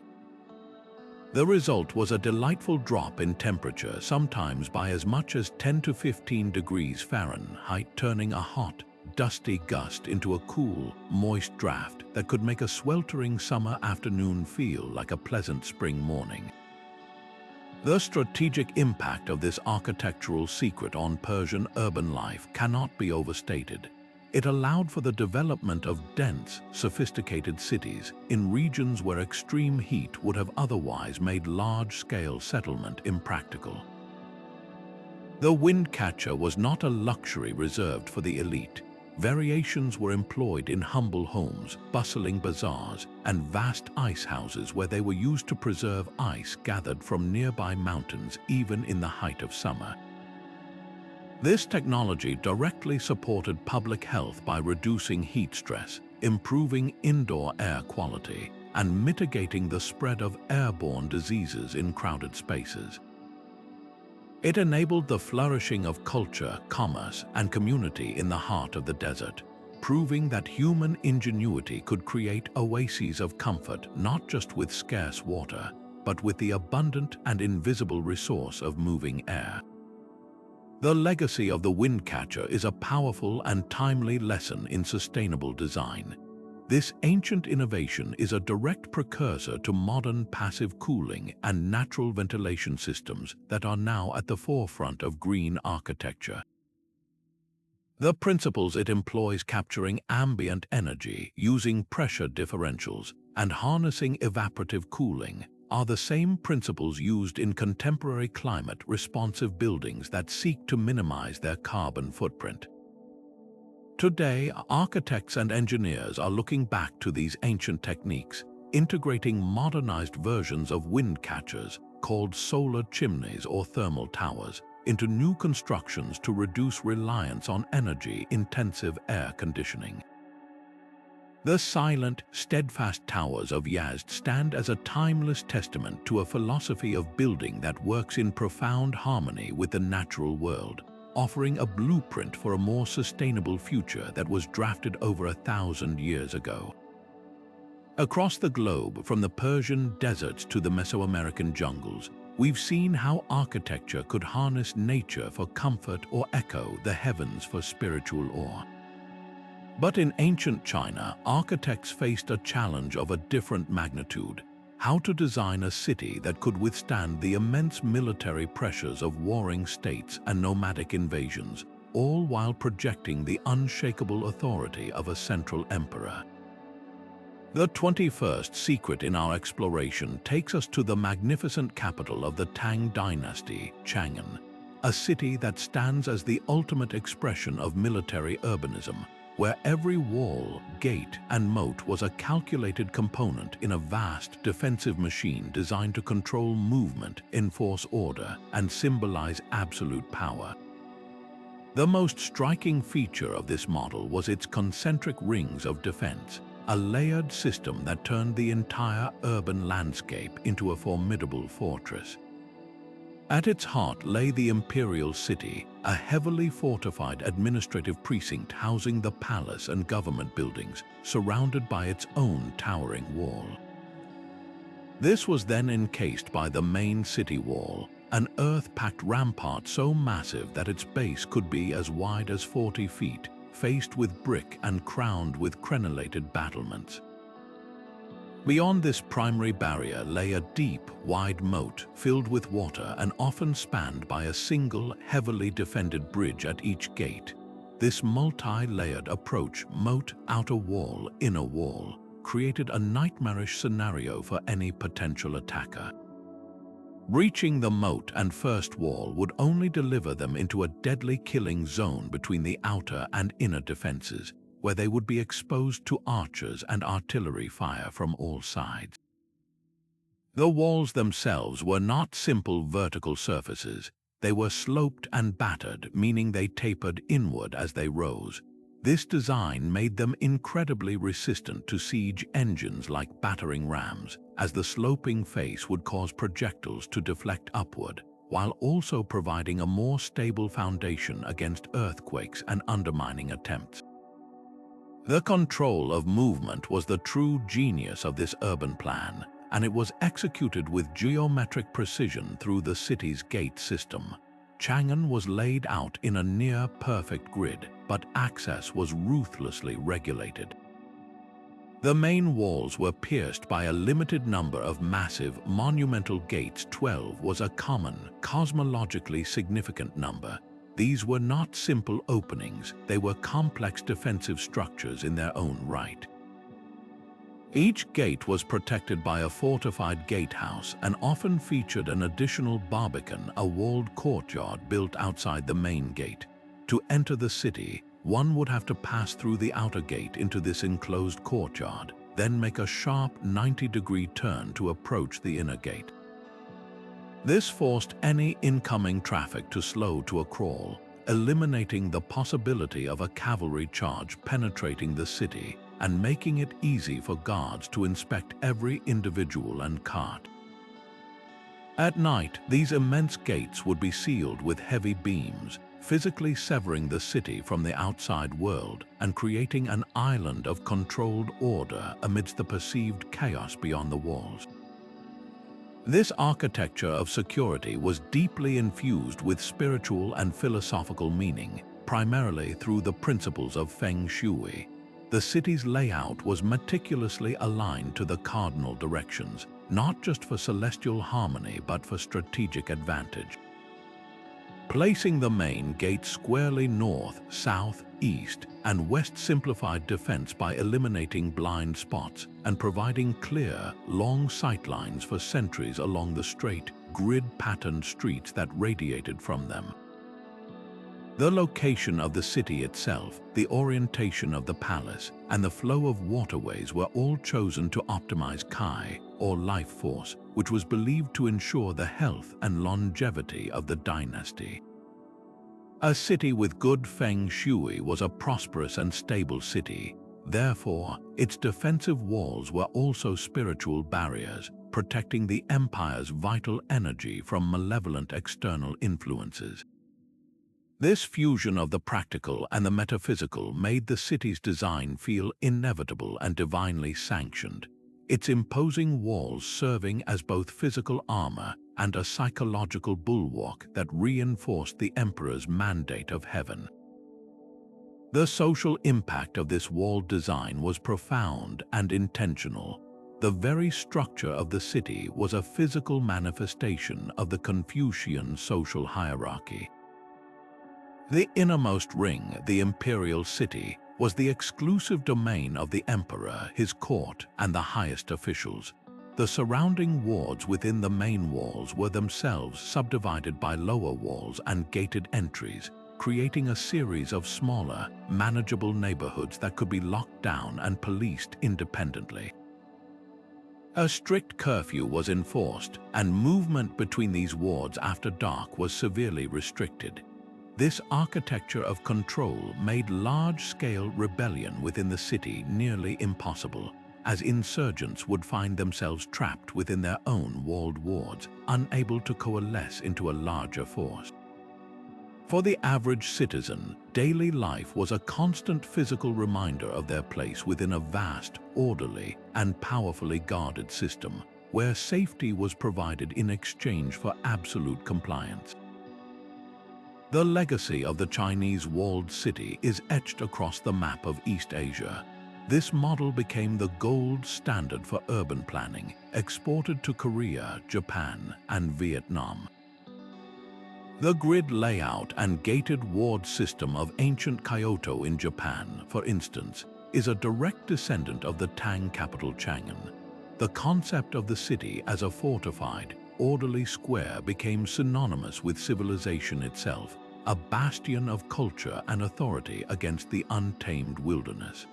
The result was a delightful drop in temperature, sometimes by as much as 10 to 15 degrees Fahrenheit, turning a hot, dusty gust into a cool, moist draft that could make a sweltering summer afternoon feel like a pleasant spring morning. The strategic impact of this architectural secret on Persian urban life cannot be overstated. It allowed for the development of dense, sophisticated cities in regions where extreme heat would have otherwise made large-scale settlement impractical. The Windcatcher was not a luxury reserved for the elite. Variations were employed in humble homes, bustling bazaars, and vast ice houses where they were used to preserve ice gathered from nearby mountains even in the height of summer. This technology directly supported public health by reducing heat stress, improving indoor air quality, and mitigating the spread of airborne diseases in crowded spaces. It enabled the flourishing of culture, commerce, and community in the heart of the desert, proving that human ingenuity could create oases of comfort not just with scarce water, but with the abundant and invisible resource of moving air. The legacy of the Windcatcher is a powerful and timely lesson in sustainable design. This ancient innovation is a direct precursor to modern passive cooling and natural ventilation systems that are now at the forefront of green architecture. The principles it employs capturing ambient energy, using pressure differentials, and harnessing evaporative cooling are the same principles used in contemporary climate-responsive buildings that seek to minimize their carbon footprint. Today, architects and engineers are looking back to these ancient techniques, integrating modernized versions of windcatchers called solar chimneys or thermal towers into new constructions to reduce reliance on energy-intensive air conditioning. The silent, steadfast towers of Yazd stand as a timeless testament to a philosophy of building that works in profound harmony with the natural world, offering a blueprint for a more sustainable future that was drafted over 1,000 years ago. Across the globe, from the Persian deserts to the Mesoamerican jungles, we've seen how architecture could harness nature for comfort or echo the heavens for spiritual awe. But in ancient China, architects faced a challenge of a different magnitude: how to design a city that could withstand the immense military pressures of warring states and nomadic invasions, all while projecting the unshakable authority of a central emperor. The 21st secret in our exploration takes us to the magnificent capital of the Tang dynasty, Chang'an, a city that stands as the ultimate expression of military urbanism, where every wall, gate, and moat was a calculated component in a vast defensive machine designed to control movement, enforce order, and symbolize absolute power. The most striking feature of this model was its concentric rings of defense, a layered system that turned the entire urban landscape into a formidable fortress. At its heart lay the imperial city, a heavily fortified administrative precinct housing the palace and government buildings, surrounded by its own towering wall. This was then encased by the main city wall, an earth-packed rampart so massive that its base could be as wide as 40 feet, faced with brick and crowned with crenellated battlements. Beyond this primary barrier lay a deep, wide moat filled with water and often spanned by a single, heavily defended bridge at each gate. This multi-layered approach, moat, outer wall, inner wall, created a nightmarish scenario for any potential attacker. Breaching the moat and first wall would only deliver them into a deadly killing zone between the outer and inner defenses, where they would be exposed to archers and artillery fire from all sides. The walls themselves were not simple vertical surfaces. They were sloped and battered, meaning they tapered inward as they rose. This design made them incredibly resistant to siege engines like battering rams, as the sloping face would cause projectiles to deflect upward, while also providing a more stable foundation against earthquakes and undermining attempts. The control of movement was the true genius of this urban plan, and it was executed with geometric precision through the city's gate system. Chang'an was laid out in a near-perfect grid, but access was ruthlessly regulated. The main walls were pierced by a limited number of massive, monumental gates. 12 was a common, cosmologically significant number. These were not simple openings, they were complex defensive structures in their own right. Each gate was protected by a fortified gatehouse and often featured an additional barbican, a walled courtyard built outside the main gate. To enter the city, one would have to pass through the outer gate into this enclosed courtyard, then make a sharp 90-degree turn to approach the inner gate. This forced any incoming traffic to slow to a crawl, eliminating the possibility of a cavalry charge penetrating the city and making it easy for guards to inspect every individual and cart. At night, these immense gates would be sealed with heavy beams, physically severing the city from the outside world and creating an island of controlled order amidst the perceived chaos beyond the walls. This architecture of security was deeply infused with spiritual and philosophical meaning, primarily through the principles of Feng Shui. The city's layout was meticulously aligned to the cardinal directions, not just for celestial harmony but for strategic advantage. Placing the main gate squarely north, south, east, and west simplified defense by eliminating blind spots and providing clear, long sightlines for sentries along the straight, grid-patterned streets that radiated from them. The location of the city itself, the orientation of the palace, and the flow of waterways were all chosen to optimize Kai, or life force, which was believed to ensure the health and longevity of the dynasty. A city with good Feng Shui was a prosperous and stable city. Therefore, its defensive walls were also spiritual barriers, protecting the empire's vital energy from malevolent external influences. This fusion of the practical and the metaphysical made the city's design feel inevitable and divinely sanctioned, its imposing walls serving as both physical armor and a psychological bulwark that reinforced the emperor's mandate of heaven. The social impact of this walled design was profound and intentional. The very structure of the city was a physical manifestation of the Confucian social hierarchy. The innermost ring, the imperial city, was the exclusive domain of the emperor, his court, and the highest officials. The surrounding wards within the main walls were themselves subdivided by lower walls and gated entries, creating a series of smaller, manageable neighborhoods that could be locked down and policed independently. A strict curfew was enforced, and movement between these wards after dark was severely restricted. This architecture of control made large-scale rebellion within the city nearly impossible, as insurgents would find themselves trapped within their own walled wards, unable to coalesce into a larger force. For the average citizen, daily life was a constant physical reminder of their place within a vast, orderly, and powerfully guarded system, where safety was provided in exchange for absolute compliance. The legacy of the Chinese walled city is etched across the map of East Asia. This model became the gold standard for urban planning, exported to Korea, Japan, and Vietnam. The grid layout and gated ward system of ancient Kyoto in Japan, for instance, is a direct descendant of the Tang capital Chang'an. The concept of the city as a fortified, orderly square became synonymous with civilization itself, a bastion of culture and authority against the untamed wilderness.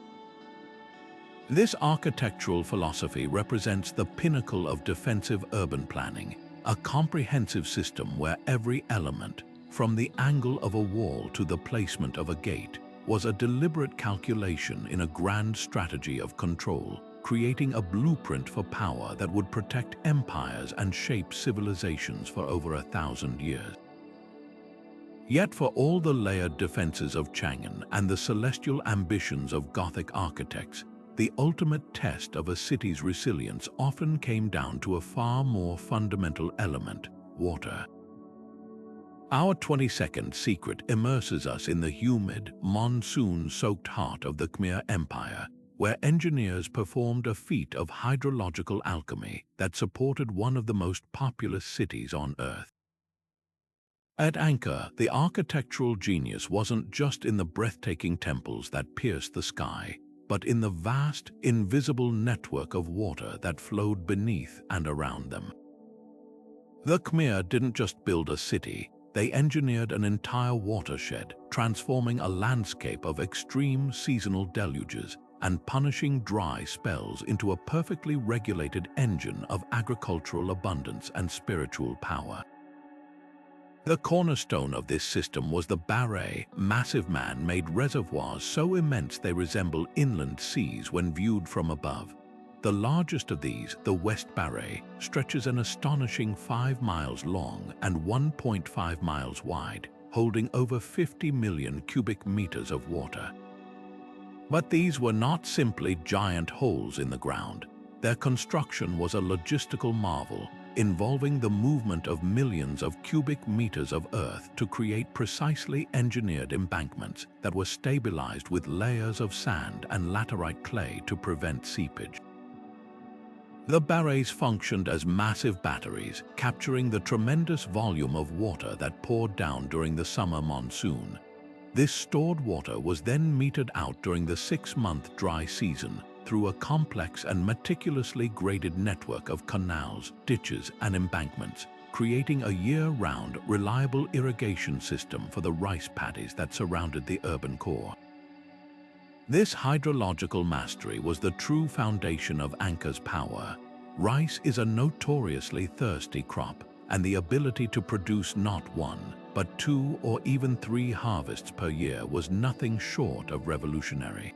This architectural philosophy represents the pinnacle of defensive urban planning, a comprehensive system where every element, from the angle of a wall to the placement of a gate, was a deliberate calculation in a grand strategy of control, creating a blueprint for power that would protect empires and shape civilizations for over 1,000 years. Yet for all the layered defenses of Chang'an and the celestial ambitions of Gothic architects, the ultimate test of a city's resilience often came down to a far more fundamental element: water. Our 22nd secret immerses us in the humid, monsoon-soaked heart of the Khmer Empire, where engineers performed a feat of hydrological alchemy that supported one of the most populous cities on Earth. At Angkor, the architectural genius wasn't just in the breathtaking temples that pierced the sky, but in the vast, invisible network of water that flowed beneath and around them. The Khmer didn't just build a city, they engineered an entire watershed, transforming a landscape of extreme seasonal deluges and punishing dry spells into a perfectly regulated engine of agricultural abundance and spiritual power. The cornerstone of this system was the barre, massive man-made reservoirs so immense they resemble inland seas when viewed from above. The largest of these, the West Barre, stretches an astonishing 5 miles long and 1.5 miles wide, holding over 50 million cubic meters of water. But these were not simply giant holes in the ground. Their construction was a logistical marvel, involving the movement of millions of cubic meters of earth to create precisely engineered embankments that were stabilized with layers of sand and laterite clay to prevent seepage. The barres functioned as massive batteries, capturing the tremendous volume of water that poured down during the summer monsoon. This stored water was then metered out during the 6-month dry season through a complex and meticulously graded network of canals, ditches, and embankments, creating a year-round, reliable irrigation system for the rice paddies that surrounded the urban core. This hydrological mastery was the true foundation of Angkor's power. Rice is a notoriously thirsty crop, and the ability to produce not 1, but 2 or even 3 harvests per year was nothing short of revolutionary.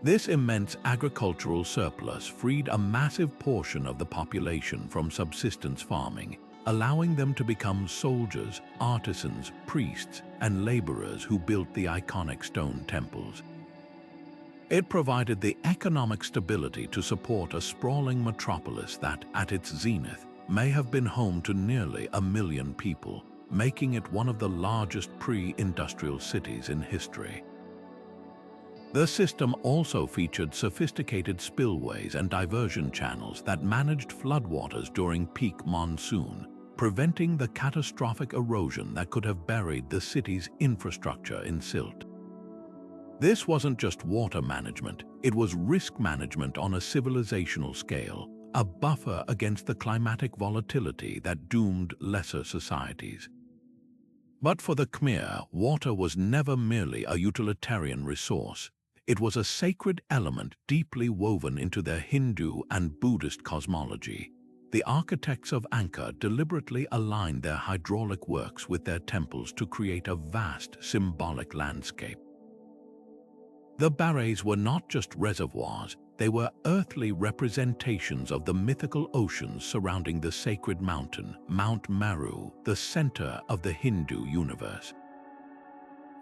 This immense agricultural surplus freed a massive portion of the population from subsistence farming, allowing them to become soldiers, artisans, priests, and laborers who built the iconic stone temples. It provided the economic stability to support a sprawling metropolis that, at its zenith, may have been home to nearly 1 million people, making it one of the largest pre-industrial cities in history. The system also featured sophisticated spillways and diversion channels that managed floodwaters during peak monsoon, preventing the catastrophic erosion that could have buried the city's infrastructure in silt. This wasn't just water management, it was risk management on a civilizational scale, a buffer against the climatic volatility that doomed lesser societies. But for the Khmer, water was never merely a utilitarian resource. It was a sacred element deeply woven into their Hindu and Buddhist cosmology. The architects of Angkor deliberately aligned their hydraulic works with their temples to create a vast symbolic landscape. The barres were not just reservoirs, they were earthly representations of the mythical oceans surrounding the sacred mountain, Mount Meru, the center of the Hindu universe.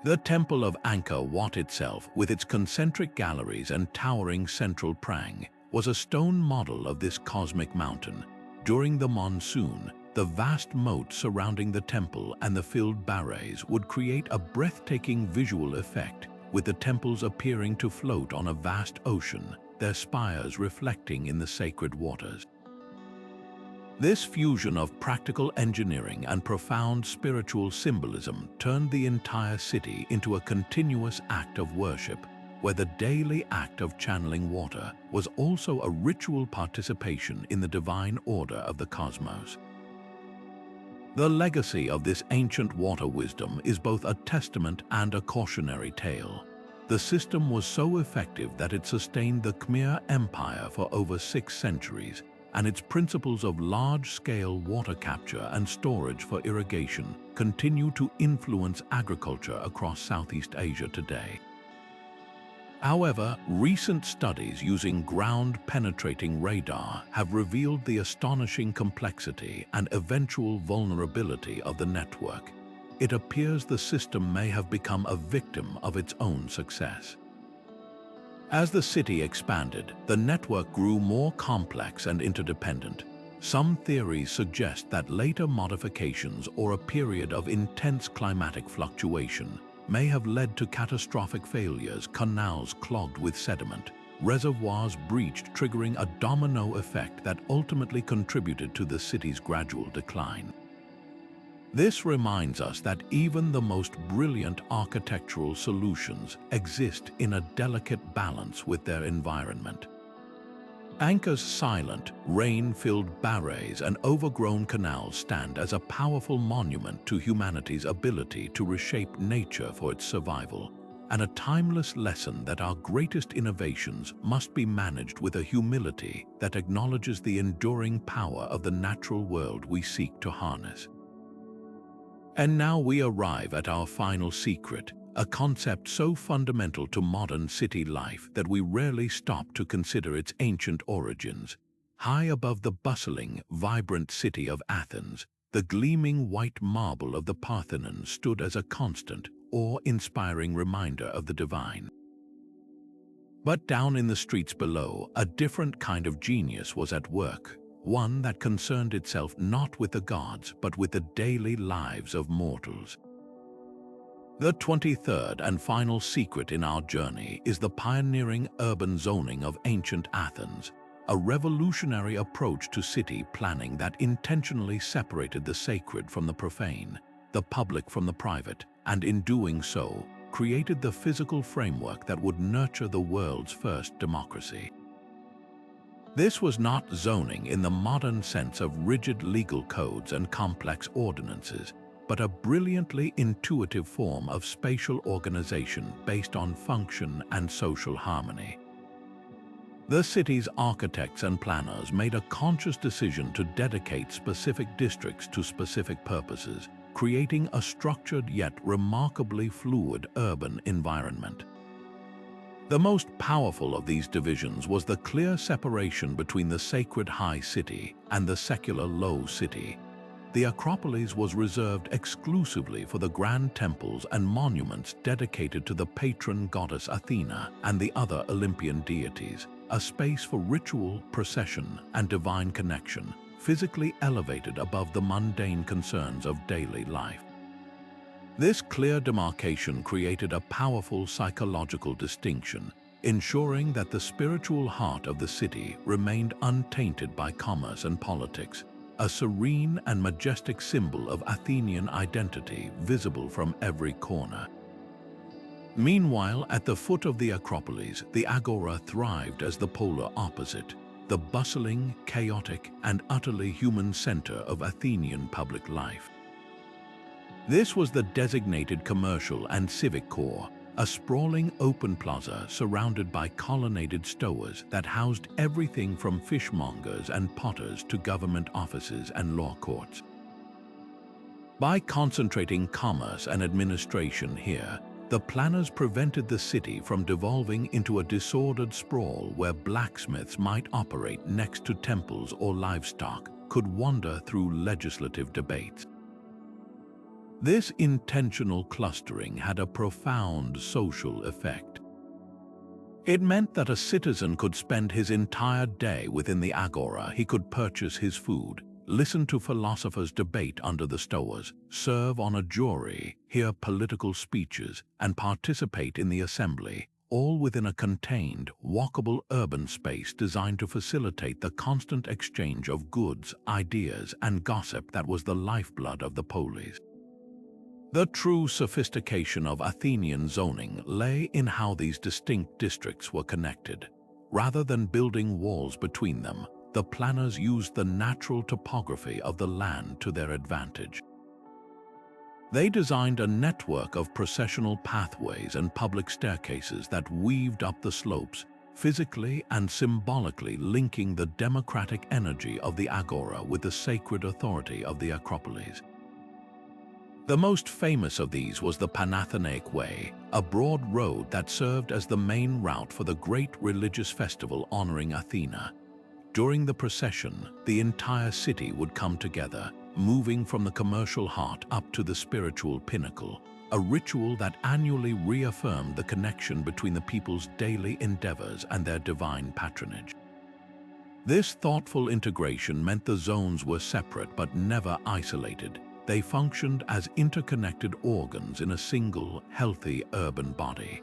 The Temple of Angkor Wat itself, with its concentric galleries and towering central prang, was a stone model of this cosmic mountain. During the monsoon, the vast moat surrounding the temple and the filled barres would create a breathtaking visual effect, with the temples appearing to float on a vast ocean, their spires reflecting in the sacred waters. This fusion of practical engineering and profound spiritual symbolism turned the entire city into a continuous act of worship, where the daily act of channeling water was also a ritual participation in the divine order of the cosmos. The legacy of this ancient water wisdom is both a testament and a cautionary tale. The system was so effective that it sustained the Khmer Empire for over 6 centuries, and its principles of large-scale water capture and storage for irrigation continue to influence agriculture across Southeast Asia today. However, recent studies using ground-penetrating radar have revealed the astonishing complexity and eventual vulnerability of the network. It appears the system may have become a victim of its own success. As the city expanded, the network grew more complex and interdependent. Some theories suggest that later modifications or a period of intense climatic fluctuation may have led to catastrophic failures, canals clogged with sediment, reservoirs breached, triggering a domino effect that ultimately contributed to the city's gradual decline. This reminds us that even the most brilliant architectural solutions exist in a delicate balance with their environment. Angkor's silent, rain-filled barres and overgrown canals stand as a powerful monument to humanity's ability to reshape nature for its survival, and a timeless lesson that our greatest innovations must be managed with a humility that acknowledges the enduring power of the natural world we seek to harness. And now we arrive at our final secret, a concept so fundamental to modern city life that we rarely stop to consider its ancient origins. High above the bustling, vibrant city of Athens, the gleaming white marble of the Parthenon stood as a constant, awe-inspiring reminder of the divine. But down in the streets below, a different kind of genius was at work, one that concerned itself not with the gods but with the daily lives of mortals. The 23rd and final secret in our journey is the pioneering urban zoning of ancient Athens, a revolutionary approach to city planning that intentionally separated the sacred from the profane, the public from the private, and in doing so, created the physical framework that would nurture the world's first democracy. This was not zoning in the modern sense of rigid legal codes and complex ordinances, but a brilliantly intuitive form of spatial organization based on function and social harmony. The city's architects and planners made a conscious decision to dedicate specific districts to specific purposes, creating a structured yet remarkably fluid urban environment. The most powerful of these divisions was the clear separation between the sacred high city and the secular low city. The Acropolis was reserved exclusively for the grand temples and monuments dedicated to the patron goddess Athena and the other Olympian deities, a space for ritual, procession, and divine connection, physically elevated above the mundane concerns of daily life. This clear demarcation created a powerful psychological distinction, ensuring that the spiritual heart of the city remained untainted by commerce and politics, a serene and majestic symbol of Athenian identity visible from every corner. Meanwhile, at the foot of the Acropolis, the Agora thrived as the polar opposite, the bustling, chaotic, and utterly human center of Athenian public life. This was the designated commercial and civic core, a sprawling open plaza surrounded by colonnaded stores that housed everything from fishmongers and potters to government offices and law courts. By concentrating commerce and administration here, the planners prevented the city from devolving into a disordered sprawl where blacksmiths might operate next to temples or livestock could wander through legislative debates. This intentional clustering had a profound social effect. It meant that a citizen could spend his entire day within the agora. He could purchase his food, listen to philosophers debate under the stores, serve on a jury, hear political speeches, and participate in the assembly, all within a contained, walkable urban space designed to facilitate the constant exchange of goods, ideas, and gossip that was the lifeblood of the polis. The true sophistication of Athenian zoning lay in how these distinct districts were connected. Rather than building walls between them, the planners used the natural topography of the land to their advantage. They designed a network of processional pathways and public staircases that weaved up the slopes, physically and symbolically linking the democratic energy of the agora with the sacred authority of the Acropolis. The most famous of these was the Panathenaic Way, a broad road that served as the main route for the great religious festival honoring Athena. During the procession, the entire city would come together, moving from the commercial heart up to the spiritual pinnacle, a ritual that annually reaffirmed the connection between the people's daily endeavors and their divine patronage. This thoughtful integration meant the zones were separate but never isolated. They functioned as interconnected organs in a single, healthy urban body.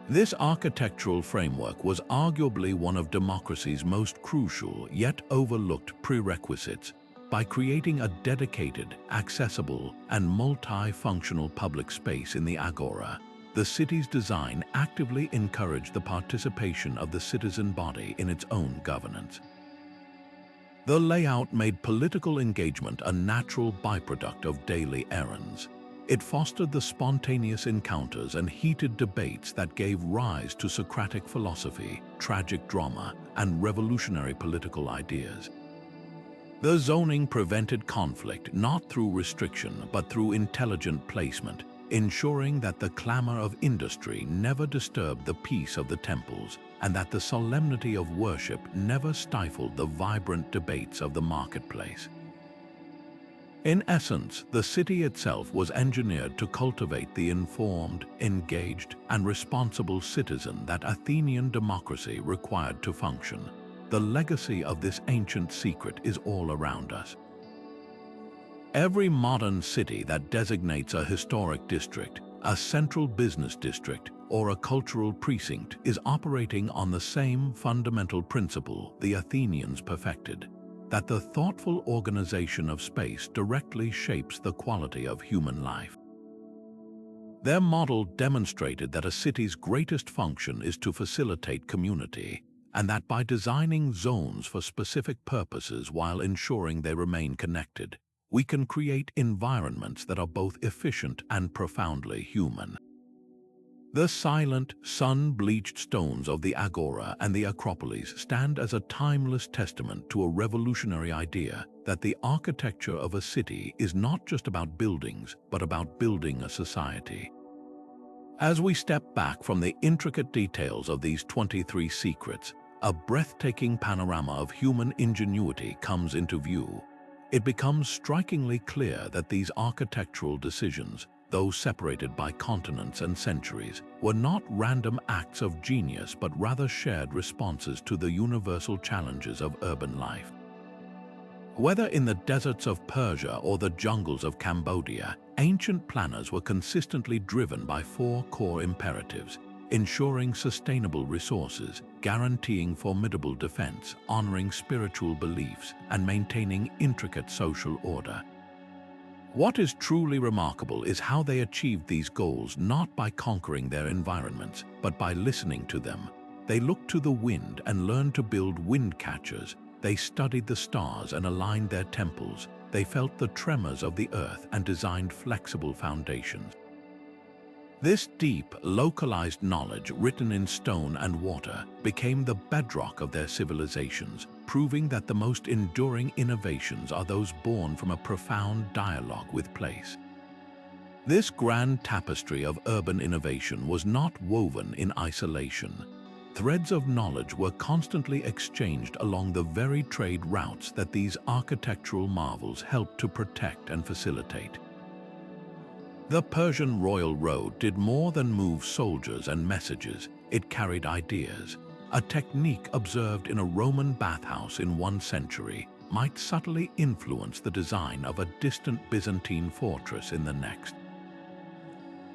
This architectural framework was arguably one of democracy's most crucial yet overlooked prerequisites. By creating a dedicated, accessible, and multi-functional public space in the agora, the city's design actively encouraged the participation of the citizen body in its own governance. The layout made political engagement a natural byproduct of daily errands. It fostered the spontaneous encounters and heated debates that gave rise to Socratic philosophy, tragic drama, and revolutionary political ideas. The zoning prevented conflict not through restriction but through intelligent placement, ensuring that the clamor of industry never disturbed the peace of the temples and that the solemnity of worship never stifled the vibrant debates of the marketplace. In essence, the city itself was engineered to cultivate the informed, engaged, and responsible citizen that Athenian democracy required to function. The legacy of this ancient secret is all around us. Every modern city that designates a historic district, a central business district, or a cultural precinct is operating on the same fundamental principle the Athenians perfected, that the thoughtful organization of space directly shapes the quality of human life. Their model demonstrated that a city's greatest function is to facilitate community, and that by designing zones for specific purposes while ensuring they remain connected, we can create environments that are both efficient and profoundly human. The silent, sun-bleached stones of the Agora and the Acropolis stand as a timeless testament to a revolutionary idea that the architecture of a city is not just about buildings, but about building a society. As we step back from the intricate details of these 23 secrets, a breathtaking panorama of human ingenuity comes into view. It becomes strikingly clear that these architectural decisions, though separated by continents and centuries, were not random acts of genius but rather shared responses to the universal challenges of urban life. Whether in the deserts of Persia or the jungles of Cambodia, ancient planners were consistently driven by four core imperatives: ensuring sustainable resources, guaranteeing formidable defense, honoring spiritual beliefs, and maintaining intricate social order. What is truly remarkable is how they achieved these goals not by conquering their environments, but by listening to them. They looked to the wind and learned to build windcatchers. They studied the stars and aligned their temples. They felt the tremors of the earth and designed flexible foundations. This deep, localized knowledge, written in stone and water, became the bedrock of their civilizations, proving that the most enduring innovations are those born from a profound dialogue with place. This grand tapestry of urban innovation was not woven in isolation. Threads of knowledge were constantly exchanged along the very trade routes that these architectural marvels helped to protect and facilitate. The Persian royal road did more than move soldiers and messages. It carried ideas. A technique observed in a Roman bathhouse in 1 century might subtly influence the design of a distant Byzantine fortress in the next.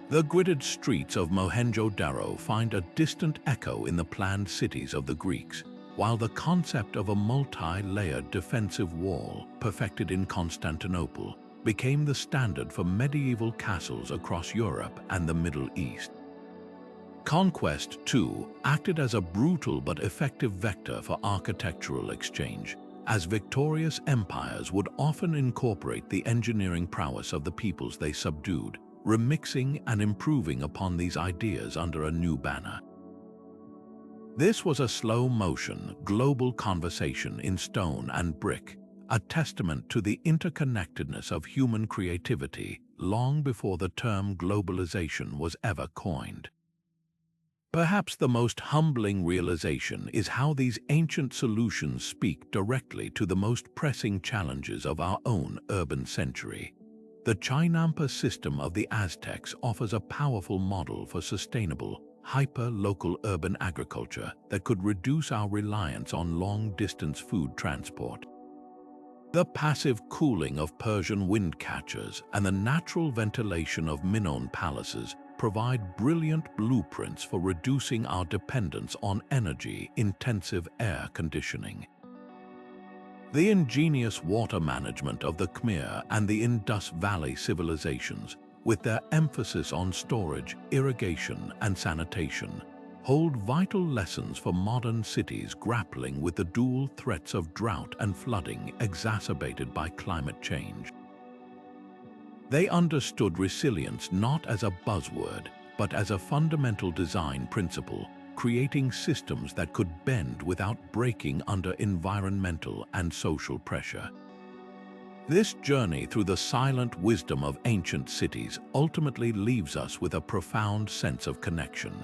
The gridded streets of Mohenjo-Daro find a distant echo in the planned cities of the Greeks, while the concept of a multi-layered defensive wall, perfected in Constantinople, became the standard for medieval castles across Europe and the Middle East. Conquest, too, acted as a brutal but effective vector for architectural exchange, as victorious empires would often incorporate the engineering prowess of the peoples they subdued, remixing and improving upon these ideas under a new banner. This was a slow-motion, global conversation in stone and brick, a testament to the interconnectedness of human creativity long before the term globalization was ever coined. Perhaps the most humbling realization is how these ancient solutions speak directly to the most pressing challenges of our own urban century. The Chinampa system of the Aztecs offers a powerful model for sustainable, hyper-local urban agriculture that could reduce our reliance on long-distance food transport. The passive cooling of Persian windcatchers and the natural ventilation of Minoan palaces provide brilliant blueprints for reducing our dependence on energy-intensive air conditioning. The ingenious water management of the Khmer and the Indus Valley civilizations, with their emphasis on storage, irrigation, and sanitation, hold vital lessons for modern cities grappling with the dual threats of drought and flooding exacerbated by climate change. They understood resilience not as a buzzword, but as a fundamental design principle, creating systems that could bend without breaking under environmental and social pressure. This journey through the silent wisdom of ancient cities ultimately leaves us with a profound sense of connection.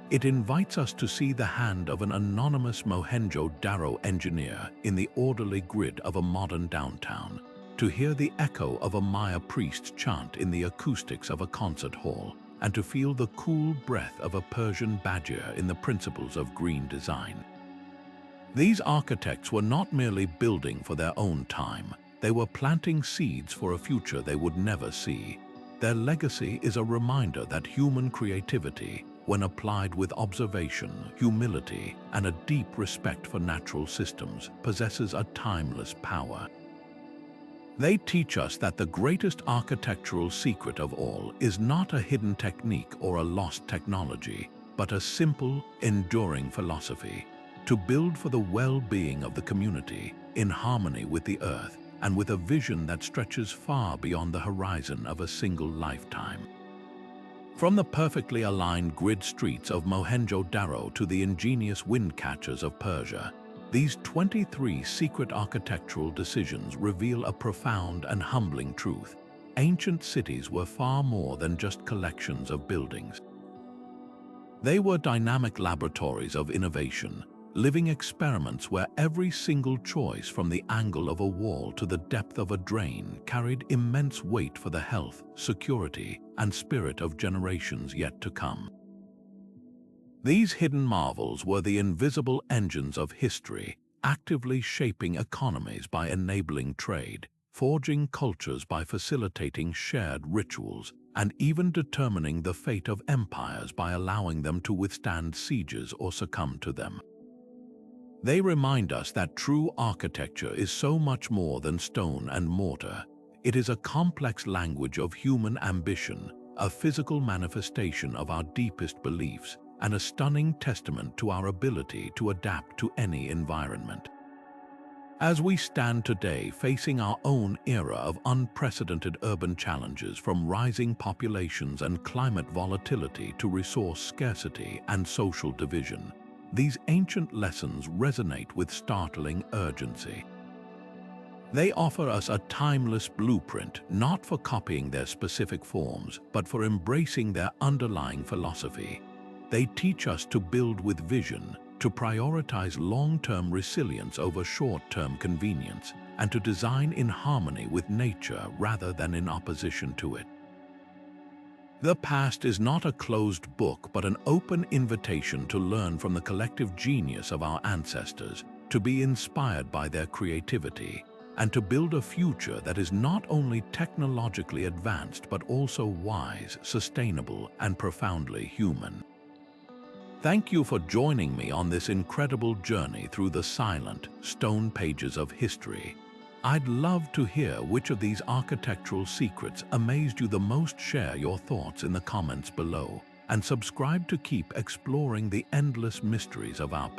It invites us to see the hand of an anonymous Mohenjo-Daro engineer in the orderly grid of a modern downtown, to hear the echo of a Maya priest's chant in the acoustics of a concert hall, and to feel the cool breath of a Persian badger in the principles of green design. These architects were not merely building for their own time, they were planting seeds for a future they would never see. Their legacy is a reminder that human creativity, when applied with observation, humility, and a deep respect for natural systems, possesses a timeless power. They teach us that the greatest architectural secret of all is not a hidden technique or a lost technology, but a simple, enduring philosophy: to build for the well-being of the community, in harmony with the earth, and with a vision that stretches far beyond the horizon of a single lifetime. From the perfectly aligned grid streets of Mohenjo-Daro to the ingenious Windcatchers of Persia, these 23 secret architectural decisions reveal a profound and humbling truth. Ancient cities were far more than just collections of buildings. They were dynamic laboratories of innovation, living experiments where every single choice, from the angle of a wall to the depth of a drain, carried immense weight for the health, security, and spirit of generations yet to come. These hidden marvels were the invisible engines of history, actively shaping economies by enabling trade, forging cultures by facilitating shared rituals, and even determining the fate of empires by allowing them to withstand sieges or succumb to them. They remind us that true architecture is so much more than stone and mortar. It is a complex language of human ambition, a physical manifestation of our deepest beliefs, and a stunning testament to our ability to adapt to any environment. As we stand today facing our own era of unprecedented urban challenges, from rising populations and climate volatility to resource scarcity and social division, these ancient lessons resonate with startling urgency. They offer us a timeless blueprint, not for copying their specific forms, but for embracing their underlying philosophy. They teach us to build with vision, to prioritize long-term resilience over short-term convenience, and to design in harmony with nature rather than in opposition to it. The past is not a closed book, but an open invitation to learn from the collective genius of our ancestors, to be inspired by their creativity, and to build a future that is not only technologically advanced but also wise, sustainable, and profoundly human. Thank you for joining me on this incredible journey through the silent, stone pages of history. I'd love to hear which of these architectural secrets amazed you the most. Share your thoughts in the comments below, and subscribe to keep exploring the endless mysteries of our